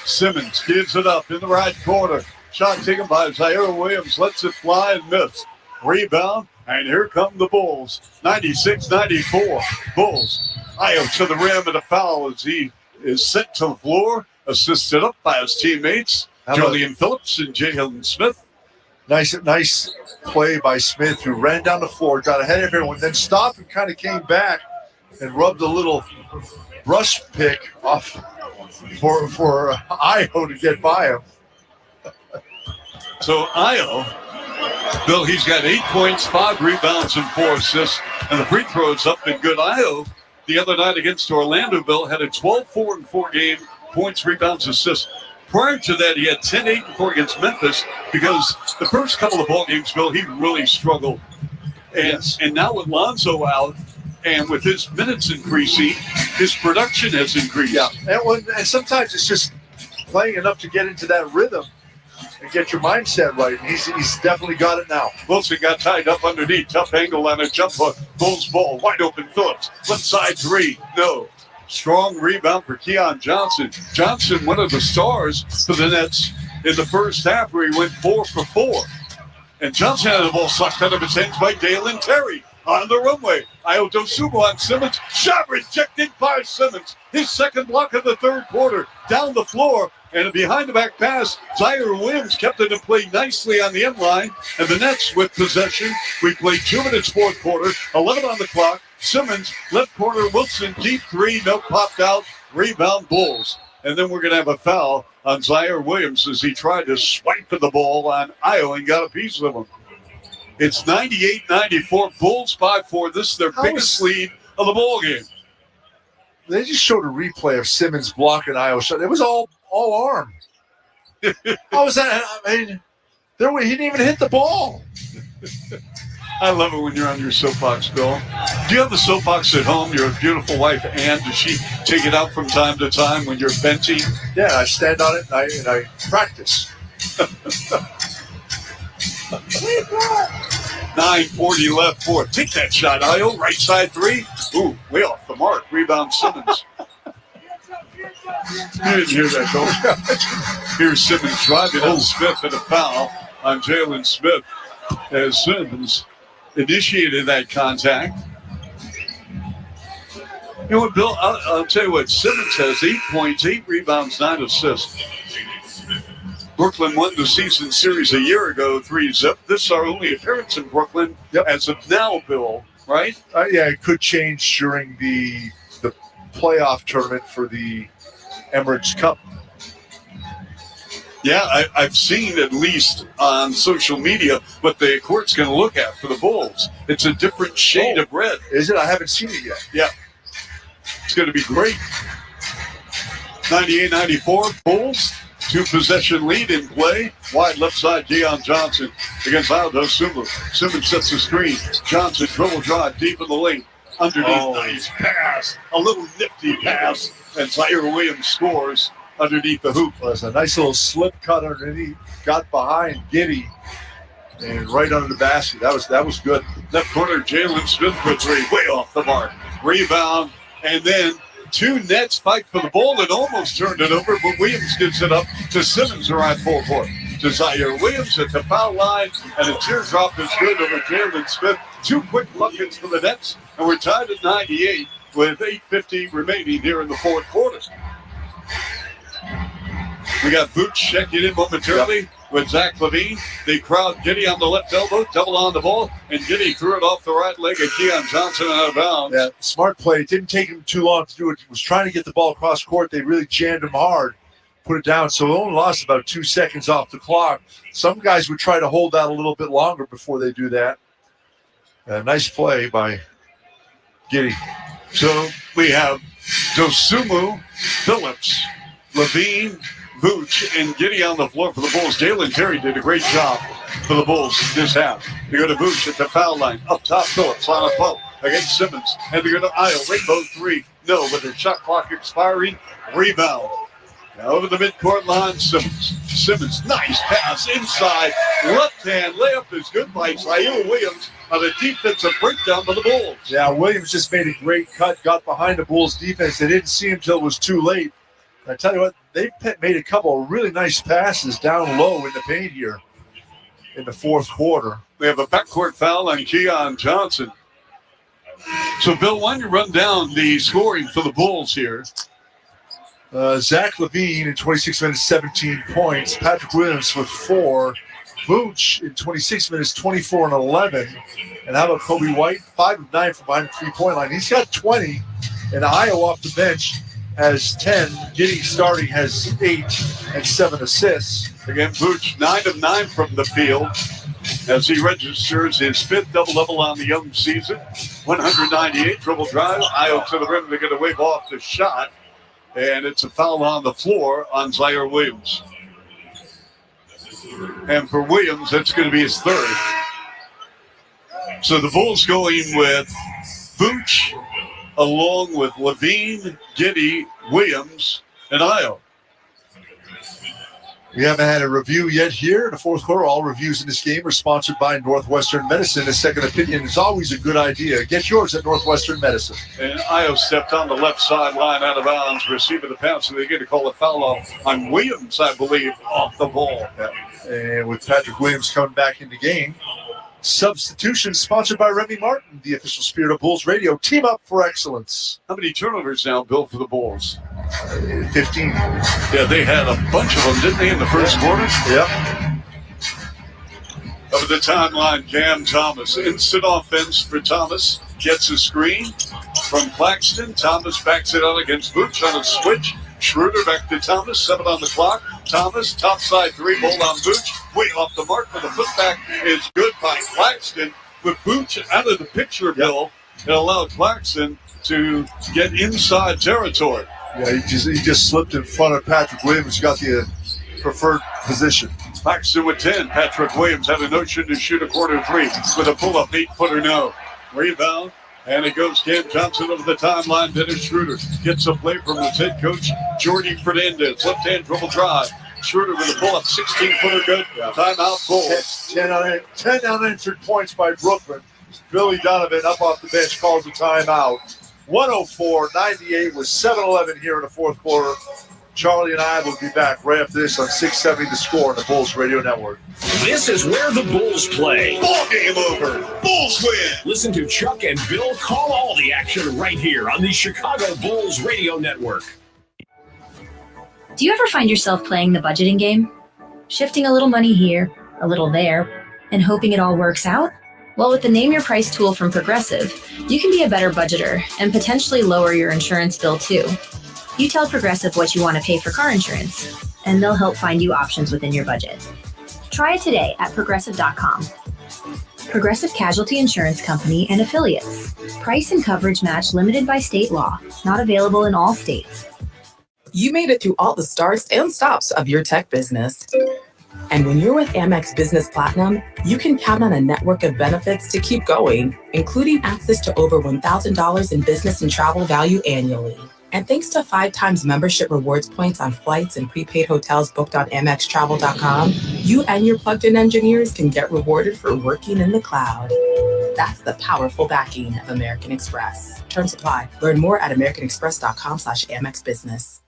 Simmons gives it up in the right corner. Shot taken by Zaire Williams. Lets it fly and miss. Rebound, and here come the Bulls. 96-94. Bulls. Ayo to the rim and a foul as he is sent to the floor. Assisted up by his teammates, Julian Phillips and Jalen Smith. Nice play by Smith, who ran down the floor, got ahead of everyone, then stopped and kind of came back and rubbed a little brush pick off for Ayo to get by him. So Ayo, Bill, he's got 8 points, 5 rebounds, and 4 assists, and the free throws up and good. Ayo, the other night against Orlando, Bill, had a 12-4-4 game, points, rebounds, assists. Prior to that, he had 10-8-4 against Memphis because the first couple of ball games, Bill, he really struggled. And now with Lonzo out and with his minutes increasing, his production has increased. Yeah, and sometimes it's just playing enough to get into that rhythm and get your mindset right. And he's definitely got it now. Wilson got tied up underneath. Tough angle on a jump hook. Bulls ball. Wide open Phillips. Left side three. No. Strong rebound for Keon Johnson. Johnson, one of the stars for the Nets in the first half where he went 4 for 4. And Johnson had the ball sucked out of his hands by Dalen Terry on the runway. Ayo Dosunmu on Simmons. Shot rejected by Simmons. His second block of the third quarter. Down the floor. And a behind-the-back pass. Zaire Williams kept it in play nicely on the end line. And the Nets with possession. We played 2 minutes fourth quarter. 11 on the clock. Simmons, left corner, Wilson, deep three, no popped out, rebound Bulls. And then we're going to have a foul on Zaire Williams as he tried to swipe at the ball on Ayo and got a piece of him. It's 98-94, Bulls 5-4. This is their biggest lead of the ball game. They just showed a replay of Simmons blocking Ayo shot. It was all arm. How was that? I mean, he didn't even hit the ball. I love it when you're on your soapbox, Bill. Do you have the soapbox at home? Your beautiful wife, Ann, does she take it out from time to time when you're venting? Yeah, I stand on it and I practice. 9:40 left, 4. Take that shot, Ayo. Right side three. Ooh, way off the mark. Rebound Simmons. You didn't hear that, Bill. Here's Simmons driving on Smith and a foul on Jalen Smith as Simmons initiated that contact. You know what, Bill? I'll tell you what. Simmons has 8 points, 8 rebounds, 9 assists. Brooklyn won the season series a year ago, 3-0. This is our only appearance in Brooklyn as of now, Bill, right? Yeah, it could change during the playoff tournament for the Emirates Cup. Yeah, I've seen at least on social media what the court's going to look at for the Bulls. It's a different shade of red. Is it? I haven't seen it yet. Yeah. It's going to be great. 98-94, Bulls. 2-possession lead in play. Wide left side, Keon Johnson against Ayo Dosunmu. Simmons sets the screen. Johnson dribble drive deep in the lane. Underneath, nice pass. A little nifty pass. And Zaire Williams scores underneath the hoop. Well, it's a nice little slip cut underneath. Got behind Giddey and right under the basket. That was good. Left corner, Jalen Smith for three. Way off the mark. Rebound. And then 2 Nets fight for the ball and almost turned it over, but Williams gives it up to Simmons, who are at full court. To Zaire Williams at the foul line, and a teardrop is good over Jalen Smith. 2 quick buckets for the Nets, and we're tied at 98 with 8:50 remaining here in the fourth quarter. We got Vooch checking in momentarily with Zach LaVine. They crowd Giddey on the left elbow, double on the ball, and Giddey threw it off the right leg of Keon Johnson out of bounds. Yeah, smart play. It didn't take him too long to do it. He was trying to get the ball across court. They really jammed him hard, put it down. So they only lost about 2 seconds off the clock. Some guys would try to hold that a little bit longer before they do that. Nice play by Giddey. So we have Dosunmu, Phillips, LaVine, Vooch, and Giddey on the floor for the Bulls. Jalen Terry did a great job for the Bulls this half. They go to Vooch at the foul line. Up top, Phillips on a pump against Simmons. And they go to Ayo. Rainbow three. No, with their shot clock expiring. Rebound. Now over the midcourt line, Simmons, nice pass inside. Left hand layup is good by Zaire Williams on a defensive breakdown by the Bulls. Yeah, Williams just made a great cut, got behind the Bulls defense. They didn't see him until it was too late. I tell you what, they made a couple of really nice passes down low in the paint here in the fourth quarter. We have a backcourt foul on Keon Johnson. So, Bill, why don't you run down the scoring for the Bulls here? Zach Levine in 26 minutes, 17 points. Patrick Williams with 4. Vooch in 26 minutes, 24 and 11. And how about Kobe White? 5 of 9 from behind the three-point line. He's got 20. And Io off the bench has 10. Giddy starting has 8 and 7 assists. Again, Vooch 9 of 9 from the field as he registers his 5th double-double on the young season. 198 dribble drive. Io to the rim. They're going to wave off the shot. And it's a foul on the floor on Zaire Williams. And for Williams, that's going to be his 3rd. So the Bulls going with Vooch, along with Levine, Giddy, Williams, and Io. We haven't had a review yet here in the fourth quarter. All reviews in this game are sponsored by Northwestern Medicine. A second opinion is always a good idea. Get yours at Northwestern Medicine. And Io stepped on the left sideline out of bounds, receiving the pass, and they get to call a foul off on Williams, I believe, off the ball. Yeah. And with Patrick Williams coming back in the game, substitution sponsored by Remy Martin, the official spirit of Bulls Radio. Team up for excellence. How many turnovers now, Bill, for the Bulls? 15. Yeah, they had a bunch of them, didn't they, in the first quarter? Yeah. Over the timeline, Cam Thomas. Instant offense for Thomas. Gets a screen from Claxton. Thomas backs it out against Vooch on a switch. Schroeder back to Thomas. 7 on the clock. Thomas, topside 3 ball on Vooch. Way off the mark, but the putback is good by Claxton. With Vooch out of the picture, Bill, it allowed Claxton to get inside territory. Yeah, he just slipped in front of Patrick Williams, got the preferred position. Claxton with 10. Patrick Williams had a notion to shoot a corner 3 with a pull-up 8-footer no. Rebound, and it goes Cam Johnson over the timeline. Dennis Schroeder gets a play from his head coach, Jordy Fernandez. Left-hand dribble drive. Schroeder with a pull-up 16-footer good. Timeout Bulls. 10 unanswered points by Brooklyn. Billy Donovan up off the bench calls a timeout. 104-98 with 7-11 here in the fourth quarter. Charlie and I will be back right after this on 670 The Score on the Bulls Radio Network. This is where the Bulls play. Ball game over. Bulls win. Listen to Chuck and Bill call all the action right here on the Chicago Bulls Radio Network. Do you ever find yourself playing the budgeting game? Shifting a little money here, a little there, and hoping it all works out? Well, with the Name Your Price tool from Progressive, you can be a better budgeter and potentially lower your insurance bill too. You tell Progressive what you want to pay for car insurance, and they'll help find you options within your budget. Try it today at Progressive.com. Progressive Casualty Insurance Company and Affiliates. Price and coverage match limited by state law. Not available in all states. You made it through all the starts and stops of your tech business. And when you're with Amex Business Platinum, you can count on a network of benefits to keep going, including access to over $1,000 in business and travel value annually. And thanks to 5 times membership rewards points on flights and prepaid hotels booked on AmexTravel.com, you and your plugged-in engineers can get rewarded for working in the cloud. That's the powerful backing of American Express. Terms apply. Learn more at americanexpress.com/AmexBusiness.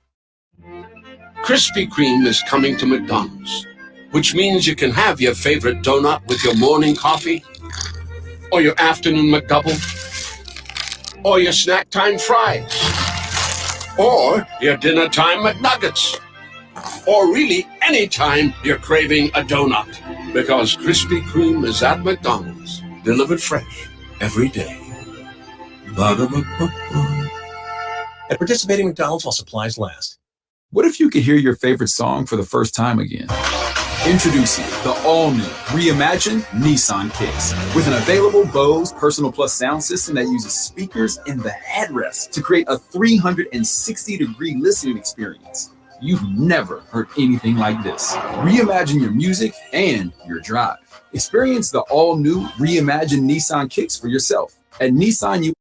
Krispy Kreme is coming to McDonald's, which means you can have your favorite donut with your morning coffee, or your afternoon McDouble, or your snack time fries, or your dinner time McNuggets, or really any time you're craving a donut, because Krispy Kreme is at McDonald's, delivered fresh every day. At participating McDonald's while supplies last. What if you could hear your favorite song for the first time again? Introducing the all-new, reimagined Nissan Kicks. With an available Bose Personal Plus sound system that uses speakers in the headrest to create a 360-degree listening experience. You've never heard anything like this. Reimagine your music and your drive. Experience the all-new, reimagined Nissan Kicks for yourself at Nissan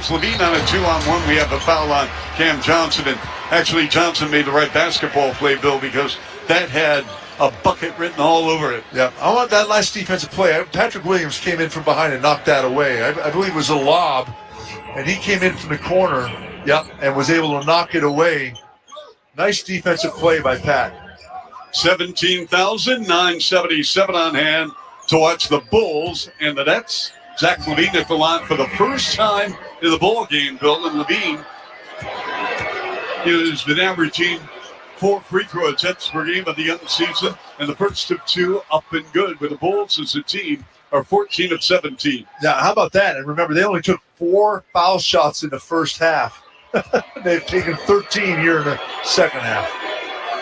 James Levine on a 2-on-1. We have a foul on Cam Johnson. And actually, Johnson made the right basketball play, Bill, because that had a bucket written all over it. Yeah, I want that last defensive play. Patrick Williams came in from behind and knocked that away. I believe it was a lob, and he came in from the corner, and was able to knock it away. Nice defensive play by Pat. 17,977 on hand to watch the Bulls and the Nets. Zach Levine at the line for the first time in the ball game. Bill, and Levine has been averaging 4 free throw attempts per game of the young season, and the first of 2 up and good, with the Bulls as a team are 14 of 17. Now, how about that? And remember, they only took 4 foul shots in the first half. They've taken 13 here in the second half.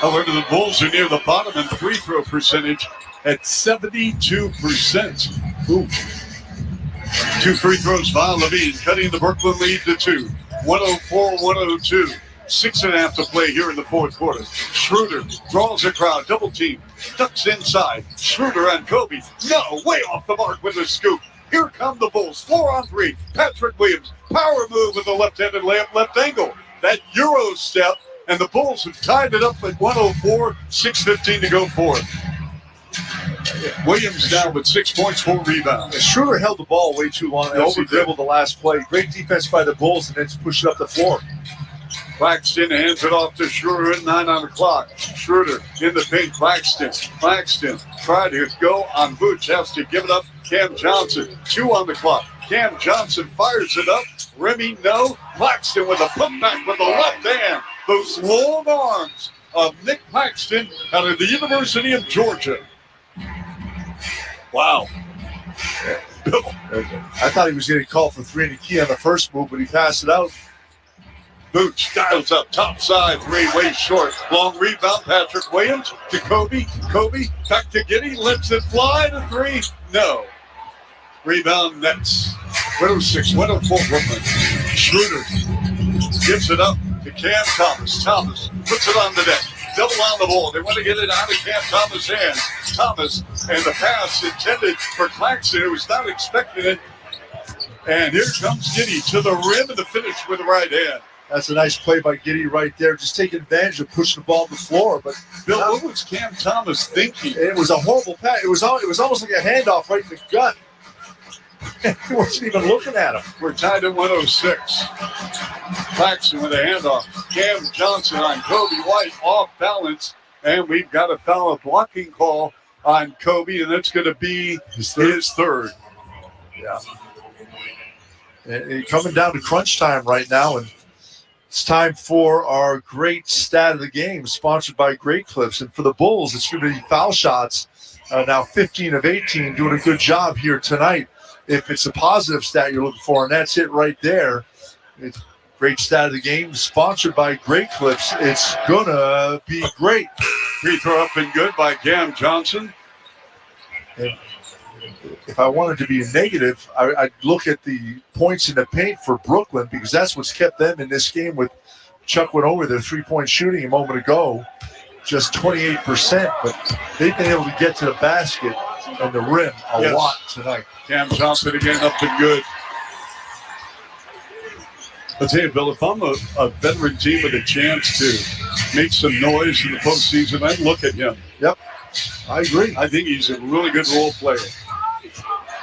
However, the Bulls are near the bottom in free throw percentage at 72%. Ooh. 2 free throws by Levine, cutting the Brooklyn lead to 2. 104-102. 6.5 to play here in the fourth quarter. Schroeder draws a crowd, double team, ducks inside. Schroeder on Kobe. No, way off the mark with a scoop. Here come the Bulls. 4 on 3. Patrick Williams, power move with a left-handed layup, left angle. That Euro step, and the Bulls have tied it up at 104, 6:15 to go fourth. Williams down with 6 points, 4 rebounds. Schroeder held the ball way too long. They over-dribbled the last play. Great defense by the Bulls, and then pushed it up the floor. Claxton hands it off to Schroeder at 9 on the clock. Schroeder in the paint. Claxton tried to go on Booch. Has to give it up. Cam Johnson, 2 on the clock. Cam Johnson fires it up. Remy, no. Claxton with a putback with the left hand. Those long arms of Nick Claxton out of the University of Georgia. Wow. I thought he was getting called for 3 and a key on the first move, but he passed it out. Booch dials up, top side, 3 way short. Long rebound, Patrick Williams to Kobe. Kobe back to Giddey, lets it fly to 3. No. Rebound Nets. 106-104 Brooklyn. Schroeder gives it up to Cam Thomas. Thomas puts it on the deck. Double on the ball. They want to get it out of Cam Thomas' hands. Thomas, and the pass intended for Claxton, who was not expecting it. And here comes Giddey to the rim and the finish with the right hand. That's a nice play by Giddey right there, just taking advantage of pushing the ball to the floor. But Bill, what was Cam Thomas thinking? It was a horrible pass. It was almost like a handoff right in the gut. He wasn't even looking at him. We're tied at 106. Claxton with a handoff. Cam Johnson on Kobe White, off balance. And we've got a foul, blocking call on Kobe, and that's going to be his third. Yeah. And coming down to crunch time right now, and it's time for our great stat of the game, sponsored by Great Clips. And for the Bulls, it's going to be foul shots. Now 15 of 18, doing a good job here tonight. If it's a positive stat you're looking for, and that's it right there. It's great stat of the game, sponsored by Great Clips. It's going to be great. Free throw up and good by Cam Johnson. And if I wanted to be a negative, I'd look at the points in the paint for Brooklyn, because that's what's kept them in this game. With Chuck went over their 3-point shooting a moment ago, just 28%, but they've been able to get to the basket and the rim a lot tonight. Cam Johnson again up and good. I'll tell you, Bill, if I'm a veteran team with a chance to make some noise in the postseason, I'd look at him. Yep, I agree. I think he's a really good role player.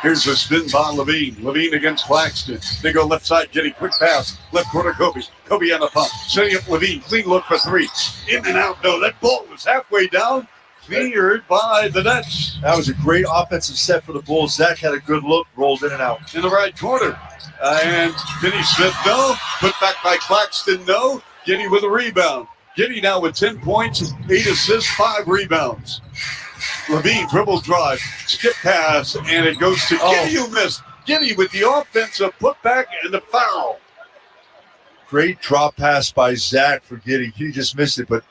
Here's a spin by Levine. Levine against Claxton. They go left side, getting quick pass. Left corner, Kobe. Kobe on the pump. Setting up Levine. Clean look for 3. In and out. No, that ball was halfway down. Cleared by the Nets. That was a great offensive set for the Bulls. Zach had a good look, rolled in and out. In the right corner. And Finney-Smith, no. Put back by Claxton, no. Giddey with a rebound. Giddey now with 10 points, 8 assists, 5 rebounds. Levine dribble drive, skip pass, and it goes to Giddey, who missed. Giddey with the offensive putback and the foul. Great drop pass by Zach for Giddey. He just missed it, but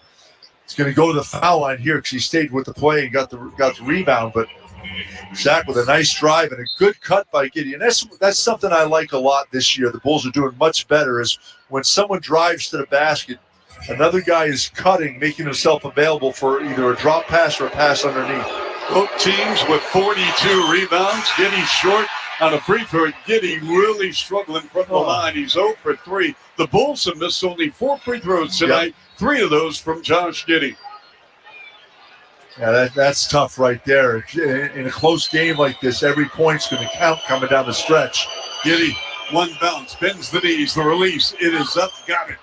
it's going to go to the foul line here because he stayed with the play and got the rebound. But Zach with a nice drive and a good cut by Giddey. And that's something I like a lot this year. The Bulls are doing much better is when someone drives to the basket, another guy is cutting, making himself available for either a drop pass or a pass underneath. Both teams with 42 rebounds. Giddey short on a free throw. Giddy really struggling from the line. He's 0 for 3. The Bulls have missed only 4 free throws tonight. 3 of those from Josh Giddy. Yeah, that's tough right there. In a close game like this, every point's going to count coming down the stretch. Giddy, one bounce, bends the knees, the release. It is up, got it.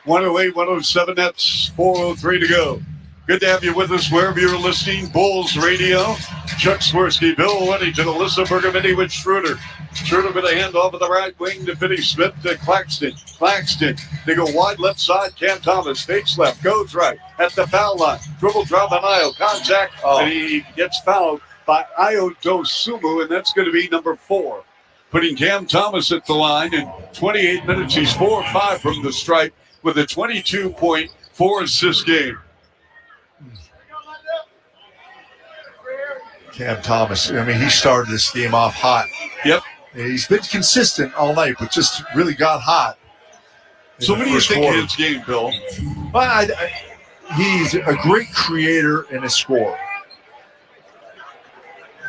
108, 107, that's 4:03 to go. Good to have you with us wherever you're listening. Bulls Radio, Chuck Swirsky, Bill Weddington, Alyssa Bergamini with Schroeder. Schroeder with a handoff of the right wing to Finney-Smith to Claxton. Claxton, they go wide left side. Cam Thomas fakes left, goes right at the foul line. Dribble drop on Io. Contact, and he gets fouled by Io Dosumu, and that's going to be number 4. Putting Cam Thomas at the line in 28 minutes. He's 4 or 5 from the stripe with a 22-point, 4-assist game. Cam Thomas, I mean, he started this game off hot. Yep. He's been consistent all night, but just really got hot. So what do you think of his game, Bill? Well, he's a great creator and a scorer.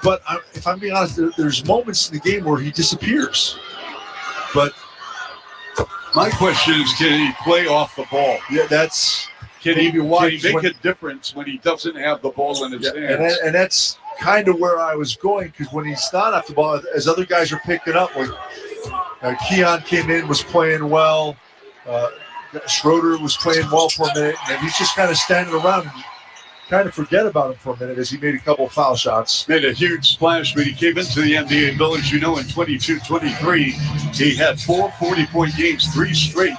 But if I'm being honest, there's moments in the game where he disappears. But my question is, can he play off the ball? Yeah, that's can he make when, a difference when he doesn't have the ball in his hands? And that's kind of where I was going, because when he's not off the ball, as other guys are picking up, like Keon came in, was playing well. Schroeder was playing well for a minute, and he's just kind of standing around and kind of forget about him for a minute as he made a couple of foul shots. Made a huge splash when he came into the NBA. Bill, as you know, in 22-23, he had 4 40-point games, 3 straight.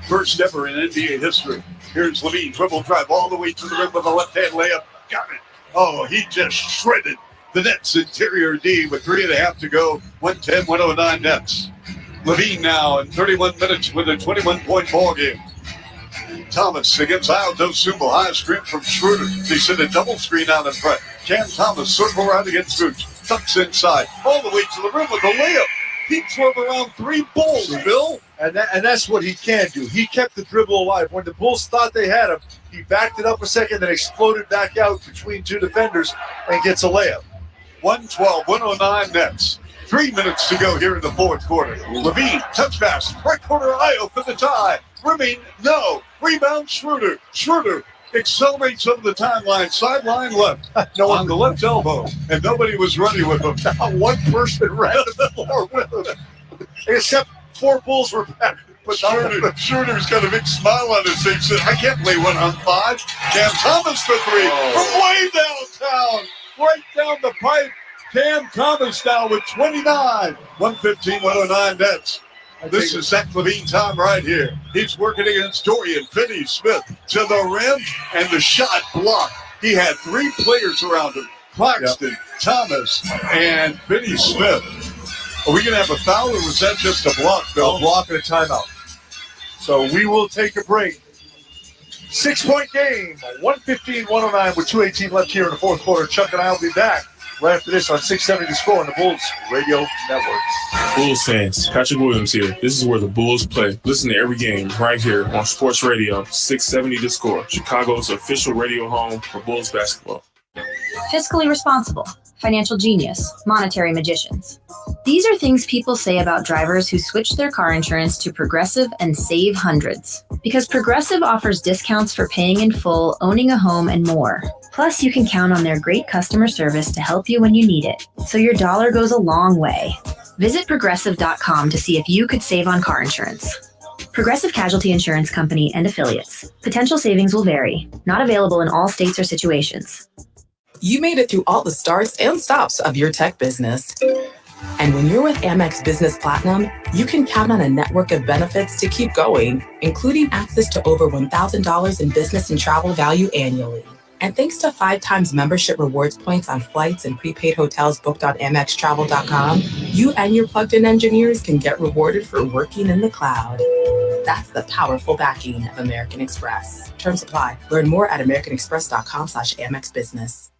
First ever in NBA history. Here's Levine, dribble drive all the way to the rim with a left-hand layup. Got it. Oh, he just shredded the Nets interior D with 3.5 to go. 110-109 Nets. Levine now in 31 minutes with a 21-point ball game. Thomas against Io Dosumu. High screen from Schroeder. They send a double screen out in front. Cam Thomas circle around against Vooch. Tucks inside. All the way to the rim with a layup. He drove around 3 Bulls, Bill. And that's what he can do. He kept the dribble alive. When the Bulls thought they had him, he backed it up a second, then exploded back out between 2 defenders and gets a layup. 112-109 Nets. 3 minutes to go here in the fourth quarter. Levine, touch pass, right corner Io for the tie. Rimming, no. Rebound, Schroeder. Schroeder accelerates over the timeline, sideline left, on the left elbow, and nobody was running with him. Not one person ran the floor with him, except 4 Bulls were back. But Schroeder's got a big smile on his face. I can't play 1 on 5. Cam Thomas for 3 from way downtown, right down the pipe. Cam Thomas now with 29. 115-109 Nets. This is Zach Levine time right here. He's working against Dorian Finney-Smith to the rim, and the shot blocked. He had 3 players around him. Claxton, Thomas, and Finney-Smith. Are we going to have a foul, or was that just a block, Bill? A block and a timeout. So we will take a break. 6-point game. 115-109 with 2:18 left here in the fourth quarter. Chuck and I will be back right after this on 670 The Score on the Bulls Radio Network. Bulls fans, Patrick Williams here. This is where the Bulls play. Listen to every game right here on Sports Radio 670 The Score, Chicago's official radio home for Bulls basketball. Fiscally responsible, financial genius, monetary magicians. These are things people say about drivers who switch their car insurance to Progressive and save hundreds. Because Progressive offers discounts for paying in full, owning a home, and more. Plus, you can count on their great customer service to help you when you need it, so your dollar goes a long way. Visit Progressive.com to see if you could save on car insurance. Progressive Casualty Insurance Company and Affiliates. Potential savings will vary. Not available in all states or situations. You made it through all the starts and stops of your tech business. And when you're with Amex Business Platinum, you can count on a network of benefits to keep going, including access to over $1,000 in business and travel value annually. And thanks to 5 times membership rewards points on flights and prepaid hotels booked on AmexTravel.com, you and your plugged-in engineers can get rewarded for working in the cloud. That's the powerful backing of American Express. Terms apply. Learn more at americanexpress.com/AmexBusiness.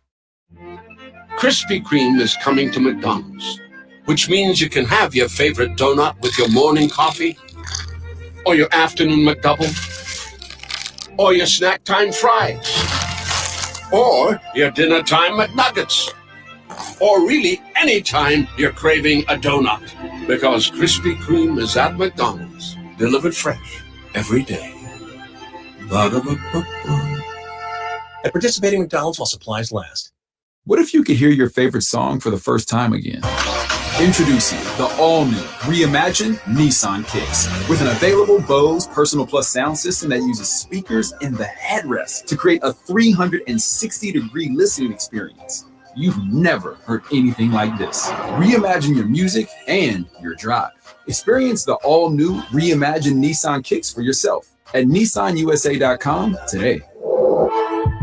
Krispy Kreme is coming to McDonald's, which means you can have your favorite donut with your morning coffee, or your afternoon McDouble, or your snack time fries, or your dinner time McNuggets. or really anytime you're craving a donut. Because Krispy Kreme is at McDonald's, delivered fresh every day. Ba-da-ba-ba-ba. At participating McDonald's while supplies last. What if you could hear your favorite song for the first time again? Introducing the all-new, reimagined Nissan Kicks with an available Bose Personal Plus sound system that uses speakers in the headrest to create a 360-degree listening experience. You've never heard anything like this. Reimagine your music and your drive. Experience the all-new, reimagined Nissan Kicks for yourself at nissanusa.com today.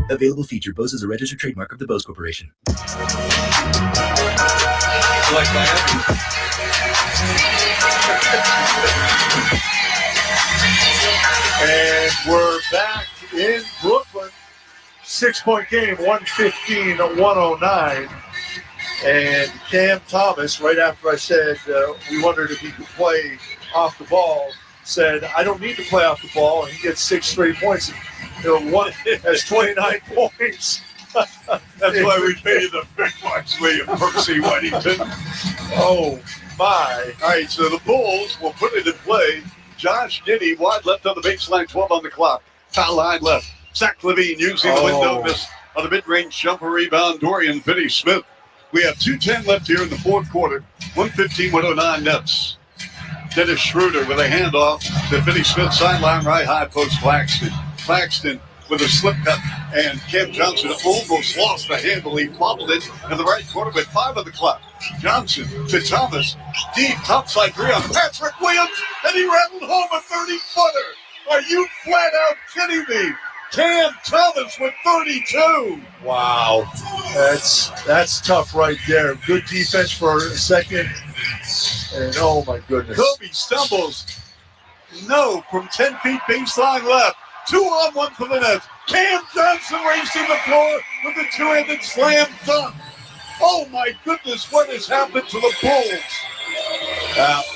Available feature. Bose is a registered trademark of the Bose Corporation. Like that. And we're back in Brooklyn. 6-point game, 115-109. And Cam Thomas, right after I said we wondered if he could play off the ball, said, I don't need to play off the ball. And he gets 6 straight points. One has 29 points. That's why we paid the big bucks, William Percy Whittington. Oh, my. All right, so the Bulls will put it in play. Josh Giddey, wide left on the baseline, 12 on the clock. Foul line left. Zach Levine using the window miss on the mid-range jumper rebound. Dorian Finney-Smith. We have 2:10 left here in the fourth quarter. 115-109 Nets. Dennis Schroeder with a handoff to Finney-Smith, sideline right, high post Claxton. Claxton with a slip cut, and Cam Johnson almost lost the handle. He bobbled it in the right corner with 5 on the clock. Johnson to Thomas. Deep topside 3 on Patrick Williams, and he rattled home a 30-footer. Are you flat out kidding me? Cam Thomas with 32. Wow. That's tough right there. Good defense for a second. And oh my goodness. Kobe stumbles. No, from 10 feet baseline left. 2-on-1 for the Nets. Cam Johnson racing the floor with a two-handed slam dunk. Oh my goodness, what has happened to the Bulls?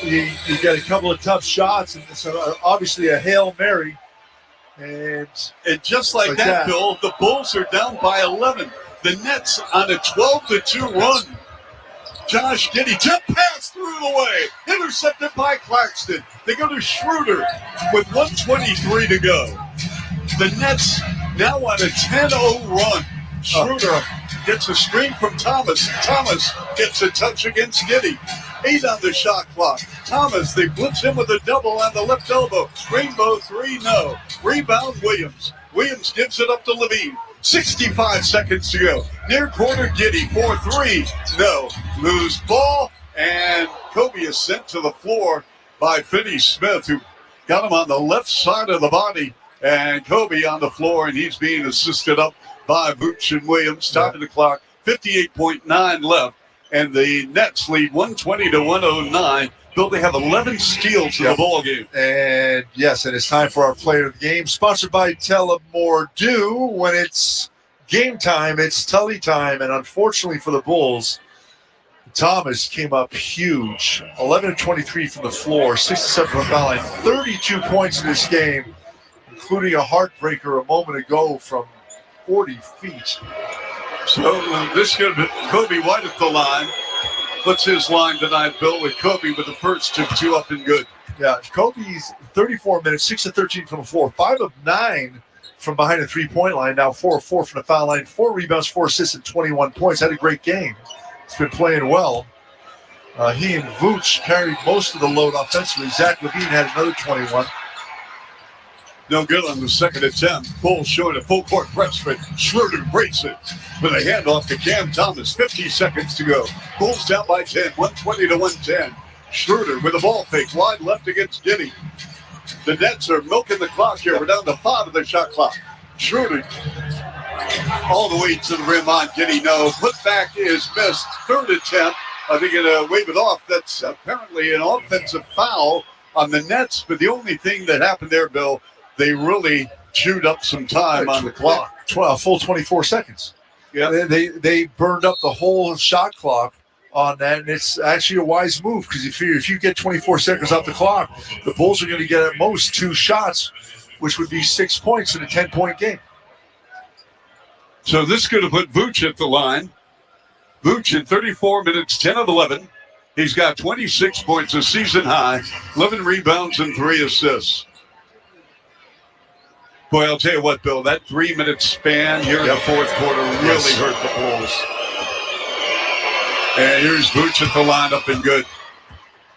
You got a couple of tough shots, and so obviously a Hail Mary. And just like that, Bill, the Bulls are down by 11. The Nets on a 12-2 run. Josh Giddey, jump pass through the way. Intercepted by Claxton. They go to Schroeder with 1:23 to go. The Nets now on a 10-0 run. Schroeder gets a screen from Thomas. Thomas gets a touch against Giddey. 8 on the shot clock. Thomas, they blitz him with a double on the left elbow. Rainbow 3, no. Rebound Williams. Williams gives it up to Levine. 65 seconds to go. Near corner, Giddey, 4-3. No. Loose ball, and Kobe is sent to the floor by Finney-Smith, who got him on the left side of the body. And Kobe on the floor, and he's being assisted up by Vooch and Williams. Top of the clock, 58.9 left. And the Nets lead 120-109. Bill, they have 11 steals in the ball game. And yes, and it's time for our player of the game, sponsored by Tullamore Dew. When it's game time, it's Tully time. And unfortunately for the Bulls, Thomas came up huge. 11-23 from the floor, 67 from the foul line, 32 points in this game, including a heartbreaker a moment ago from 40 feet. So this is going to be Kobe White at the line. What's his line tonight, Bill, with Kobe with the first two up and good? Yeah, Kobe's 34 minutes, 6 of 13 from the floor, 5 of 9 from behind the three-point line, now 4 of 4 from the foul line, 4 rebounds, 4 assists, and 21 points. Had a great game. He's been playing well. He and Vooch carried most of the load offensively. Zach Levine had another 21. No good on the second attempt. Bulls showing a full court press, but Schroeder breaks it with a handoff to Cam Thomas. 50 seconds to go. Bulls down by 10, 120-110. Schroeder with a ball fake, wide left against Giddey. The Nets are milking the clock here. We're down to 5 of the shot clock. Schroeder all the way to the rim on Giddey. No, put back is missed. Third attempt. I think going to wave it off. That's apparently an offensive foul on the Nets. But the only thing that happened there, Bill, they really chewed up some time on the clock. Full 24 seconds. Yeah, they burned up the whole shot clock on that, and it's actually a wise move because if you get 24 seconds off the clock, the Bulls are going to get at most 2 shots, which would be 6 points in a 10-point game. So this could have put Vooch at the line. Vooch in 34 minutes, 10 of 11. He's got 26 points, a season high, 11 rebounds and 3 assists. Boy, I'll tell you what, Bill, that 3-minute span here in the fourth quarter really hurt the Bulls. And here's Vooch at the lineup and good.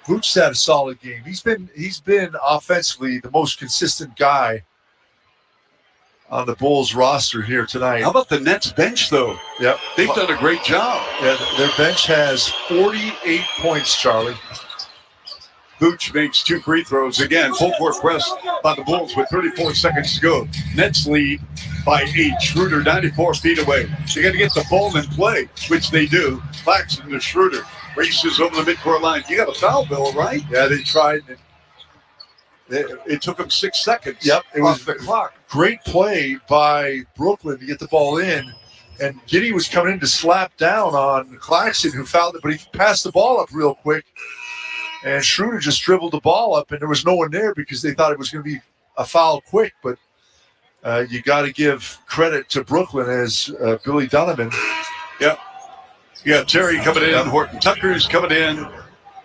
Vooch's had a solid game. He's been offensively the most consistent guy on the Bulls roster here tonight. How about the Nets bench, though? Yep. They've done a great job. Yeah, their bench has 48 points, Charlie. Vooch makes 2 free throws. Again, full court press by the Bulls with 34 seconds to go. Nets lead by 8. Schroeder 94 feet away. They got to get the ball in play, which they do. Claxton to Schroeder. Races over the midcourt line. You got a foul, Bill, right? Yeah, they tried. It took them 6 seconds. Yep, it was the clock. Great play by Brooklyn to get the ball in. And Giddey was coming in to slap down on Claxton, who fouled it, but he passed the ball up real quick. And Schroeder just dribbled the ball up, and there was no one there because they thought it was going to be a foul quick. But you got to give credit to Brooklyn as Billy Donovan. Yep. Yeah, Terry coming in. Horton Tucker's coming in.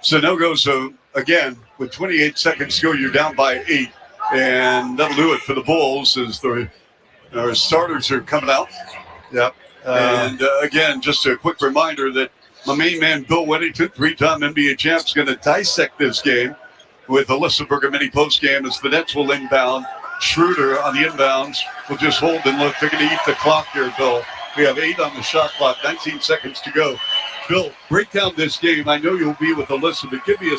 Sanogo, so again, with 28 seconds to go, you're down by 8. And that'll do it for the Bulls as our starters are coming out. Yep. And again, just a quick reminder that my main man, Bill Weddington, 3-time NBA champ, is going to dissect this game with Alyssa Bergamini post-game as the Nets will inbound. Schroeder on the inbounds will just hold and look. They're going to eat the clock here, Bill. We have 8 on the shot clock, 19 seconds to go. Bill, break down this game. I know you'll be with Alyssa, but give me a